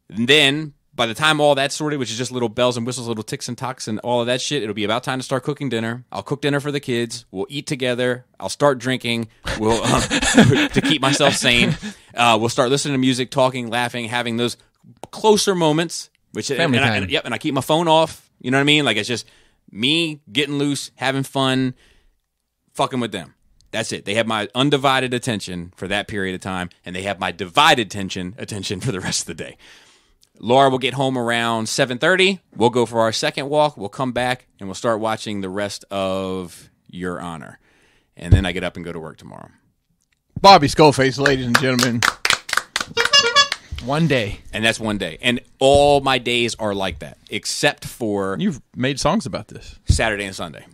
And then by the time all that's sorted, which is just little bells and whistles, little ticks and tocks and all of that shit, it'll be about time to start cooking dinner. I'll cook dinner for the kids. We'll eat together. I'll start drinking. We'll to keep myself sane. We'll start listening to music, talking, laughing, having those closer moments. Which family time. And I keep my phone off. You know what I mean? Like, it's just me getting loose, having fun, fucking with them. That's it. They have my undivided attention for that period of time, and they have my divided attention for the rest of the day. Laura will get home around 7:30. We'll go for our second walk. We'll come back, and we'll start watching the rest of Your Honor. And then I get up and go to work tomorrow. Bobby Skullface, ladies and gentlemen. One day. And that's one day. And all my days are like that, except for... You've made songs about this. Saturday and Sunday.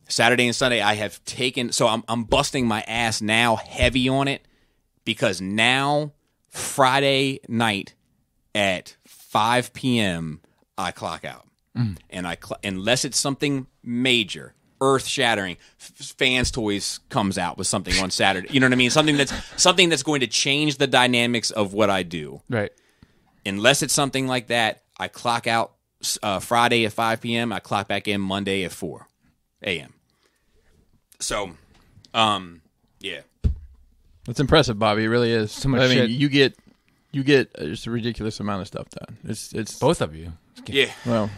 Saturday and Sunday I have taken... So I'm busting my ass now heavy on it because now, Friday night at 5 p.m., I clock out. And unless it's something major, earth-shattering, Fans Toys comes out with something on Saturday. You know what I mean? Something that's going to change the dynamics of what I do. Right. Unless it's something like that, I clock out Friday at 5 p.m. I clock back in Monday at 4 a.m. So, Yeah. It's impressive, Bobby. It really is. So much shit. you get just a ridiculous amount of stuff done. It's Both of you. Yeah. well.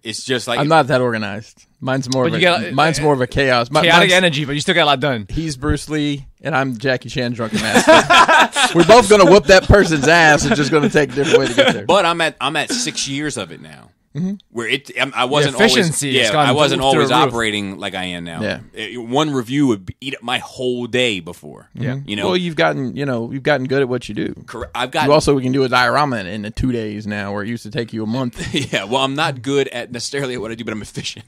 It's just like I'm not that organized. Mine's more But of you a, got- mine's more of a chaos. Chaotic Mine's- energy, but you still got a lot done. He's Bruce Lee, and I'm Jackie Chan, drunken master. We're both gonna whoop that person's ass. It's just gonna take a different way to get there. But I'm at 6 years of it now. Where I wasn't efficiency has always gone I wasn't through the always roof. operating like I am now. Yeah. One review would eat up my whole day before. Yeah. You know. Well, you've gotten good at what you do. I've got You also can do a diorama in 2 days now, where it used to take you a month. yeah. Well, I'm not good at necessarily at what I do, but I'm efficient.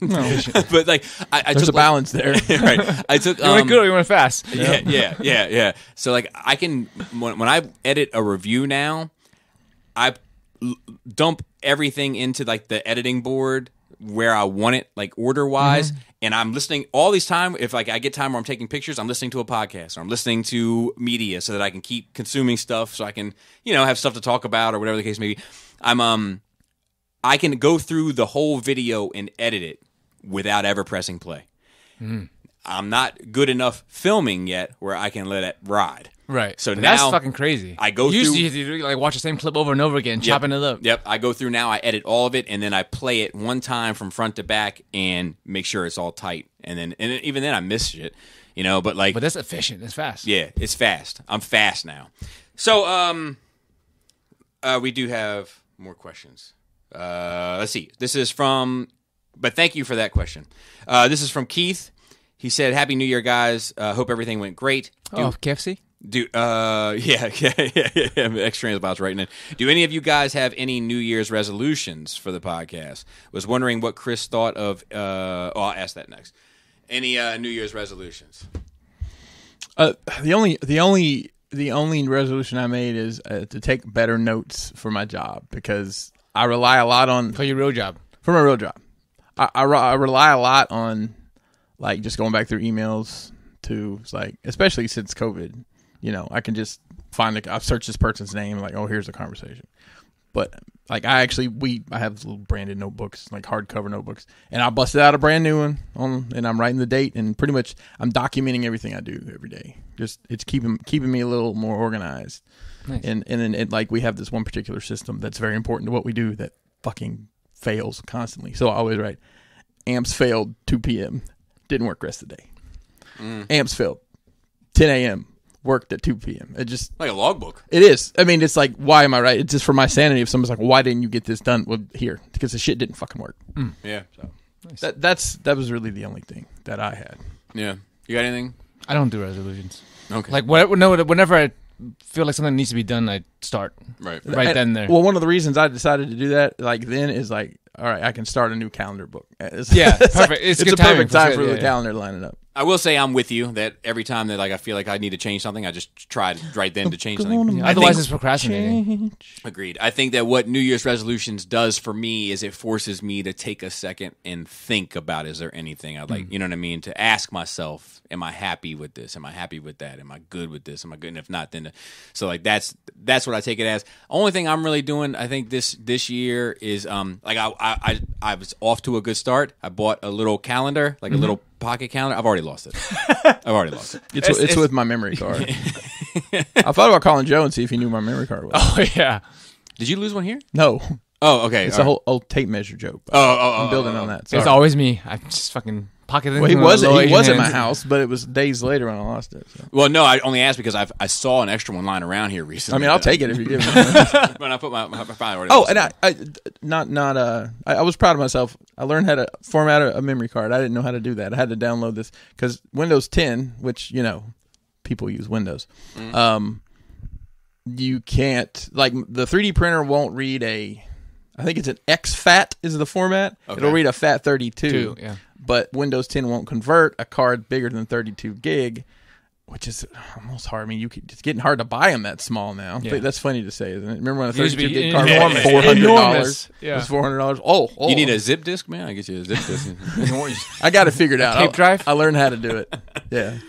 But like I There's took a balance there. right. I took You went good or you went fast? Yeah. So like I can when I edit a review now, I dump everything into like the editing board where I want it, like order wise, and I'm listening all these time. If like I get time where I'm taking pictures, I'm listening to a podcast or I'm listening to media so that I can keep consuming stuff, so I can have stuff to talk about or whatever the case may be. I can go through the whole video and edit it without ever pressing play. I'm not good enough filming yet where I can let it ride. Right. So But now that's fucking crazy. I go Usually through. you like watch the same clip over and over again, chopping it up. Yep. I go through now. I edit all of it, and then I play it one time from front to back and make sure it's all tight. And even then I miss shit, But like, But that's efficient. It's fast. yeah, it's fast. I'm fast now. So we do have more questions. Let's see. This is from. But thank you for that question. This is from Keith. He said, "Happy New Year, guys. Hope everything went great." Oh, KFC? Yeah. Extra about right now. Do any of you guys have any New Year's resolutions for the podcast? Was wondering what Chris thought of. I'll ask that next. Any New Year's resolutions? The only resolution I made is to take better notes for my job, because I rely a lot on For your real job. for my real job. I rely a lot on like just going back through emails to like, especially since COVID. I can just find I've searched this person's name, like, oh, here's the conversation. But like I have little branded notebooks, like hardcover notebooks, and I busted out a brand new one and I'm writing the date, and pretty much I'm documenting everything I do every day. Just it's keeping me a little more organized. Nice. And then like we have this one particular system that's very important to what we do that fucking fails constantly. So I always write, amps failed 2 p.m. Didn't work rest of the day. Amps failed 10 a.m. Worked at 2 p.m. It just Like a logbook. It is. I mean, it's like, why am I right? It's just for my sanity. If someone's like, why didn't you get this done? Well, here, because the shit didn't fucking work. Yeah. So that was really the only thing that I had. Yeah. You got anything? I don't do resolutions. Okay. Like whenever I feel like something needs to be done, I start Right. right then and there. Well, one of the reasons I decided to do that, like then, is like, all right, I can start a new calendar book. Yeah, it's perfect. Like, It's it's good a perfect timing for time sure, for the yeah. calendar lining up. I will say I'm with you that every time that like I feel like I need to change something, I just try right then to change something. Yeah, I otherwise, think- it's procrastinating. Agreed. I think that what New Year's resolutions does for me is it forces me to take a second and think about, is there anything I'd like, you know what I mean? To ask myself, am I happy with this? Am I happy with that? Am I good with this? Am I good? And if not, then so like that's what I take it as. Only thing I'm really doing, I think this year is like I was off to a good start. I bought a little calendar, like a little pocket calendar. I've already lost it. It's with my memory card. I thought about calling Joe and see if he knew my memory card was. Oh yeah. Did you lose one here? No, Oh, okay. it's all a right. whole old tape measure joke. I'm I'm building on that. Sorry. It's always me. I just fucking pocketed it. Well, he with my was little at Asian my hands. house, but it was days later when I lost it. So. Well, no, I only asked because I saw an extra one lying around here recently. I mean, I'll take it if you give it. When I put my already Oh, lost and it. I was proud of myself. I learned how to format a memory card. I didn't know how to do that. I had to download this because Windows 10, which people use Windows. You can't, like, the 3D printer won't read I think it's an XFAT is the format. Okay. It'll read a FAT32. Yeah. But Windows 10 won't convert a card bigger than 32 gig, which is almost hard. I mean, it's getting hard to buy them that small now. Yeah. That's funny to say, isn't it? Remember when a It used to 32 be gig card enormous. was $400? Enormous. It Yeah. was $400. Oh, You need a zip disk, man? I get you a zip disk. I got it figured out. tape drive? I learned how to do it. Yeah.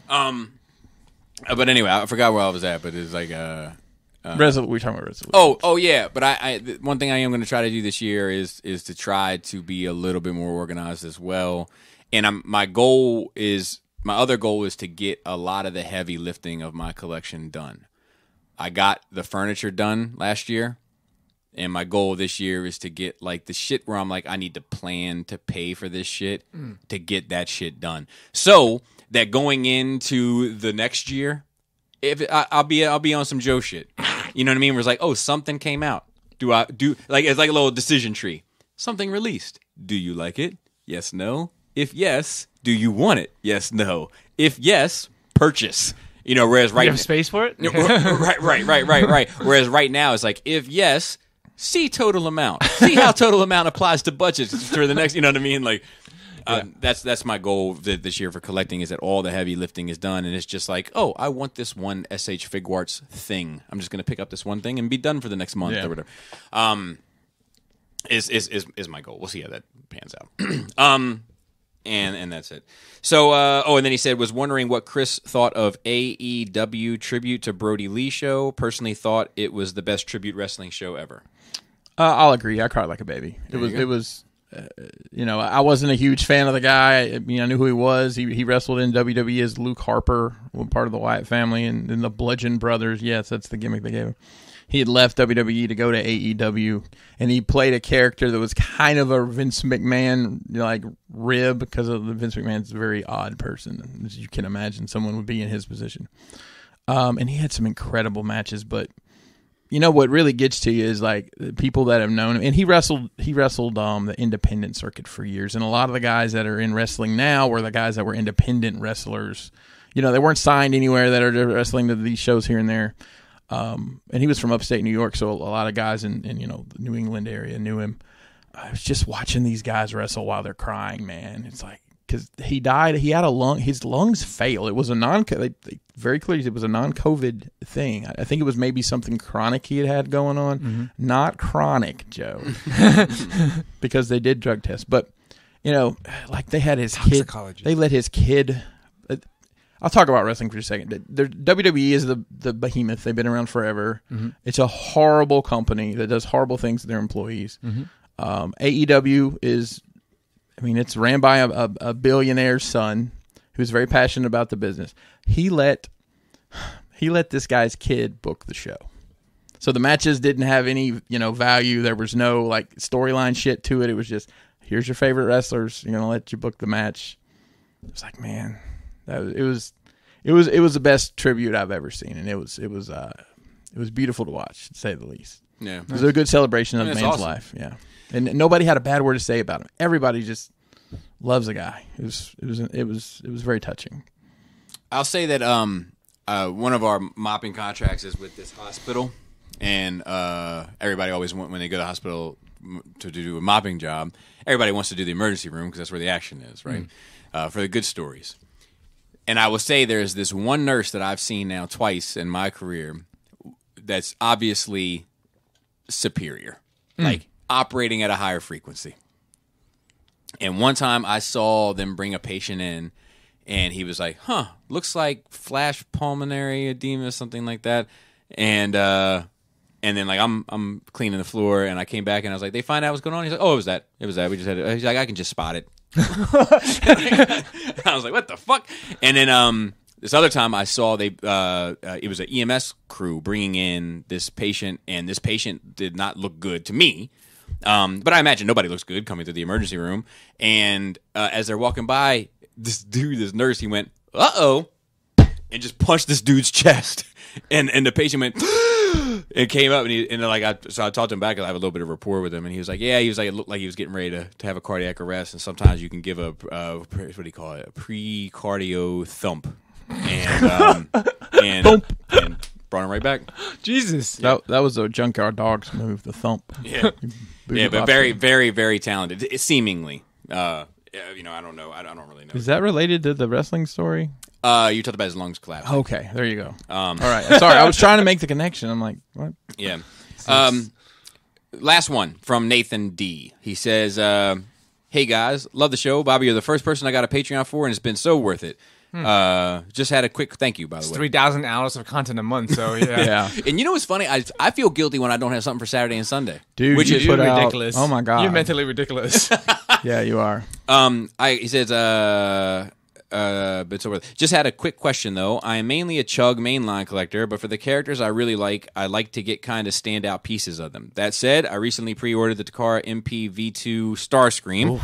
But anyway, I forgot where I was at, but it's like We're talking about resolution. Oh yeah, but one thing I am going to try to do this year is to try to be a little bit more organized as well. And my goal is my other goal is to get a lot of the heavy lifting of my collection done. I got the furniture done last year, and my goal this year is to get like the shit where I'm like, I need to plan to pay for this shit to get that shit done. So that going into the next year, I'll be on some Joe shit. You know what I mean? Where it's like, oh, something came out. Like it's like a little decision tree. Something released. Do you like it? Yes, no. If yes, do you want it? Yes, no. If yes, purchase. You know, whereas right you have space for it? right. Whereas right now it's like, if yes, see total amount. See how total amount applies to budgets for the next. You know what I mean? Like, that's my goal this year for collecting, is that all the heavy lifting is done, and it's just like, oh, I want this one SH Figuarts thing. I'm just gonna pick up this one thing and be done for the next month or whatever. Is my goal. We'll see how that pans out. And that's it. So, and then he said, was wondering what Chris thought of AEW tribute to Brody Lee show. Personally thought it was the best tribute wrestling show ever. I'll agree. I cried like a baby. It was, I wasn't a huge fan of the guy. I knew who he was. He wrestled in WWE as Luke Harper, part of the Wyatt family, and the Bludgeon Brothers. Yes, that's the gimmick they gave him. He had left WWE to go to AEW, and he played a character that was kind of a Vince McMahon like rib, because Vince McMahon's a very odd person, as you can imagine someone would be in his position. And he had some incredible matches, but what really gets to you is like the people that have known him, and he wrestled the independent circuit for years, and a lot of the guys that are in wrestling now were the guys that were independent wrestlers. They weren't signed anywhere, that are wrestling to these shows here and there. And he was from upstate New York, so a lot of guys in the New England area knew him. I was just watching these guys wrestle while they're crying, man. It's like, because he died, he had his lungs failed. It was a very clearly it was a non-COVID thing. I think it was maybe something chronic he had going on, not chronic, Joe, because they did drug tests. But like they had his kid, they let his kid. I'll talk about wrestling for a second. WWE is the behemoth. They've been around forever. Mm-hmm. It's a horrible company that does horrible things to their employees. Mm-hmm. AEW is, it's ran by a billionaire's son who's very passionate about the business. He let this guy's kid book the show. So the matches didn't have any, value. There was no like storyline shit to it. It was just, here's your favorite wrestlers. You're going to let you book the match. It was like, man. It was the best tribute I've ever seen, and it was beautiful to watch, to say the least. Yeah, it was a good celebration of the man's life. Yeah, and nobody had a bad word to say about him. Everybody just loves the guy. It was very touching. I'll say that one of our mopping contracts is with this hospital, and everybody always when they go to the hospital to do a mopping job, everybody wants to do the emergency room because that's where the action is, right? For the good stories. And I will say there's this one nurse that I've seen now twice in my career that's obviously superior, like operating at a higher frequency. And one time I saw them bring a patient in, and he was like, looks like flash pulmonary edema, something like that. And then like I'm cleaning the floor, and I came back, and I was like, they find out what's going on? He's like, oh, it was that. We just had it. He's like, I can just spot it. I was like, what the fuck? And then this other time I saw it was an EMS crew bringing in this patient, and this patient did not look good to me. But I imagine nobody looks good coming to the emergency room. And as they're walking by, this nurse, he went, uh-oh, and just punched this dude's chest. And the patient went, it came up, so I talked to him back, and I have a little bit of rapport with him, and he was like, it looked like he was getting ready to have a cardiac arrest, and sometimes you can give a what do you call it, a pre-cardio thump, and brought him right back. Jesus, that was a Junkyard Dogs move, the thump. Yeah, but very, very, very talented, seemingly. I don't know. I don't really know. Is that related to the wrestling story? You talked about his lungs collapsing. Okay, there you go. All right. Sorry, I was trying to make the connection. I'm like, what? Yeah. Last one from Nathan D. He says, hey, guys, love the show. Bobby, you're the first person I got a Patreon for, and it's been so worth it. Just had a quick thank you, by the way. 3,000 hours of content a month, so yeah. Yeah. And you know what's funny? I feel guilty when I don't have something for Saturday and Sunday. Dude, which is ridiculous. Oh, my God. You're mentally ridiculous. Yeah, you are. He says, but so just had a quick question though. I am mainly a Chug mainline collector, but for the characters I really like, I like to get kind of standout pieces of them. That said, I recently pre-ordered the Takara MP V2 Starscream.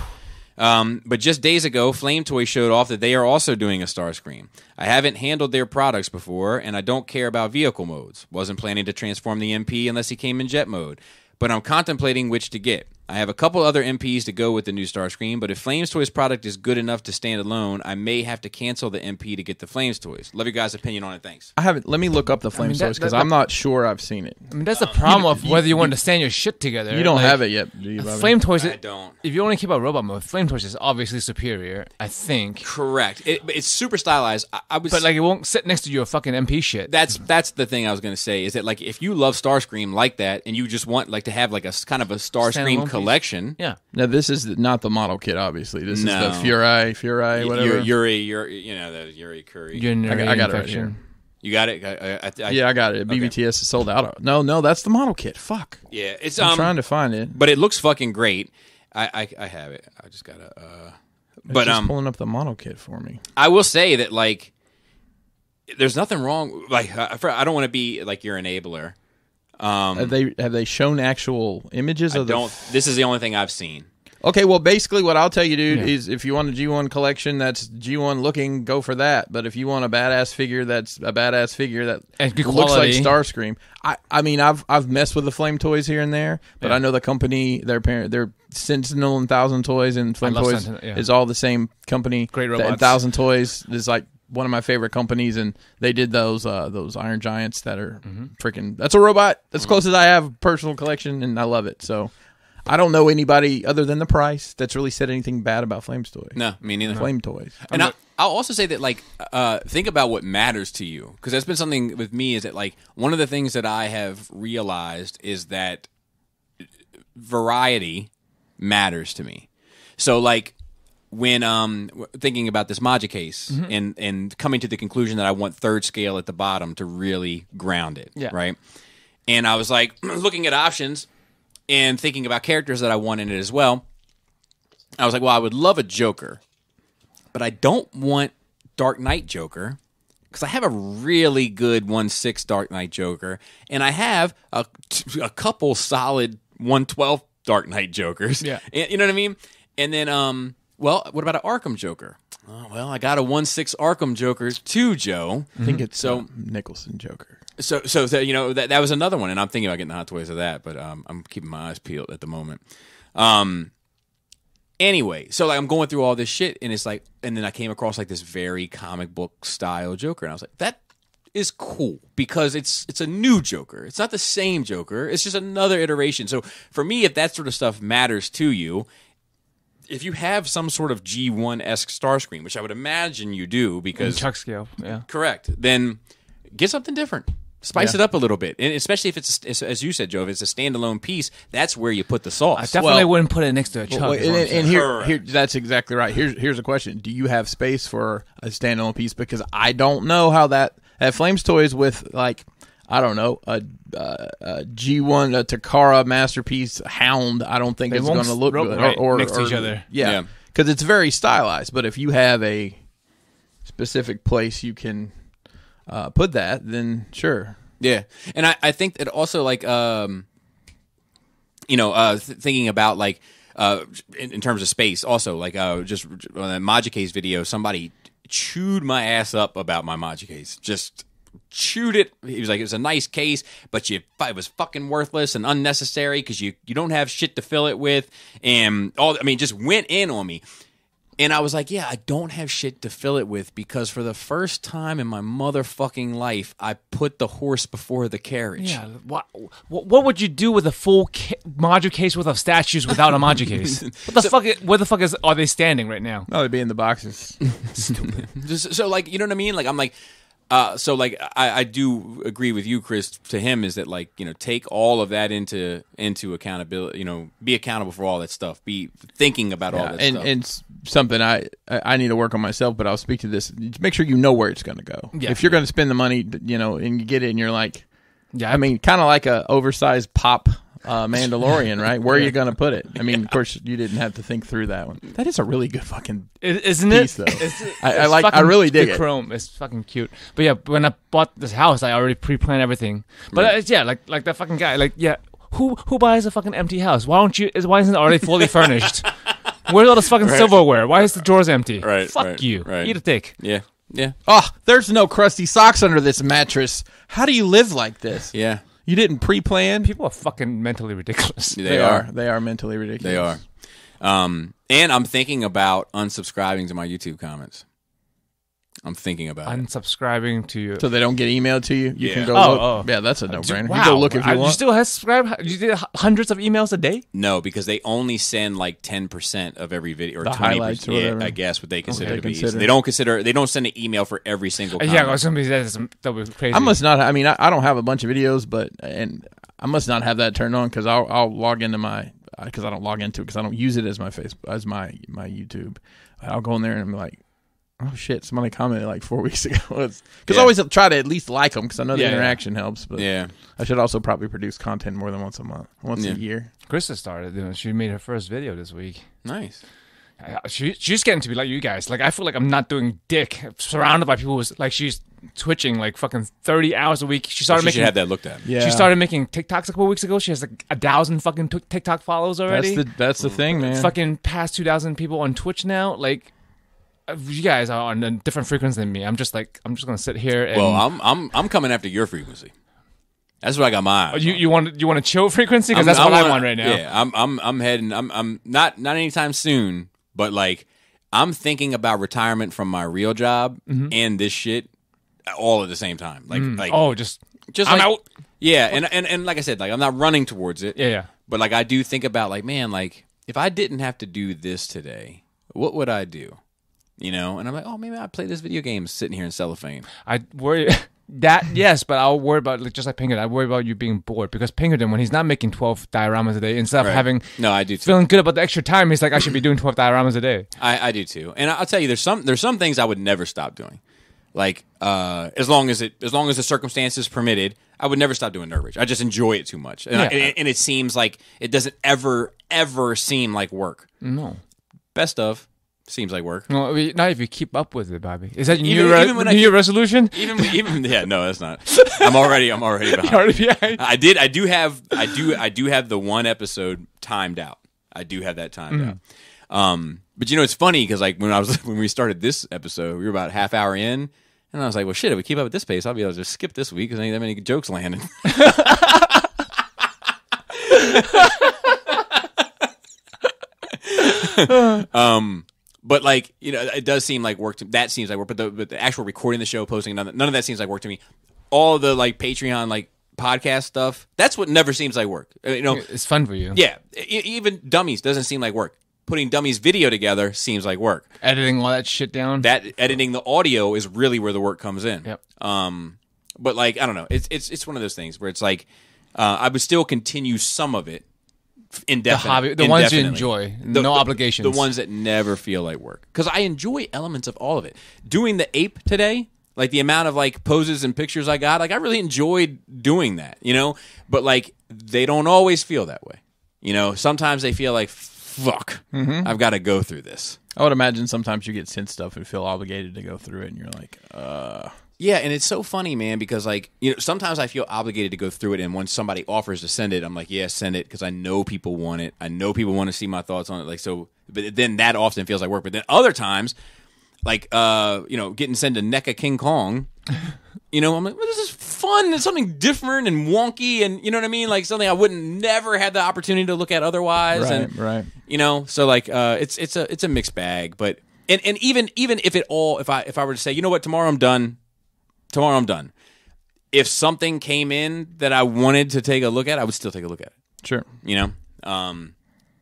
But just days ago, Flame Toy showed off that they are also doing a Starscream. I haven't handled their products before, and I don't care about vehicle modes. Wasn't planning to transform the MP unless he came in jet mode. But I'm contemplating which to get. I have a couple other MPs to go with the new Starscream, but if Flames Toys product is good enough to stand alone, I may have to cancel the MP to get the Flames Toys. Love your guys' opinion on it. Thanks. I haven't. Let me look up the Flames Toys because I'm not sure I've seen it. I mean, that's the problem of whether you want to stand your shit together. You don't have it yet, do you, Bobby? Flame Toys. I don't. If you only keep out robot mode, Flame Toys is obviously superior. I think. Correct. It's super stylized. But like, it won't sit next to your fucking MP shit. That's the thing I was going to say is that like if you love Starscream like that and you just want like to have like a kind of a Starscream collection, yeah. Now this is not the model kit, obviously. This is the Fury, whatever. Yuri, the Yuri Curry. I got it right here. You got it? Yeah, I got it. BBTS is sold out. No, that's the model kit. Fuck. Yeah, I'm trying to find it, but it looks fucking great. I have it. I just gotta. But just pulling up the model kit for me. I will say that like, there's nothing wrong. Like, I don't want to be like your enabler. Have they shown actual images of This is the only thing I've seen. Okay, well, basically what I'll tell you, dude, is if you want a G1 collection that's G1 looking, go for that. But if you want a badass figure that's a badass figure that looks like Starscream, I mean, I've messed with the Flame Toys here and there, but I know the company, their Sentinel and 1,000 Toys and Flame Toys is all the same company. Great robots. 1,000 Toys is like one of my favorite companies, and they did those Iron Giants that are freaking. That's a robot. That's close as I have a personal collection, and I love it. So I don't know anybody other than the price that's really said anything bad about Flames Toys. No, me neither. Flame Toys. And I'll also say that like think about what matters to you, because that's been something with me. Is that like one of the things that I have realized is that variety matters to me. So like, when thinking about this Maja case and coming to the conclusion that I want third scale at the bottom to really ground it, right? And I was like looking at options and thinking about characters that I want in it as well. I was like, well, I would love a Joker, but I don't want Dark Knight Joker because I have a really good 1/6 Dark Knight Joker, and I have a couple solid 1/12 Dark Knight Jokers. Yeah, you know what I mean? And then well, what about an Arkham Joker? Oh, well, I got a 1/6 Arkham Joker too, Joe. I think it's Nicholson Joker. So that was another one, and I'm thinking about getting the Hot Toys of that, but I'm keeping my eyes peeled at the moment. Anyway, so like I'm going through all this shit, and it's like, and then I came across like this very comic book style Joker, and I was like, that is cool because it's a new Joker. It's not the same Joker. It's just another iteration. So for me, if that sort of stuff matters to you, if you have some sort of G1-esque Starscream, which I would imagine you do because... Chuck scale, yeah. Correct. Then get something different. Spice it up a little bit. And especially if it's, as you said, Joe, if it's a standalone piece, that's where you put the sauce. I definitely wouldn't put it next to a Chuck. And here, that's exactly right. Here's a question. Do you have space for a standalone piece? Because I don't know how that Flames Toys with, like... I don't know, a G1, a Takara Masterpiece Hound, I don't think it's going to look good. Or next to each other. Yeah, because it's very stylized. But if you have a specific place you can put that, then sure. Yeah, and I think that also, like, thinking about, like, in terms of space, also, like, just on that Maja Case video, somebody chewed my ass up about my Maja Case. Just... chewed it. He was like, it was a nice case, but it was fucking worthless and unnecessary because you don't have shit to fill it with, and just went in on me. And I was like, yeah, I don't have shit to fill it with because for the first time in my motherfucking life, I put the horse before the carriage. Yeah, what would you do with a full Maja case worth of statues without a Maja case? Where the fuck are they standing right now? No, they'd be in the boxes. Stupid. So, like, you know what I mean? Like, I'm like, so like I do agree with you, Chris. To him is that, like, you know, take all of that into accountability. You know, be accountable for all that stuff. Be thinking about all that stuff. And something I need to work on myself, but I'll speak to this. Make sure you know where it's going to go. Yeah. If you're going to spend the money, you know, and you get it, and you're like, yeah, I mean, kind of like a oversized pop Mandalorian, right? Where are you going to put it? I mean, of course, you didn't have to think through that one. That is a really good fucking Isn't piece, it? though. I really dig the it. chrome. It's fucking cute. But yeah, when I bought this house, I already pre-planned everything. But yeah, like that fucking guy. Like, yeah, who buys a fucking empty house? Why isn't it already fully furnished? Where's all this fucking silverware? Why is the drawers empty? Fuck you. Eat a dick. Yeah. Yeah. Oh, there's no crusty socks under this mattress. How do you live like this? Yeah. You didn't pre-plan? People are fucking mentally ridiculous. They are. They are mentally ridiculous. They are. And I'm thinking about unsubscribing to my YouTube comments. I'm thinking about it. Unsubscribing to you. So they don't get emailed to you? You can go look. Yeah, that's a no-brainer. Wow. You go look if you want. You still have subscribed? You did hundreds of emails a day? No, because they only send like 10% of every video, or the 20%. highlights or whatever. I guess what they consider to be. consider. So they don't send an email for every single comment. Yeah, I was gonna be that was crazy. I must not. I mean, I don't have a bunch of videos, and I must not have that turned on because I'll log into my because I don't log into it because I don't use it as my my YouTube. I'll go in there and I'm like, oh shit! Somebody commented like 4 weeks ago. Because I always try to at least like them because I know the interaction helps. But I should also probably produce content more than once a month, once a year. Krista started. She made her first video this week. Nice. She's getting to be like you guys. Like I feel like I'm not doing dick. Surrounded by people who's like she's twitching like fucking 30 hours a week. She started making. Should have that looked at. Yeah. She started making TikToks a couple weeks ago. She has like 1,000 fucking TikTok follows already. That's the thing, man. Fucking past 2,000 people on Twitch now. Like. You guys are on a different frequency than me. I'm just gonna sit here. And Well, I'm coming after your frequency. That's what I got my eyes. You want a chill frequency because that's what I want right now. Yeah, I'm heading. I'm not anytime soon, but like I'm thinking about retirement from my real job and this shit all at the same time. Like just I'm out. Yeah, and like I said, like I'm not running towards it. Yeah. But like I do think about like, man, like if I didn't have to do this today, what would I do? You know, and I'm like, oh, maybe I'd play this video game sitting here in cellophane. I worry that yes, but I'll worry about just like Pinkerton. I worry about you being bored because Pinkerton, when he's not making 12 dioramas a day, instead of having I do too. Feeling good about the extra time, he's like, I should be doing 12 dioramas a day. I do too, and I'll tell you, there's some things I would never stop doing. Like as long as the circumstances permitted, I would never stop doing Nerd Rage. I just enjoy it too much, and it seems like it doesn't ever seem like work. No, best of. Seems like work. No, not if you keep up with it, Bobby. Is that New Year resolution? Even yeah, no, that's not. I'm already behind. Already behind. I do have the one episode timed out. I do have that timed out. But you know, it's funny because like when we started this episode, we were about half hour in, and I was like, well, shit, if we keep up at this pace, I'll be able to just skip this week because ain't that many jokes landing. But like, you know, it does seem like work. That seems like work. But the actual recording the show, posting, none of that seems like work to me. All the like Patreon like podcast stuff, that's what never seems like work. You know, it's fun for you. Yeah, even Dummies doesn't seem like work. Putting Dummies video together seems like work. Editing all that shit down. That editing the audio is really where the work comes in. Yep. But like I don't know, it's one of those things where it's like I would still continue some of it. Indefinitely. The ones you enjoy, no obligations. The ones that never feel like work. Because I enjoy elements of all of it. Doing the ape today, like the amount of like poses and pictures I got, like I really enjoyed doing that, you know? But like they don't always feel that way. You know, sometimes they feel like, fuck, I've got to go through this. I would imagine sometimes you get sent stuff and feel obligated to go through it, and you're like, Yeah, and it's so funny, man, because like, you know, sometimes I feel obligated to go through it, and when somebody offers to send it, I'm like, yeah, send it, because I know people want it. I know people want to see my thoughts on it. Like, so, but then that often feels like work. But then other times, like, you know, getting sent to NECA King Kong, you know, I'm like, well, this is fun. It's something different and wonky, and you know what I mean? Like something I wouldn't never had the opportunity to look at otherwise. Right. You know, so like, it's a mixed bag. But and even if I were to say, you know what, tomorrow I'm done. If something came in that I wanted to take a look at, I would still take a look at it. Sure. You know?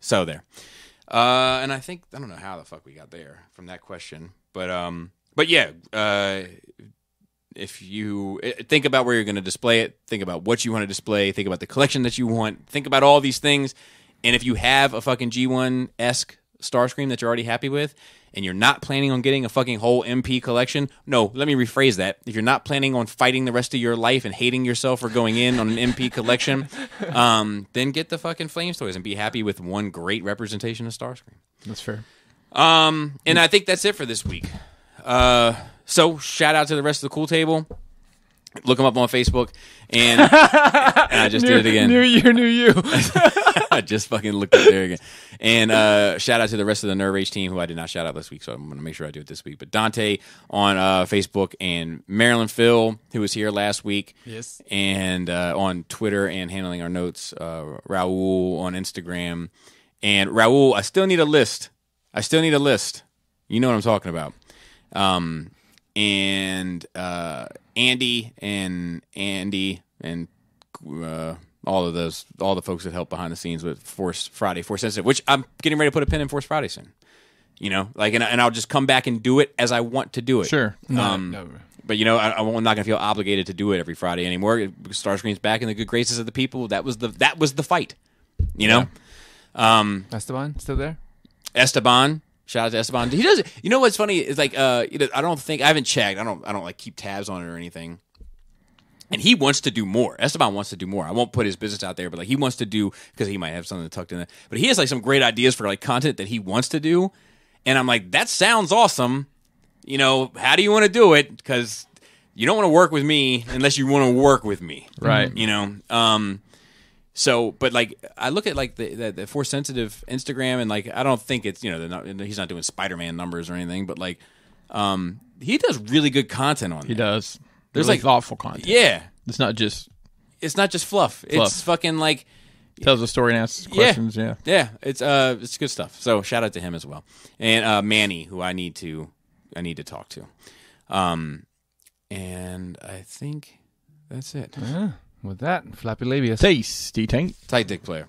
So there. And I don't know how the fuck we got there from that question. But yeah, if you think about where you're going to display it, think about what you want to display, think about the collection that you want, think about all these things. And if you have a fucking G1-esque Starscream that you're already happy with, and you're not planning on getting a fucking whole MP collection, no, let me rephrase that. If you're not planning on fighting the rest of your life and hating yourself for going in on an MP collection, then get the fucking Flames toys and be happy with one great representation of Starscream. That's fair. And I think that's it for this week. So shout out to the rest of the Cool Table. Look them up on Facebook, and I just did it again. New year, new you. I just fucking looked up there again. And shout out to the rest of the Nerve Rage team, who I did not shout out last week, so I'm going to make sure I do it this week. But Dante on Facebook, and Marilyn Phil, who was here last week. Yes. And on Twitter and handling our notes, Raul on Instagram. And Raul, I still need a list. You know what I'm talking about. And Andy and all the folks that help behind the scenes with Force Sensitive, which I'm getting ready to put a pin in Force Friday soon. You know, like, and I'll just come back and do it as I want to do it. Sure. No. But, you know, I'm not going to feel obligated to do it every Friday anymore. Starscream's back in the good graces of the people. That was the fight. You know? Yeah. Esteban still there? Esteban. Shout out to Esteban. He does. You know what's funny is, like, I haven't checked. I don't like keep tabs on it or anything. And he wants to do more. Esteban wants to do more. I won't put his business out there, but like, he wants to do, because he might have something tucked in there. But he has like some great ideas for like content that he wants to do. And I'm like, that sounds awesome. You know, how do you want to do it? Because you don't want to work with me unless you want to work with me. Right. You know? So, but like, I look at like the Force Sensitive Instagram, and like, I don't think it's, you know, he's not doing Spider-Man numbers or anything, but like, he does really good content on there. He does. There's really like thoughtful content. Yeah. It's not just fluff. It's fucking like, tells a story and asks questions. Yeah. It's good stuff. So shout out to him as well, and Manny, who I need to talk to, and I think that's it. Yeah. With that, flappy labius. Tasty tank. Tight dick player.